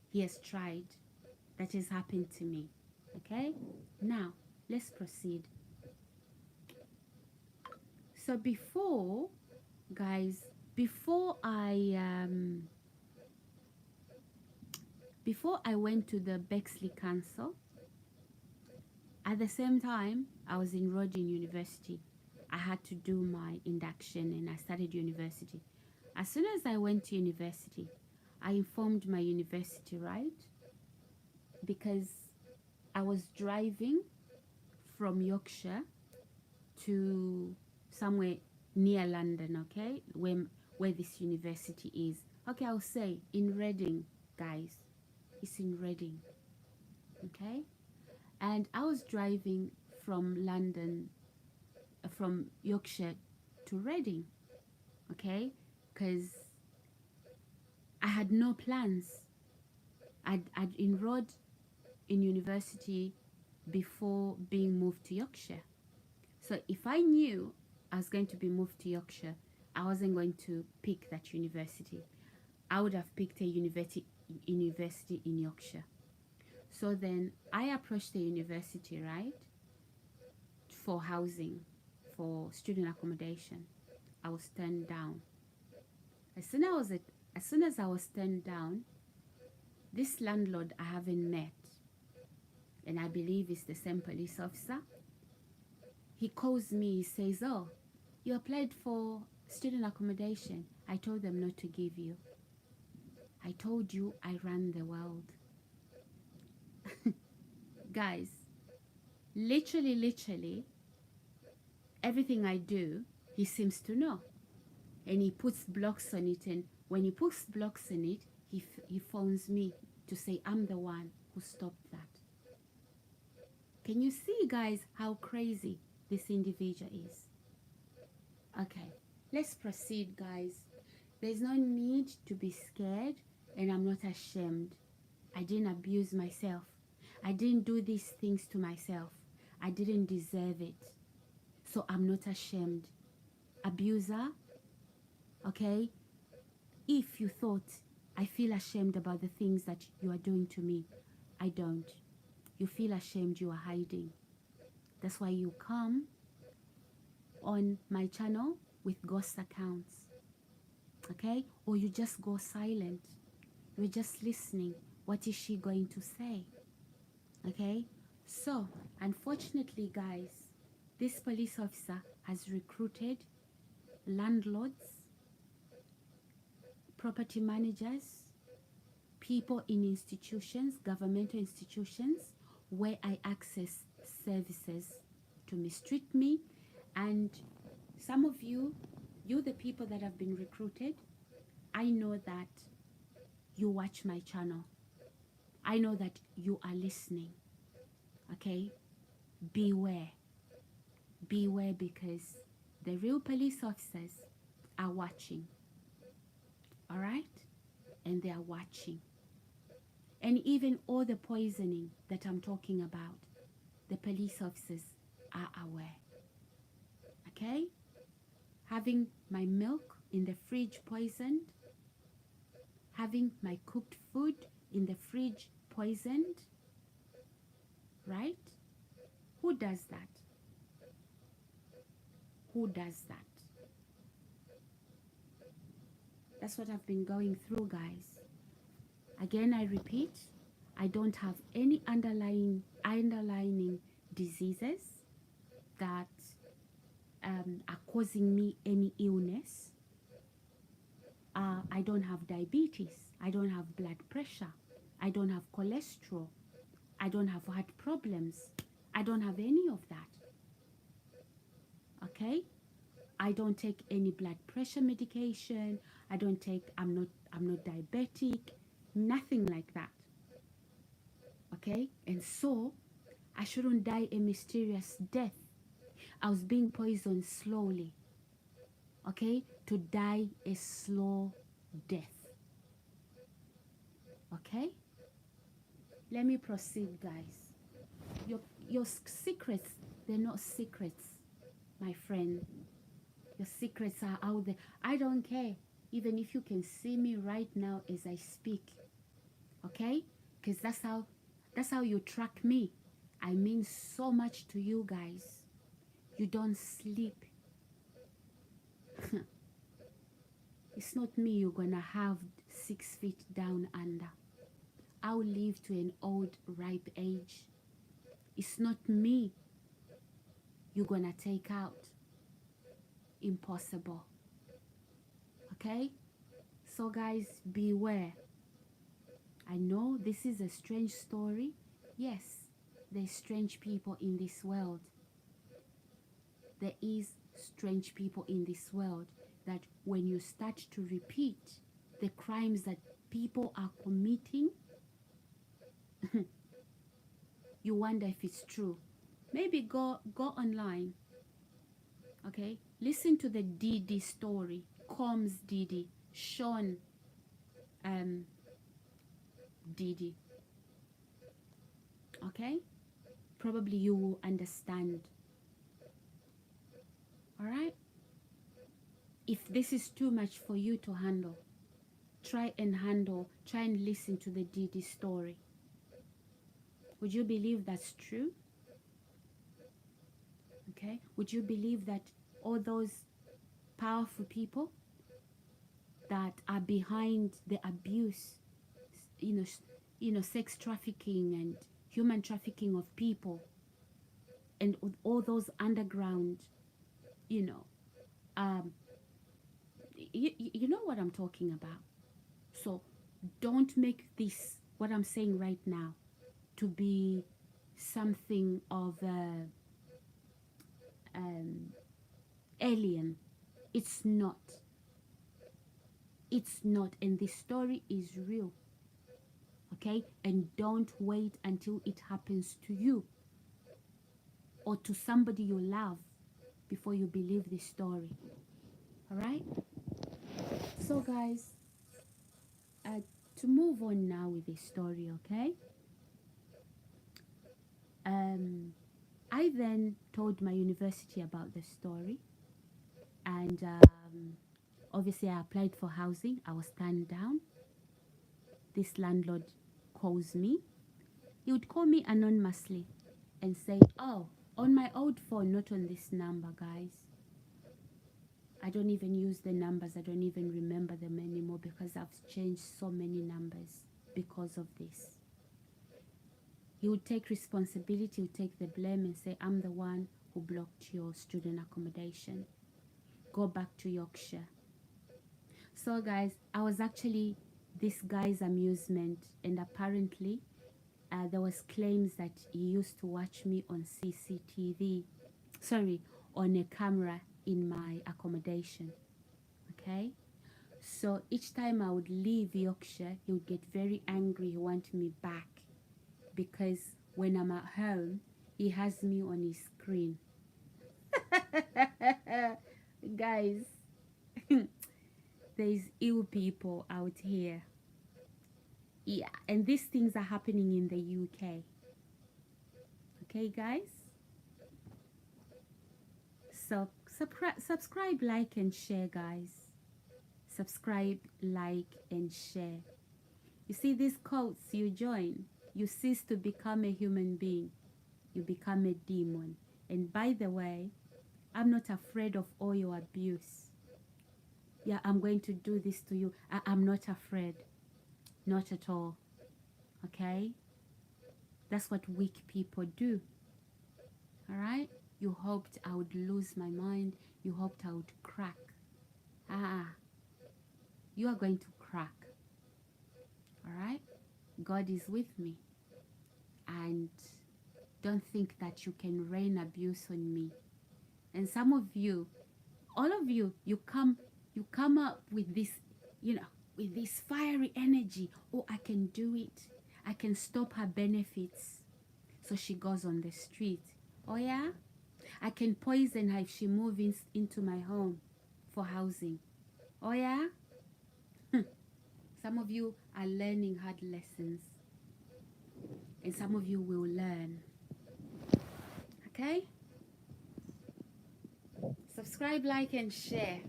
he has tried, that has happened to me. Okay? Now, let's proceed. So before, guys, before I went to the Bexley Council, at the same time, I was enrolled in university. I had to do my induction and I started university. As soon as I went to university, I informed my university, right? Because I was driving from Yorkshire to somewhere near London, okay? Where this university is. Okay, I'll say in Reading, guys. It's in Reading, okay? And I was driving from London, from Yorkshire to Reading, okay? Because I had no plans. I'd enrolled in university before being moved to Yorkshire. So if I knew I was going to be moved to Yorkshire, I wasn't going to pick that university. I would have picked a university in Yorkshire. So then I approached the university, right, for housing, for student accommodation. I was turned down. As soon as I was turned down, this landlord I haven't met, and I believe it's the same police officer, he calls me, he says, "Oh, you applied for student accommodation. I told them not to give you. I told you I ran the world." Guys, literally, everything I do, he seems to know. And he puts blocks on it. And when he puts blocks on it, he phones me to say I'm the one who stopped that. Can you see, guys, how crazy this individual is? Okay, let's proceed, guys. There's no need to be scared, and I'm not ashamed. I didn't abuse myself. I didn't do these things to myself. I didn't deserve it. So I'm not ashamed. Abuser, okay? If you thought I feel ashamed about the things that you are doing to me, I don't. You feel ashamed, you are hiding. That's why you come on my channel with ghost accounts, okay? Or you just go silent. You're just listening. What is she going to say? Okay? So, unfortunately, guys, this police officer has recruited landlords, property managers, people in institutions, governmental institutions, where I access services to mistreat me. And some of you the people that have been recruited, I know that you watch my channel. I know that you are listening. Okay? Beware. Beware, because the real police officers are watching. All right? And they are watching. And even all the poisoning that I'm talking about, the police officers are aware. Okay? Having my milk in the fridge poisoned, having my cooked food in the fridge poisoned, right? Who does that? Who does that? That's what I've been going through, guys. Again, I repeat, I don't have any underlying diseases that are causing me any illness. I don't have diabetes. I don't have blood pressure. I don't have cholesterol. I don't have heart problems. I don't have any of that. Okay? I don't take any blood pressure medication. I'm not diabetic. Nothing like that. Okay? And so I shouldn't die a mysterious death. I was being poisoned slowly. Okay? To die a slow death. Okay? Let me proceed, guys. Your secrets, they're not secrets, my friend. Your secrets are out there. I don't care. Even if you can see me right now as I speak. Okay? Because that's how you track me. I mean so much to you guys. You don't sleep. It's not me you're gonna have 6 feet down under. I'll live to an old ripe age. It's not me you're gonna take out. Impossible. Okay? So guys, beware. I know this is a strange story. Yes, there's strange people in this world. There is strange people in this world that when you start to repeat the crimes that people are committing, you wonder if it's true. Maybe go online. Okay? Listen to the Didi story. Combs Didi. Sean Didi. Okay? Probably you will understand. Alright? If this is too much for you to handle, try and listen to the Didi story. Would you believe that's true? Okay? Would you believe that all those powerful people that are behind the abuse, sex trafficking and human trafficking of people, and all those underground, you know what I'm talking about. So don't make this, what I'm saying right now, to be something of alien. It's not. It's not. And this story is real. Okay? And don't wait until it happens to you or to somebody you love before you believe this story. Alright? So guys, to move on now with this story, okay? I then told my university about the story, and obviously I applied for housing. I was turned down. This landlord calls me. He would call me anonymously and say, oh, on my old phone, not on this number, guys. I don't even use the numbers. I don't even remember them anymore because I've changed so many numbers because of this. He would take responsibility, he would take the blame and say, I'm the one who blocked your student accommodation. Go back to Yorkshire. So guys, I was actually this guy's amusement, and apparently there was claims that he used to watch me on CCTV, on a camera in my accommodation. Okay? So each time I would leave Yorkshire, he would get very angry. He wanted me back because when I'm at home, he has me on his screen. Guys, there's ill people out here. Yeah, and these things are happening in the UK. Okay, guys? So subscribe, like, and share, guys. Subscribe, like, and share. You see these cults you join, you cease to become a human being. You become a demon. And by the way, I'm not afraid of all your abuse. Yeah, I'm going to do this to you. I'm not afraid. Not at all. Okay? That's what weak people do. Alright? You hoped I would lose my mind. You hoped I would crack. You are going to crack. Alright? God is with me, and don't think that you can rain abuse on me. And some of you, all of you, you come up with this, you know, with this fiery energy. Oh, I can do it. I can stop her benefits. So she goes on the street. Oh yeah? I can poison her if she moves into my home for housing. Oh yeah? Some of you are learning hard lessons. And some of you will learn. Okay? Subscribe, like, and share.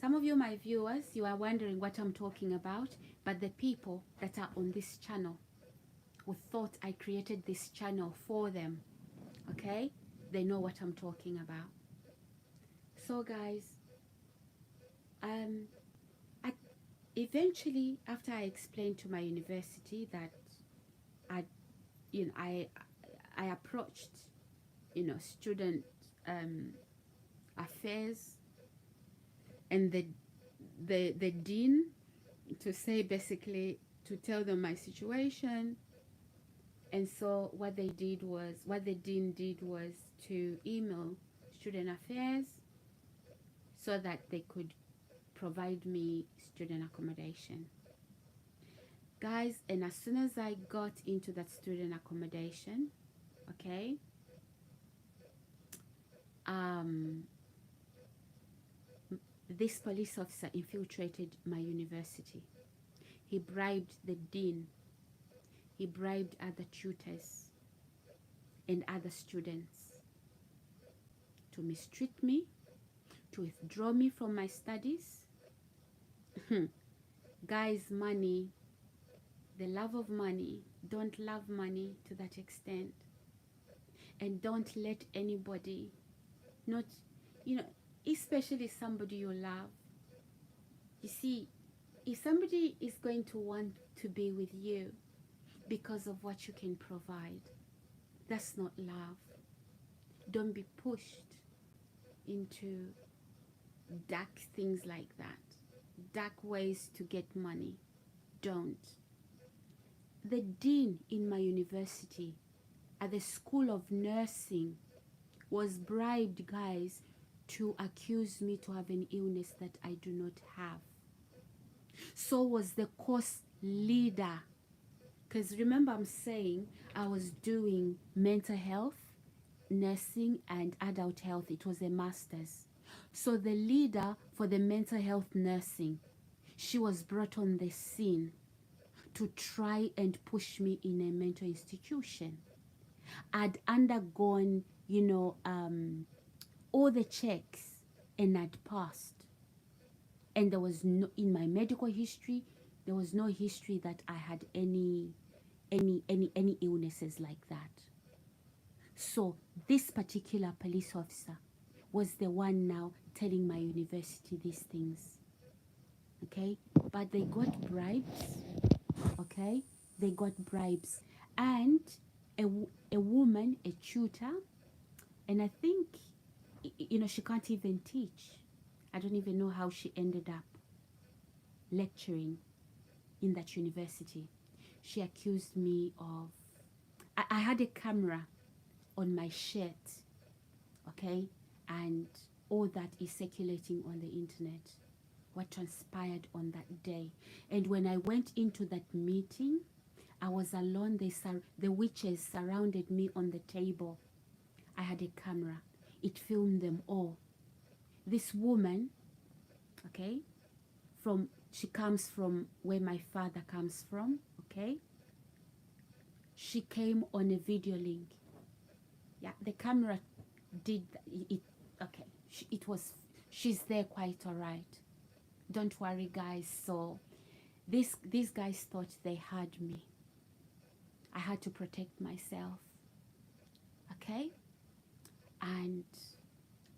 Some of you, my viewers, you are wondering what I'm talking about, but the people that are on this channel who thought I created this channel for them, okay? They know what I'm talking about. So guys, I eventually, after I explained to my university that I approached, student affairs and the dean, to say, basically, to tell them my situation. And so what the dean did was to email student affairs so that they could provide me student accommodation. Guys, and as soon as I got into that student accommodation, okay, this police officer infiltrated my university. He bribed the dean. He bribed other tutors and other students to mistreat me, to withdraw me from my studies. Guys, money, the love of money, don't love money to that extent. And don't let anybody, not, especially somebody you love. You see, if somebody is going to want to be with you because of what you can provide, that's not love. Don't be pushed into dark things like that, dark ways to get money. Don't. The dean in my university at the School of Nursing was bribed, guys, to accuse me to have an illness that I do not have. So was the course leader. Because remember, I'm saying I was doing mental health, nursing, and adult health. It was a master's. So the leader for the mental health nursing, she was brought on the scene to try and push me in a mental institution. I'd undergone, all the checks, and I'd passed. And there was no, in my medical history, there was no history that I had any illnesses like that. So this particular police officer was the one now telling my university these things. Okay? But they got bribes. Okay? They got bribes. And a woman, a tutor, and I think, she can't even teach. I don't even know how she ended up lecturing in that university. She accused me of, I had a camera on my shirt, okay, and all that is circulating on the internet, what transpired on that day. And when I went into that meeting, I was alone. The witches surrounded me on the table. I had a camera. It filmed them all. This woman, okay, she comes from where my father comes from, okay? She came on a video link. Yeah, the camera did it. Okay, she's there quite all right. Don't worry, guys. So these guys thought they had me. I had to protect myself, okay? And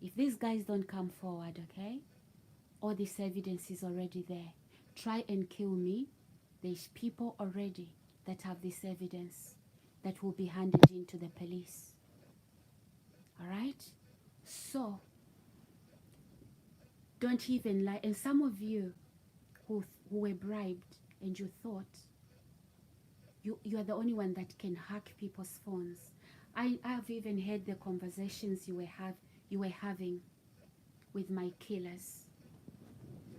if these guys don't come forward, okay, all this evidence is already there. Try and kill me. There's people already that have this evidence that will be handed in to the police. All right? So, don't even lie. And some of you who were bribed and you thought you are the only one that can hack people's phones. I've even heard the conversations you were having with my killers.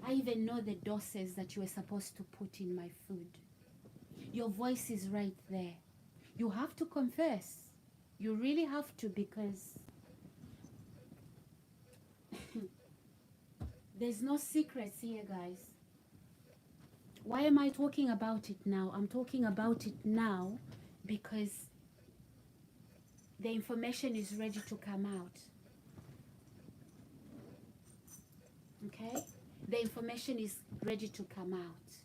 I even know the doses that you were supposed to put in my food. Your voice is right there. You have to confess. You really have to, because there's no secrets here, guys. Why am I talking about it now? I'm talking about it now because the information is ready to come out. Okay? The information is ready to come out.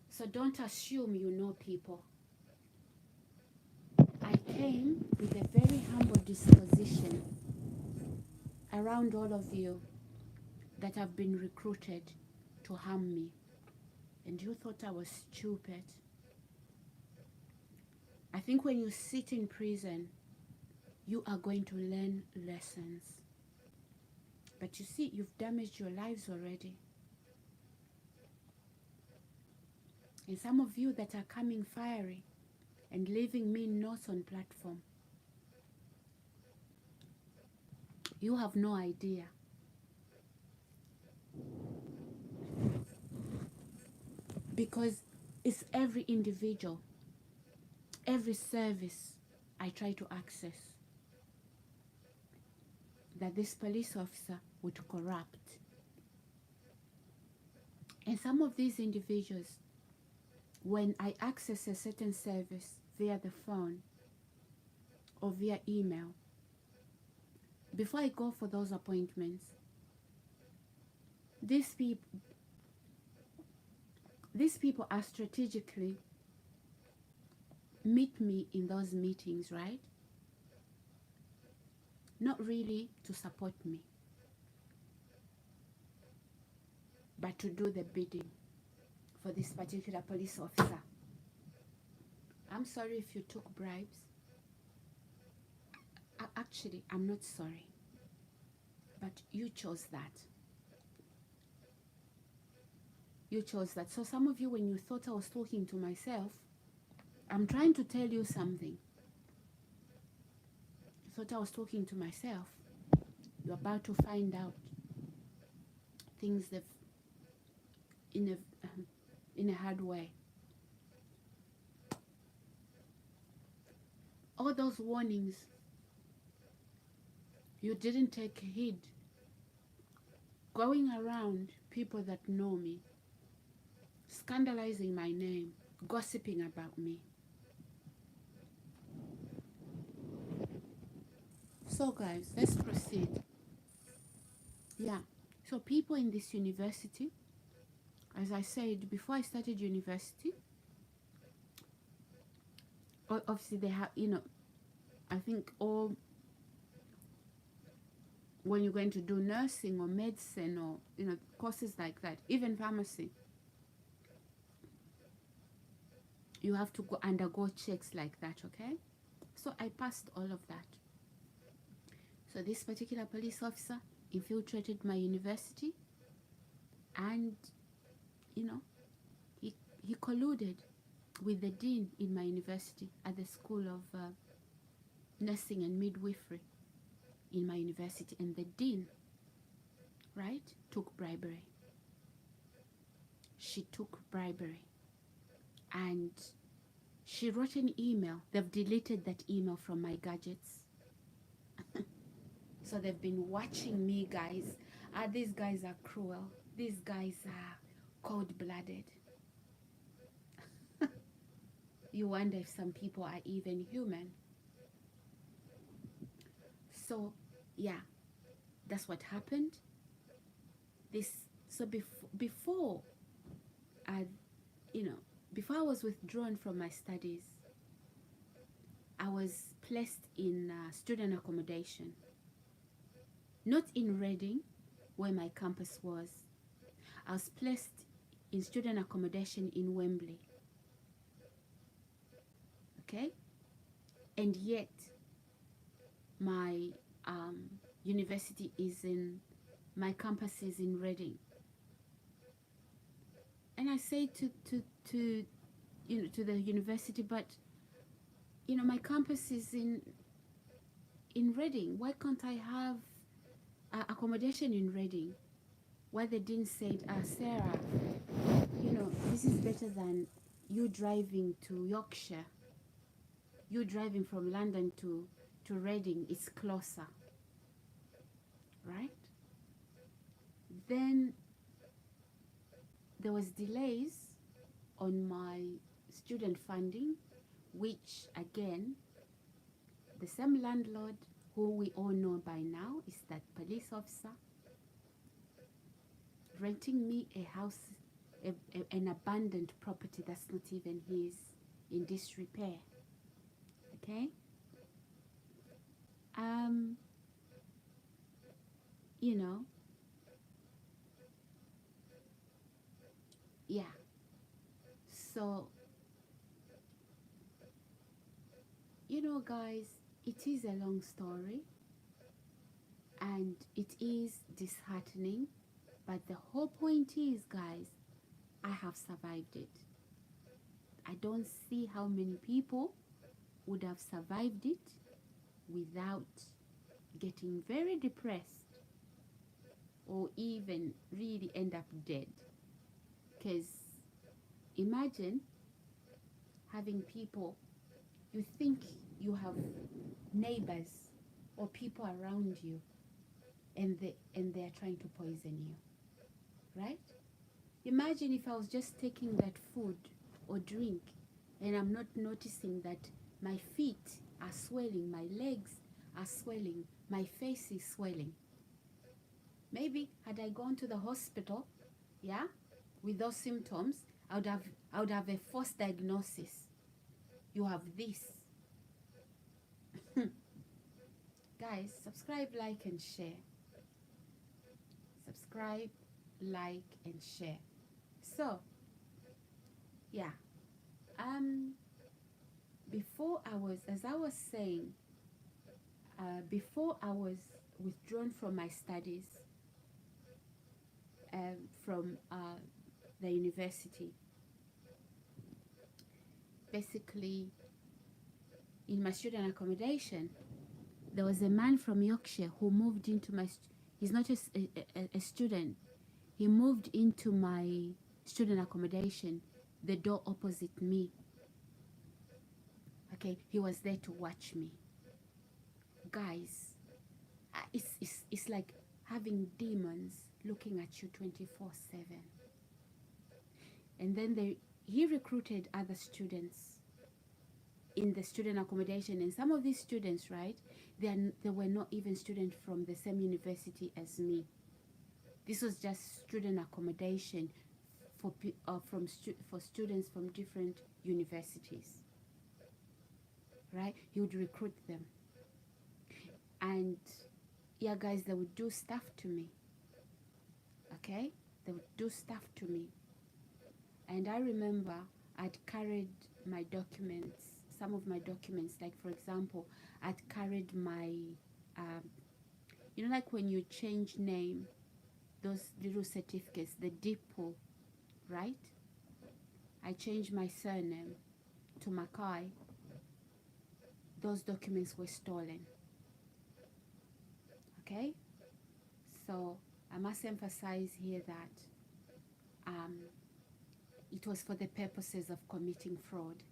So don't assume you know people. I came with a very humble disposition around all of you that have been recruited to harm me. And you thought I was stupid. I think when you sit in prison, you are going to learn lessons. But you see, you've damaged your lives already. And some of you that are coming fiery and leaving me notes on platform, you have no idea. Because it's every individual, every service I try to access that this police officer would corrupt. And some of these individuals, when I access a certain service via the phone or via email, before I go for those appointments, these people are strategically meet me in those meetings, right? Not really to support me, but to do the bidding for this particular police officer. I'm sorry if you took bribes. Actually, I'm not sorry, but you chose that. You chose that. So some of you, when you thought I was talking to myself, I'm trying to tell you something. You thought I was talking to myself. You're about to find out things that in a hard way. All those warnings, you didn't take heed. Going around people that know me, scandalizing my name, gossiping about me. So guys, let's proceed. Yeah, so people in this university, as I said, before I started university, obviously they have, I think all, when you're going to do nursing or medicine or, courses like that, even pharmacy, you have to undergo checks like that, okay? So I passed all of that. So this particular police officer infiltrated my university and, he colluded with the dean in my university at the School of Nursing and Midwifery in my university. And the dean, right, took bribery. She took bribery. And she wrote an email. They've deleted that email from my gadgets. So they've been watching me, guys. These guys are cruel. These guys are cold-blooded. You wonder if some people are even human. So, yeah, that's what happened. Before I was withdrawn from my studies, I was placed in student accommodation. Not in Reading, where my campus was. I was placed in student accommodation in Wembley. Okay? And yet, my university my campus is in Reading. And I say to to the university, but my campus is in Reading. Why can't I have accommodation in Reading? Why the dean said, Sarah, this is better than you driving to Yorkshire. You driving from London to Reading, it's closer, right? Then there was delays on my student funding, which again, the same landlord who we all know by now is that police officer renting me a house, an abandoned property that's not even his, in disrepair. Okay? Yeah. So, guys, it is a long story and it is disheartening, but the whole point is, guys, I have survived it. I don't see how many people would have survived it without getting very depressed or even really end up dead. Because imagine having people, you think you have neighbors or people around you, and they're trying to poison you, right? Imagine if I was just taking that food or drink and I'm not noticing that my feet are swelling, my legs are swelling, my face is swelling. Maybe had I gone to the hospital, yeah, with those symptoms, I would have a false diagnosis. You have this. Guys, subscribe, like, and share. Subscribe, like, and share. So, yeah. Before I was, as I was saying, before I was withdrawn from my studies, from the university, basically, in my student accommodation, there was a man from Yorkshire who moved into my, he's not just a student, he moved into my student accommodation, the door opposite me. Okay, he was there to watch me. Guys, it's like having demons looking at you 24/7. And then he recruited other students in the student accommodation, and some of these students, right, they were not even students from the same university as me. This was just student accommodation for students from different universities, right? He would recruit them, and yeah, guys, they would do stuff to me. Okay, they would do stuff to me, and I remember I'd carried my documents, some of my documents, like for example, I'd carried my, like when you change name, those little certificates, the DIPO, right? I changed my surname to Mackay. Those documents were stolen. Okay? So I must emphasize here that it was for the purposes of committing fraud.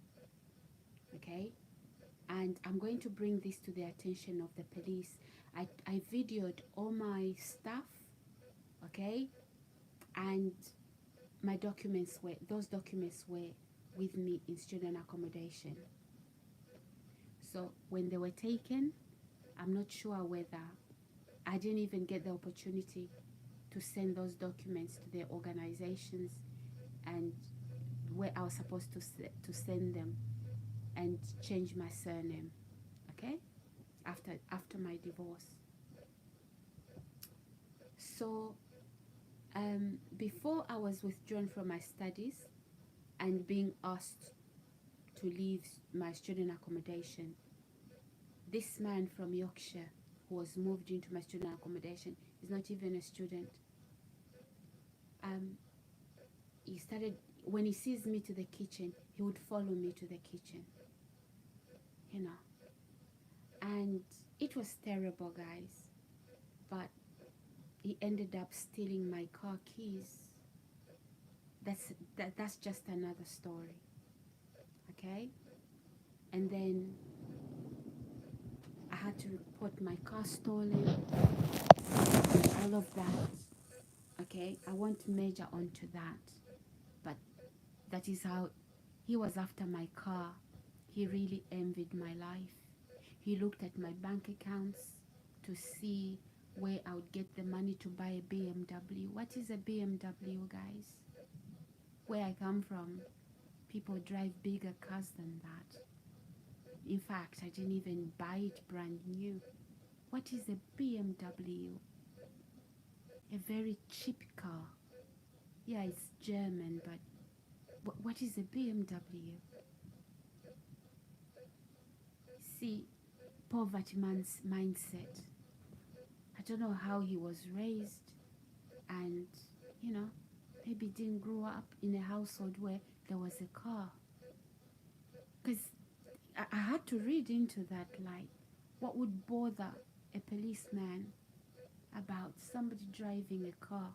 Okay? And I'm going to bring this to the attention of the police. I videoed all my stuff, okay? And those documents were with me in student accommodation. So when they were taken, I'm not sure whether I didn't even get the opportunity to send those documents to their organizations and where I was supposed to send them and change my surname, okay, after my divorce. So before I was withdrawn from my studies and being asked to leave my student accommodation, this man from Yorkshire who was moved into my student accommodation is not even a student. when he sees me to the kitchen, he would follow me to the kitchen, you know. And it was terrible, guys. But he ended up stealing my car keys. That's just another story, okay? And then I had to report my car stolen, all of that, okay? I won't major onto that, but that is how he was after my car. He really envied my life. He looked at my bank accounts to see where I would get the money to buy a BMW. What is a BMW, guys? Where I come from, people drive bigger cars than that. In fact, I didn't even buy it brand new. What is a BMW? A very cheap car. Yeah, it's German, but what is a BMW? See, poverty man's mindset. I don't know how he was raised, and, you know, maybe didn't grow up in a household where there was a car. Because I had to read into that, like, what would bother a policeman about somebody driving a car,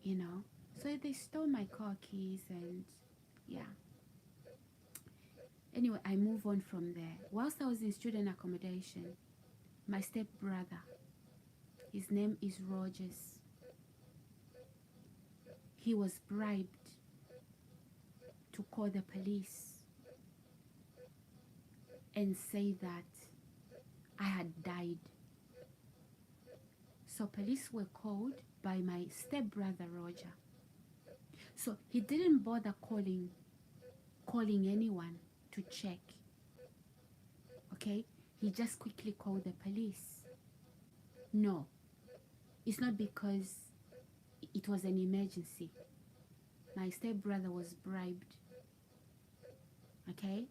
you know? So they stole my car keys, and yeah. Anyway, I move on from there. Whilst I was in student accommodation, my stepbrother, his name is Rogers, he was bribed to call the police and say that I had died. So police were called by my stepbrother Roger. So he didn't bother calling anyone to check. Okay? He just quickly called the police. No, it's not because it was an emergency. My stepbrother was bribed. Okay?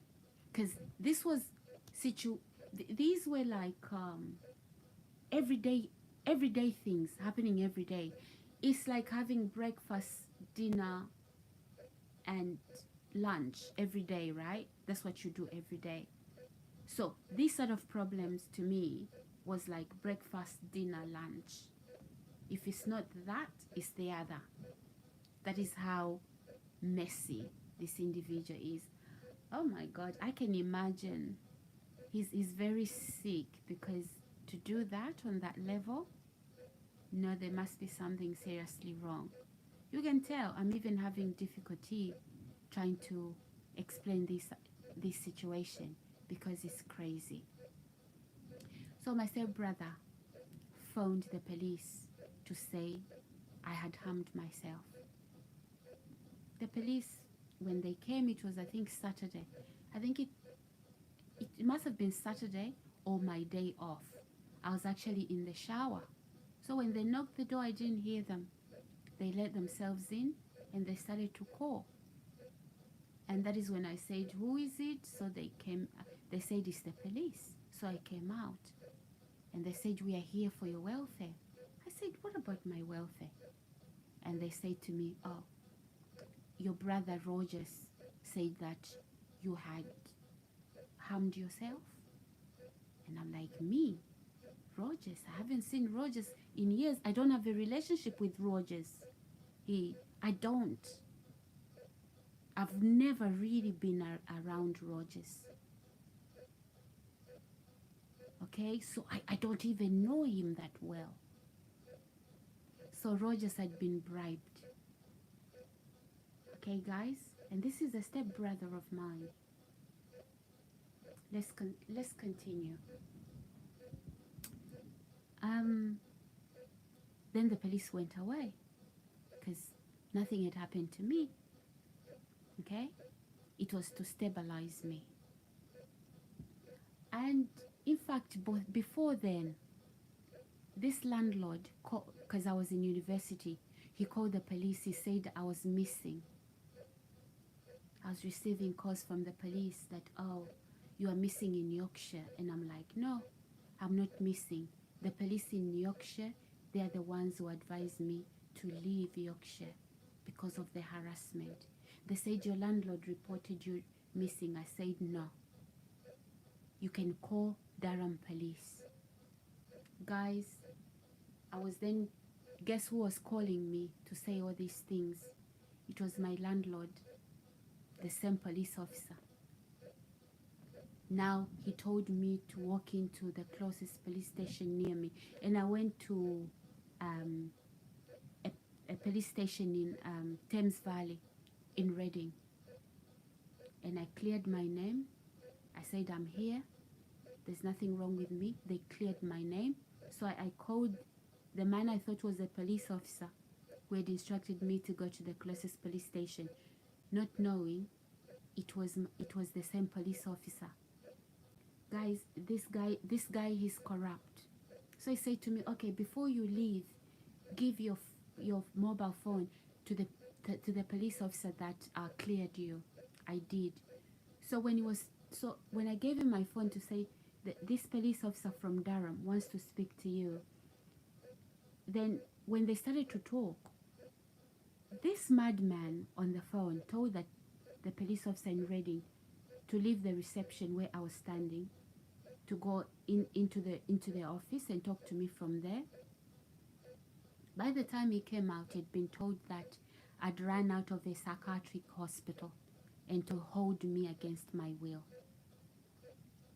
Because this was these were like everyday things happening every day. It's like having breakfast, dinner, and lunch every day, right? That's what you do every day. So these sort of problems to me was like breakfast, dinner, lunch. If it's not that, it's the other. That is how messy this individual is. Oh my God, I can imagine. He's very sick, because to do that on that level, no, there must be something seriously wrong. You can tell I'm even having difficulty trying to explain this situation, because it's crazy. So my stepbrother phoned the police to say I had harmed myself. The police, when they came, it was, I think, Saturday. I think it must have been Saturday or my day off. I was actually in the shower. So when they knocked the door, I didn't hear them. They let themselves in and they started to call. And that is when I said, who is it? So they came, they said it's the police. So I came out and they said, we are here for your welfare. I said, what about my welfare? And they said to me, oh, your brother Rogers said that you had harmed yourself. And I'm like, me? Rogers? I haven't seen Rogers in years. I don't have a relationship with Rogers. I don't. I've never really been around Rogers. Okay, so I don't even know him that well. So Rogers had been bribed. Okay, guys, and this is a stepbrother of mine. Let's continue. Then the police went away because nothing had happened to me. Okay, it was to stabilize me. And in fact, before then, this landlord, because I was in university, he called the police. He said I was missing. I was receiving calls from the police that, oh, you are missing in Yorkshire. And I'm like, no, I'm not missing. The police in Yorkshire, they are the ones who advised me to leave Yorkshire. because of the harassment. They said your landlord reported you missing. I said no. You can call Durham police. Guys, I was then, guess who was calling me to say all these things? It was my landlord, the same police officer. Now he told me to walk into the closest police station near me, and I went to a police station in Thames Valley in Reading, and I cleared my name. I said, I'm here, there's nothing wrong with me. They cleared my name. So I called the man I thought was a police officer who had instructed me to go to the closest police station, not knowing it was the same police officer. Guys, this guy he's corrupt. So he said to me, okay, before you leave, give your mobile phone to the police officer that cleared you. I did. So when I gave him my phone to say that this police officer from Durham wants to speak to you, then when they started to talk, this madman on the phone told that the police officer in Reading to leave the reception where I was standing, to go into the office and talk to me from there. By the time he came out, he'd been told that I'd run out of a psychiatric hospital and to hold me against my will.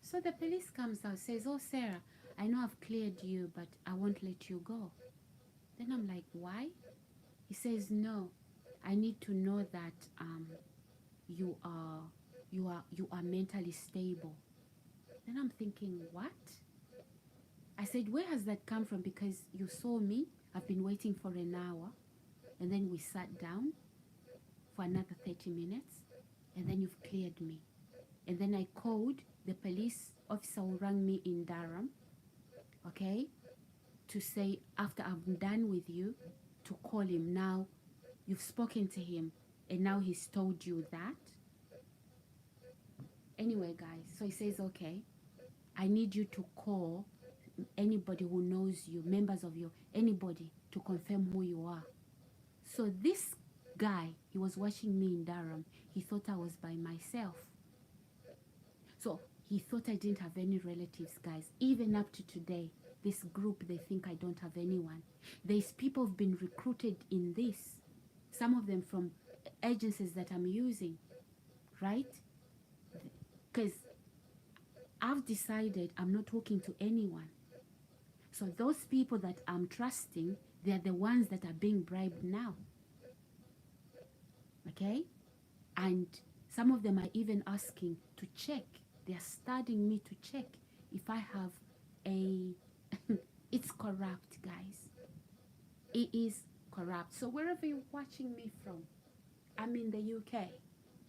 So the police comes out, says, oh Sarah, I know I've cleared you, but I won't let you go. Then I'm like, why? He says, no, I need to know that you are mentally stable. Then I'm thinking, what? I said, where has that come from? Because you saw me, I've been waiting for an hour, and then we sat down for another 30 minutes, and then you've cleared me. And then I called the police officer who rang me in Durham, okay, to say, after I'm done with you, to call him. Now you've spoken to him, and now he's told you that. Anyway, guys, so he says, okay, I need you to call anybody who knows you, members of you, anybody, to confirm who you are. So this guy, he was watching me in Durham. He thought I was by myself. So he thought I didn't have any relatives, guys. Even up to today, this group, they think I don't have anyone. There's people who've been recruited in this. Some of them from agencies that I'm using, right? Because I've decided I'm not talking to anyone. So those people that I'm trusting, they're the ones that are being bribed now. Okay? And some of them are even asking to check. They're studying me to check if I have a... It's corrupt, guys. It is corrupt. So wherever you're watching me from, I'm in the UK.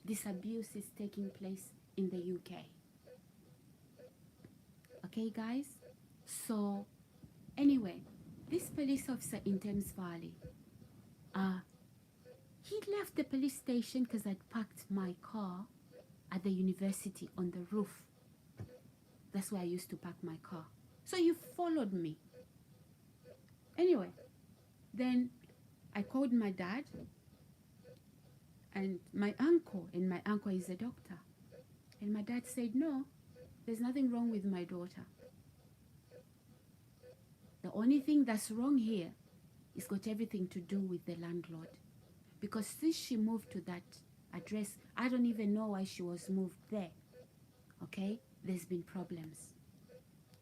This abuse is taking place in the UK. Okay, guys? So, anyway, this police officer in Thames Valley, he left the police station because I'd parked my car at the university on the roof. That's where I used to park my car. So you followed me. Anyway, then I called my dad and my uncle is a doctor. And my dad said, no, there's nothing wrong with my daughter. The only thing that's wrong here is got everything to do with the landlord. Because since she moved to that address, I don't even know why she was moved there. Okay? There's been problems.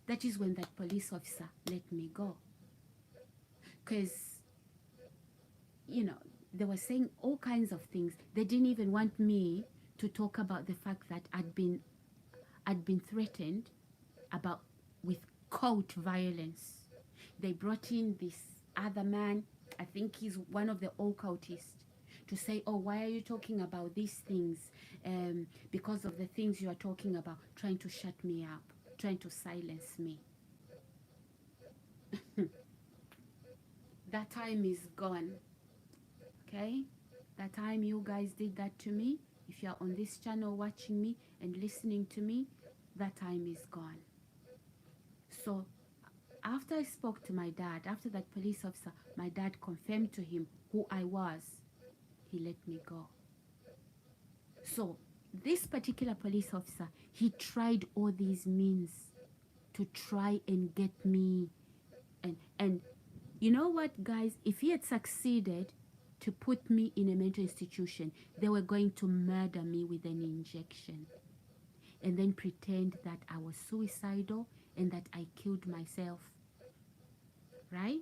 That is when that police officer let me go. Because, you know, they were saying all kinds of things. They didn't even want me to talk about the fact that I'd been threatened with cult violence. They brought in this other man, I think he's one of the occultists, to say, oh, why are you talking about these things? Because of the things you are talking about, trying to shut me up, trying to silence me. That time is gone, okay? That time you guys did that to me. If you're on this channel watching me and listening to me, that time is gone. So after I spoke to my dad, after that police officer, my dad confirmed to him who I was. he let me go. So this particular police officer, he tried all these means to try and get me. And you know what, guys? If he had succeeded to put me in a mental institution, they were going to murder me with an injection and then pretend that I was suicidal and that I killed myself, right?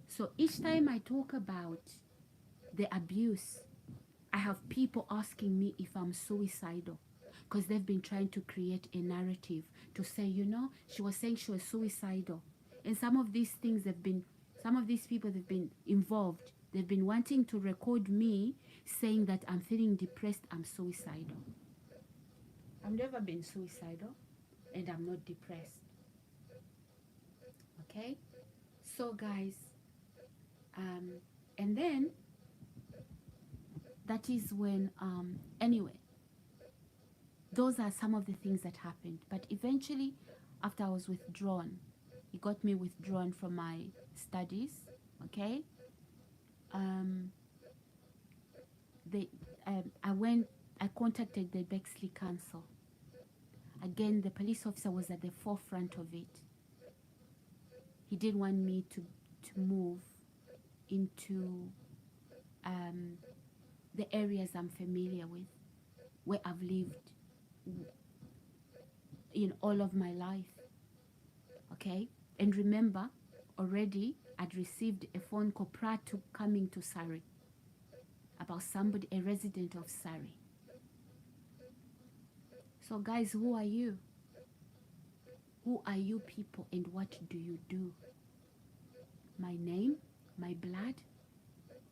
So each time I talk about the abuse, I have people asking me if I'm suicidal because they've been trying to create a narrative to say, you know, she was saying she was suicidal. And some of these things some of these people that have been involved, they've been wanting to record me saying that I'm feeling depressed, I'm suicidal. I've never been suicidal and I'm not depressed. Okay? So guys, and then that is when, anyway, those are some of the things that happened. But eventually, after I was withdrawn, he got me withdrawn from my studies, okay? They, I contacted the Bexley Council. Again, the police officer was at the forefront of it. He didn't want me to move into the areas I'm familiar with, where I've lived in all of my life, okay? And remember, already I'd received a phone call prior to coming to Surrey about somebody, a resident of Surrey. So guys, who are you? Who are you people and what do you do? My name, my blood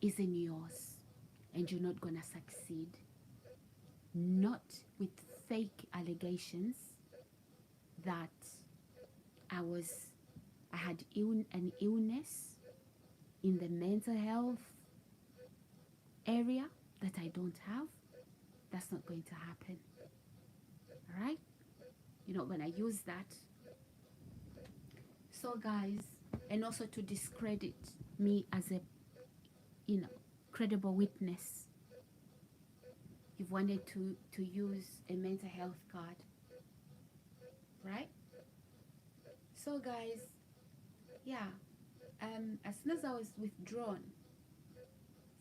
isn't yours and you're not gonna succeed. Not with fake allegations that I had an illness in the mental health area that I don't have. That's not going to happen. All right? You're not going to use that. So guys, and also to discredit me as a, credible witness. You've wanted to use a mental health card. Right? So guys, yeah, as soon as I was withdrawn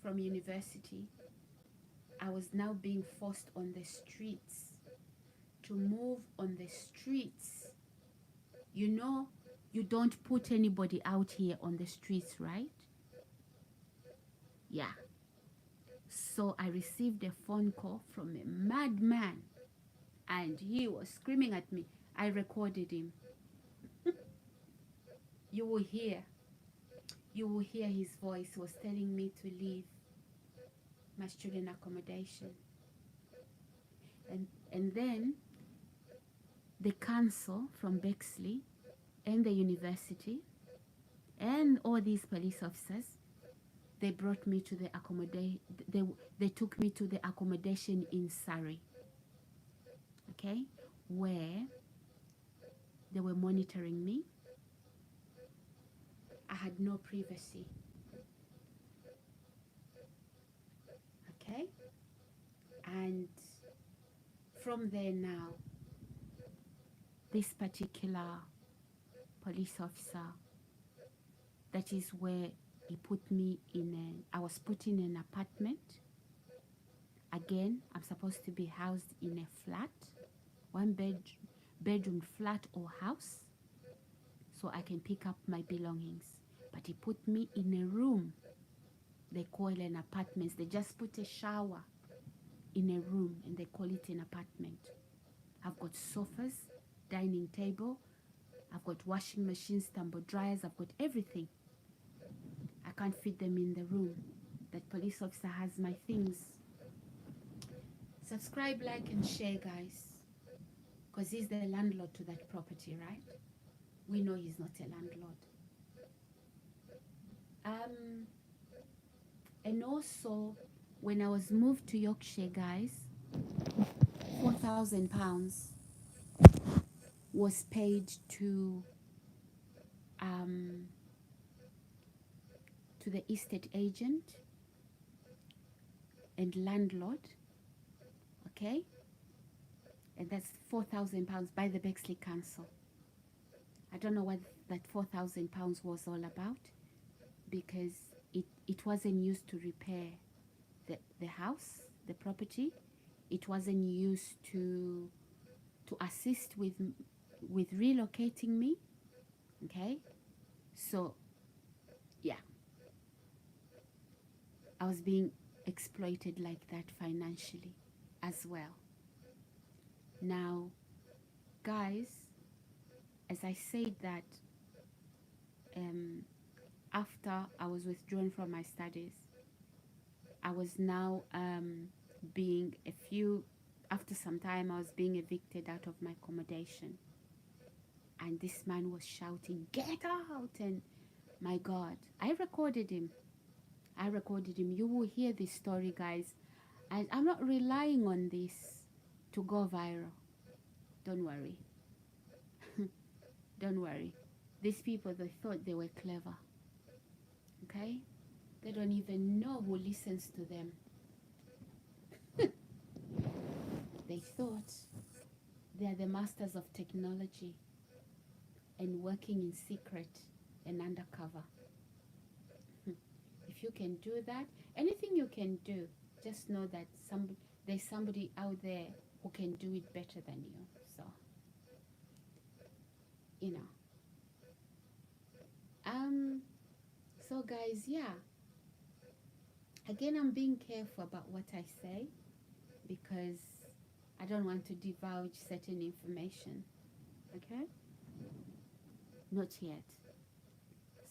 from university, I was now being forced on the streets, to move on the streets. You know, you don't put anybody out here on the streets, right? Yeah. So I received a phone call from a madman, and he was screaming at me. I recorded him. You will hear his voice. He was telling me to leave my student accommodation. And then the council from Bexley and the university and all these police officers, they brought me to the accommodation. They took me to the accommodation in Surrey, okay, where they were monitoring me. I had no privacy, okay, and from there now, this particular police officer, that is where he put me in I was put in an apartment. Again, I'm supposed to be housed in a flat, bedroom flat or house, so I can pick up my belongings. But he put me in a room. They call it an apartment. They just put a shower in a room and they call it an apartment. I've got sofas, dining table, I've got washing machines, tumble dryers, I've got everything. I can't fit them in the room. That police officer has my things. Subscribe, like, and share, guys. Because he's the landlord to that property, right? We know he's not a landlord. And also, when I was moved to Yorkshire, guys, £4,000 was paid to the estate agent and landlord, okay? And that's £4,000 by the Bexley Council. I don't know what that £4,000 was all about, because it wasn't used to repair the house, the property. It wasn't used to assist with relocating me, okay? So yeah, I was being exploited like that financially as well. Now, guys, as I said that, after I was withdrawn from my studies, I was now after some time, I was being evicted out of my accommodation. And this man was shouting, "Get out!" And my God, I recorded him. You will hear this story, guys. And I'm not relying on this to go viral. Don't worry. Don't worry. These people, they thought they were clever. Okay? They don't even know who listens to them. They thought they are the masters of technology and working in secret and undercover. If you can do that, anything you can do, just know that there's somebody out there who can do it better than you. So, you know. So guys, yeah. Again, I'm being careful about what I say, because I don't want to divulge certain information. Okay? Not yet.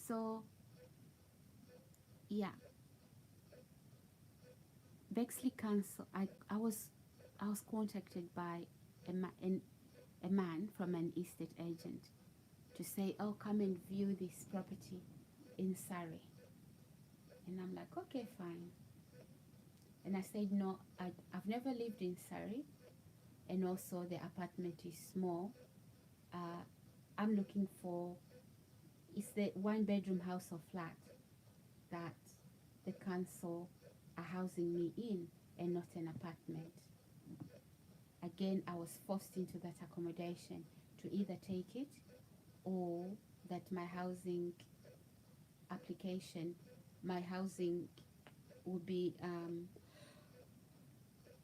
So, yeah. Bexley Council, I was contacted by a man from an estate agent to say, "Oh, come and view this property in Surrey." And I'm like, "Okay, fine." And I said, "No, I've never lived in Surrey, and also the apartment is small. I'm looking for, it's the 1-bedroom house or flat that the council are housing me in, and not an apartment." Again, I was forced into that accommodation to either take it, or that my housing application, my housing would be,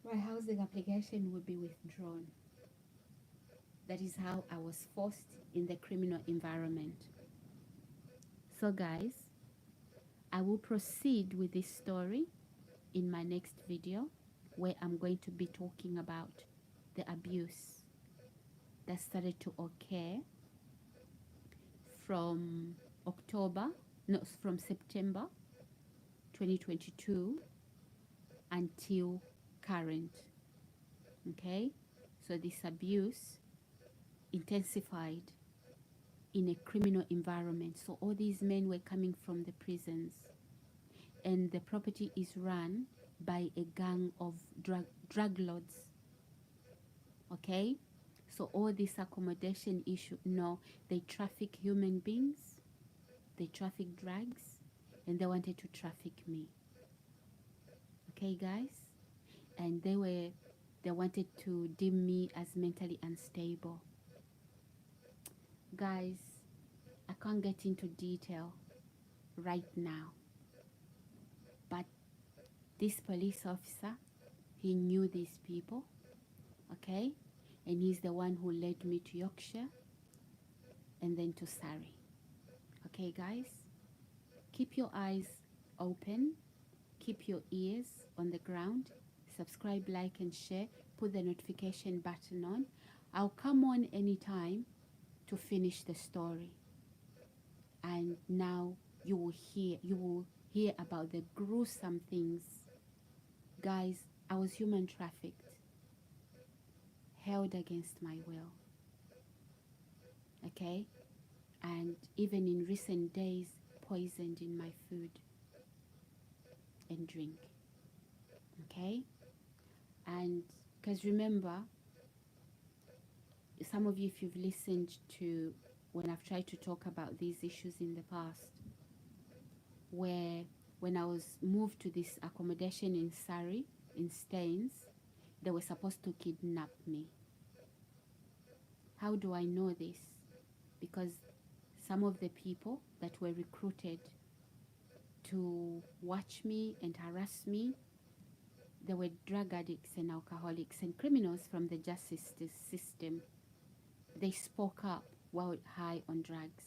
my housing application would be withdrawn. That is how I was forced in the criminal environment. So guys, I will proceed with this story in my next video, where I'm going to be talking about the abuse that started to occur from September 2022 until current. Okay, so this abuse intensified in a criminal environment. So all these men were coming from the prisons, and the property is run by a gang of drug lords. Okay, so all this accommodation issue, no, they traffic human beings, they traffic drugs, and they wanted to traffic me. Okay, guys, and they wanted to deem me as mentally unstable. Guys, I can't get into detail right now, but this police officer, he knew these people, okay, and he's the one who led me to Yorkshire and then to Surrey. Okay, guys, keep your eyes open, keep your ears on the ground, subscribe, like, and share, put the notification button on. I'll come on anytime to finish the story. And now you will hear about the gruesome things. Guys, I was human trafficked, held against my will. Okay? And even in recent days, poisoned in my food and drink. Okay? And because remember, some of you, if you've listened to when I've tried to talk about these issues in the past, where when I was moved to this accommodation in Surrey, in Staines, they were supposed to kidnap me. How do I know this? Because some of the people that were recruited to watch me and harass me, they were drug addicts and alcoholics and criminals from the justice system. They spoke up while high on drugs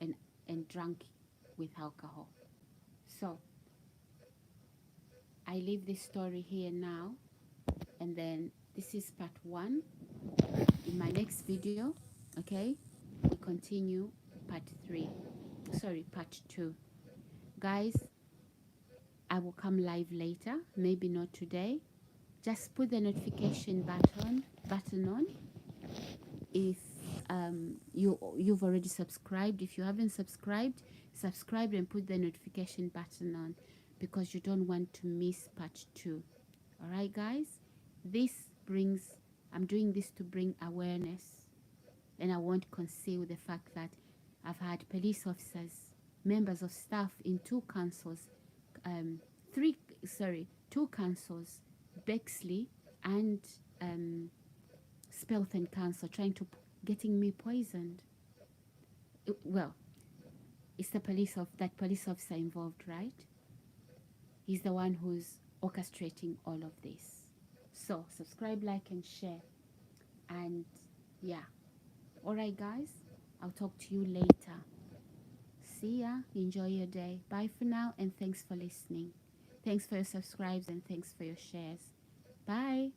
and, and drunk with alcohol. So I leave this story here now, and then this is part 1. In my next video, okay, we continue part 3. Sorry, part 2. Guys, I will come live later, maybe not today. Just put the notification button on if you've already subscribed. If you haven't subscribed, subscribe and put the notification button on, because you don't want to miss part 2. All right, guys, I'm doing this to bring awareness, and I won't conceal the fact that I've had police officers, members of staff in 2 councils, 2 councils, Bexley and Spelton Council, getting me poisoned. Well, it's the that police officer involved, right? He's the one who's orchestrating all of this. So subscribe, like, and share. And yeah, all right, guys, I'll talk to you later. See ya. Enjoy your day. Bye for now, and thanks for listening. Thanks for your subscribes and thanks for your shares. Bye.